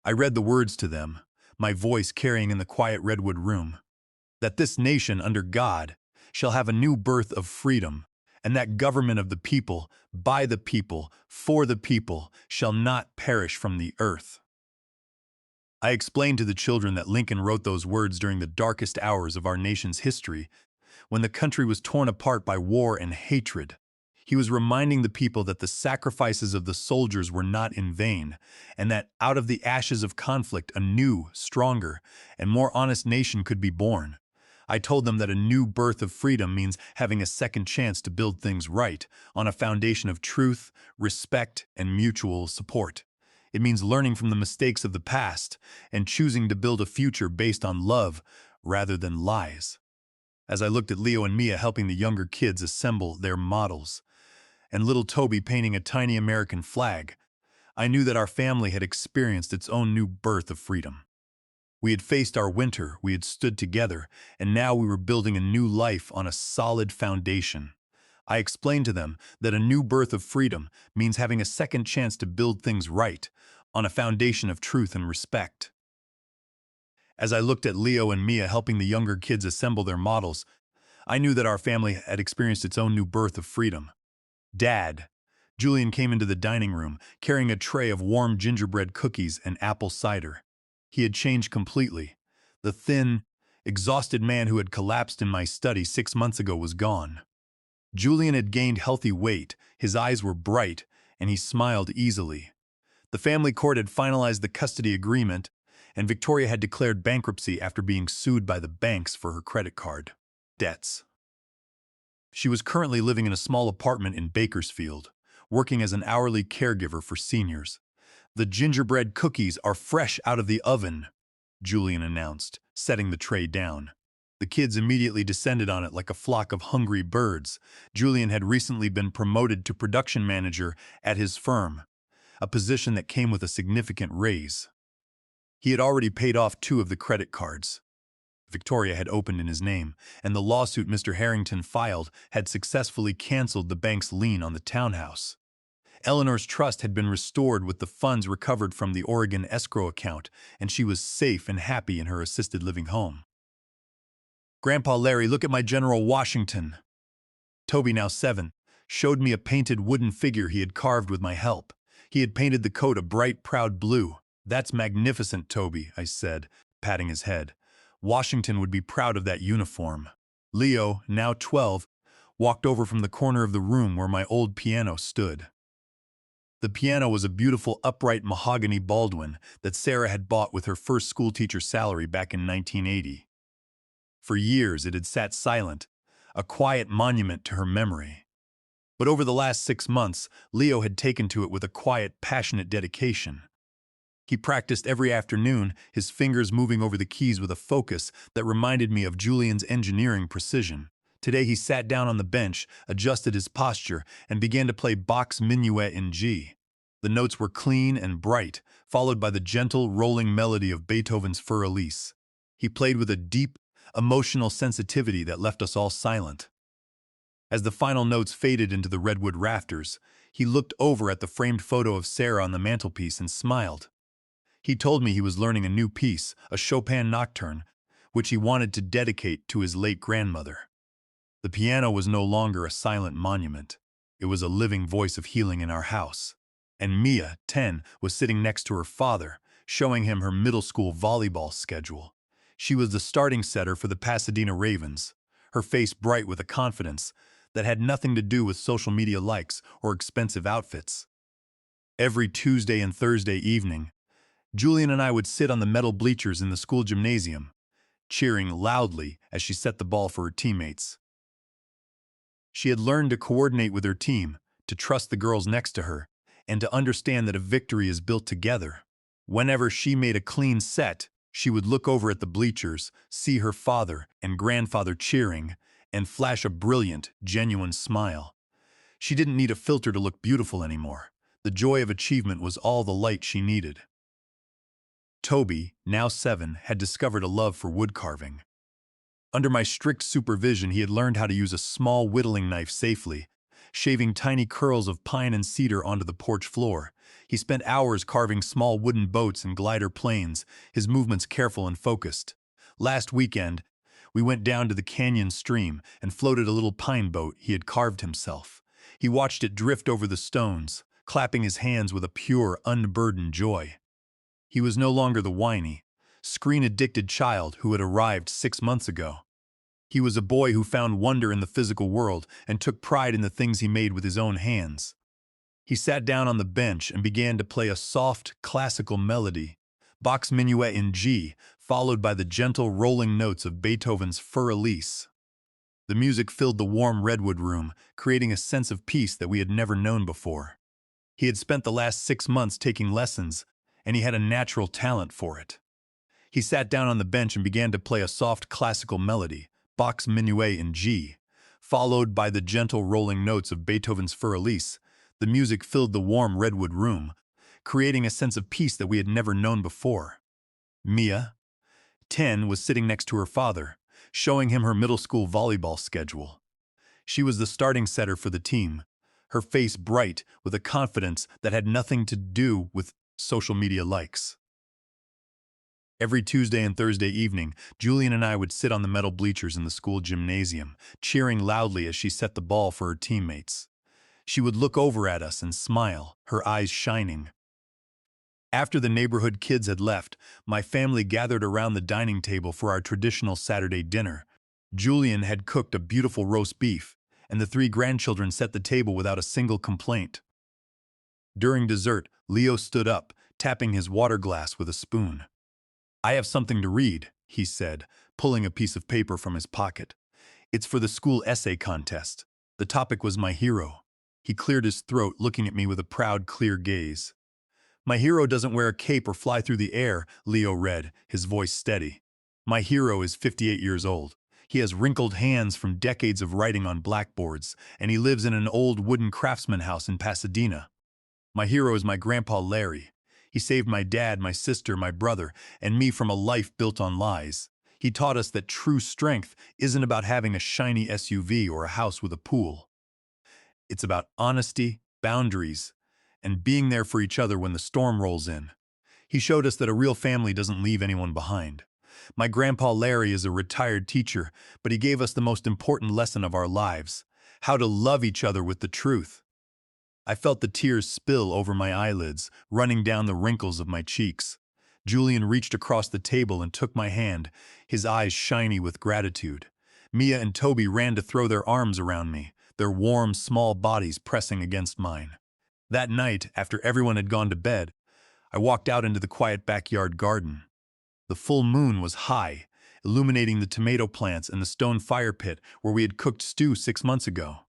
I read the words to them, my voice carrying in the quiet redwood room, that this nation under God shall have a new birth of freedom, and that government of the people, by the people, for the people, shall not perish from the earth. I explained to the children that Lincoln wrote those words during the darkest hours of our nation's history, when the country was torn apart by war and hatred. He was reminding the people that the sacrifices of the soldiers were not in vain, and that out of the ashes of conflict a new, stronger, and more honest nation could be born. I told them that a new birth of freedom means having a second chance to build things right, on a foundation of truth, respect, and mutual support. It means learning from the mistakes of the past and choosing to build a future based on love rather than lies. As I looked at Leo and Mia helping the younger kids assemble their models, and little Toby painting a tiny American flag, I knew that our family had experienced its own new birth of freedom. We had faced our winter, we had stood together, and now we were building a new life on a solid foundation. I explained to them that a new birth of freedom means having a second chance to build things right, on a foundation of truth and respect. As I looked at Leo and Mia helping the younger kids assemble their models, I knew that our family had experienced its own new birth of freedom. Dad, Julian came into the dining room, carrying a tray of warm gingerbread cookies and apple cider. He had changed completely. The thin, exhausted man who had collapsed in my study 6 months ago was gone. Julian had gained healthy weight, his eyes were bright, and he smiled easily. The family court had finalized the custody agreement, and Victoria had declared bankruptcy after being sued by the banks for her credit card debts. She was currently living in a small apartment in Bakersfield, working as an hourly caregiver for seniors. "The gingerbread cookies are fresh out of the oven," Julian announced, setting the tray down. The kids immediately descended on it like a flock of hungry birds. Julian had recently been promoted to production manager at his firm, a position that came with a significant raise. He had already paid off 2 of the credit cards Victoria had opened in his name, and the lawsuit Mr. Harrington filed had successfully canceled the bank's lien on the townhouse. Eleanor's trust had been restored with the funds recovered from the Oregon escrow account, and she was safe and happy in her assisted living home. "Grandpa Larry, look at my General Washington." Toby, now 7, showed me a painted wooden figure he had carved with my help. He had painted the coat a bright, proud blue. "That's magnificent, Toby," I said, patting his head. "Washington would be proud of that uniform." Leo, now 12, walked over from the corner of the room where my old piano stood. The piano was a beautiful upright mahogany Baldwin that Sarah had bought with her first schoolteacher salary back in 1980. For years it had sat silent, a quiet monument to her memory. But over the last 6 months, Leo had taken to it with a quiet, passionate dedication. He practiced every afternoon, his fingers moving over the keys with a focus that reminded me of Julian's engineering precision. Today he sat down on the bench, adjusted his posture, and began to play Bach's Minuet in G. The notes were clean and bright, followed by the gentle, rolling melody of Beethoven's Für Elise. He played with a deep, emotional sensitivity that left us all silent. As the final notes faded into the redwood rafters, he looked over at the framed photo of Sarah on the mantelpiece and smiled. He told me he was learning a new piece, a Chopin nocturne, which he wanted to dedicate to his late grandmother. The piano was no longer a silent monument. It was a living voice of healing in our house. And Mia, 10, was sitting next to her father, showing him her middle school volleyball schedule. She was the starting setter for the Pasadena Ravens, her face bright with a confidence that had nothing to do with social media likes or expensive outfits. Every Tuesday and Thursday evening, Julian and I would sit on the metal bleachers in the school gymnasium, cheering loudly as she set the ball for her teammates. She had learned to coordinate with her team, to trust the girls next to her, and to understand that a victory is built together. Whenever she made a clean set, she would look over at the bleachers, see her father and grandfather cheering, and flash a brilliant, genuine smile. She didn't need a filter to look beautiful anymore. The joy of achievement was all the light she needed. Toby, now 7, had discovered a love for wood carving. Under my strict supervision, he had learned how to use a small whittling knife safely, shaving tiny curls of pine and cedar onto the porch floor. He spent hours carving small wooden boats and glider planes, his movements careful and focused. Last weekend, we went down to the canyon stream and floated a little pine boat he had carved himself. He watched it drift over the stones, clapping his hands with a pure, unburdened joy. He was no longer the whiny, screen-addicted child who had arrived 6 months ago. He was a boy who found wonder in the physical world and took pride in the things he made with his own hands. He sat down on the bench and began to play a soft, classical melody, Bach's Minuet in G, followed by the gentle rolling notes of Beethoven's Für Elise. The music filled the warm redwood room, creating a sense of peace that we had never known before. He had spent the last 6 months taking lessons, and he had a natural talent for it. He sat down on the bench and began to play a soft classical melody, Bach's Minuet in G, followed by the gentle rolling notes of Beethoven's Für Elise. The music filled the warm redwood room, creating a sense of peace that we had never known before. Mia, 10, was sitting next to her father, showing him her middle school volleyball schedule. She was the starting setter for the team, her face bright with a confidence that had nothing to do with social media likes. Every Tuesday and Thursday evening, Julian and I would sit on the metal bleachers in the school gymnasium, cheering loudly as she set the ball for her teammates. She would look over at us and smile, her eyes shining. After the neighborhood kids had left, my family gathered around the dining table for our traditional Saturday dinner. Julian had cooked a beautiful roast beef, and the 3 grandchildren set the table without a single complaint. During dessert, Leo stood up, tapping his water glass with a spoon. "I have something to read," he said, pulling a piece of paper from his pocket. "It's for the school essay contest. The topic was my hero." He cleared his throat, looking at me with a proud, clear gaze. "My hero doesn't wear a cape or fly through the air," Leo read, his voice steady. "My hero is 58 years old. He has wrinkled hands from decades of writing on blackboards, and he lives in an old wooden craftsman house in Pasadena. My hero is my grandpa Larry. He saved my dad, my sister, my brother, and me from a life built on lies. He taught us that true strength isn't about having a shiny SUV or a house with a pool. It's about honesty, boundaries, and being there for each other when the storm rolls in. He showed us that a real family doesn't leave anyone behind. My grandpa Larry is a retired teacher, but he gave us the most important lesson of our lives, how to love each other with the truth." I felt the tears spill over my eyelids, running down the wrinkles of my cheeks. Julian reached across the table and took my hand, his eyes shiny with gratitude. Mia and Toby ran to throw their arms around me, their warm, small bodies pressing against mine. That night, after everyone had gone to bed, I walked out into the quiet backyard garden. The full moon was high, illuminating the tomato plants and the stone fire pit where we had cooked stew 6 months ago.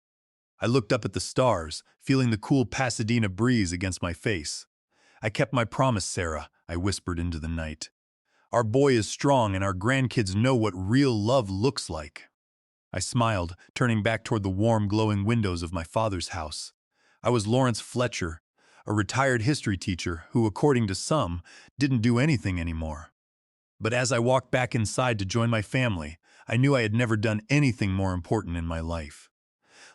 I looked up at the stars, feeling the cool Pasadena breeze against my face. "I kept my promise, Sarah," I whispered into the night. "Our boy is strong and our grandkids know what real love looks like." I smiled, turning back toward the warm, glowing windows of my father's house. I was Lawrence Fletcher, a retired history teacher who, according to some, didn't do anything anymore. But as I walked back inside to join my family, I knew I had never done anything more important in my life.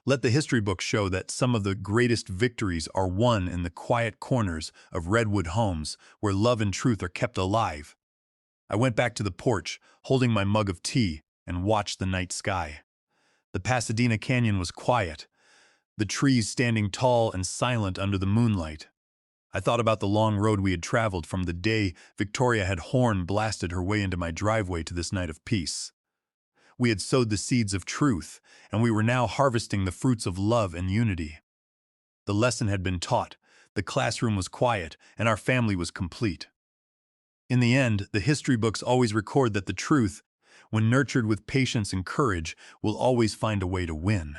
Let the history books show that some of the greatest victories are won in the quiet corners of Redwood homes where love and truth are kept alive. I went back to the porch, holding my mug of tea, and watched the night sky. The Pasadena Canyon was quiet, the trees standing tall and silent under the moonlight. I thought about the long road we had traveled from the day Victoria had horn blasted her way into my driveway to this night of peace. We had sowed the seeds of truth, and we were now harvesting the fruits of love and unity. The lesson had been taught, the classroom was quiet, and our family was complete. In the end, the history books always record that the truth, when nurtured with patience and courage, will always find a way to win.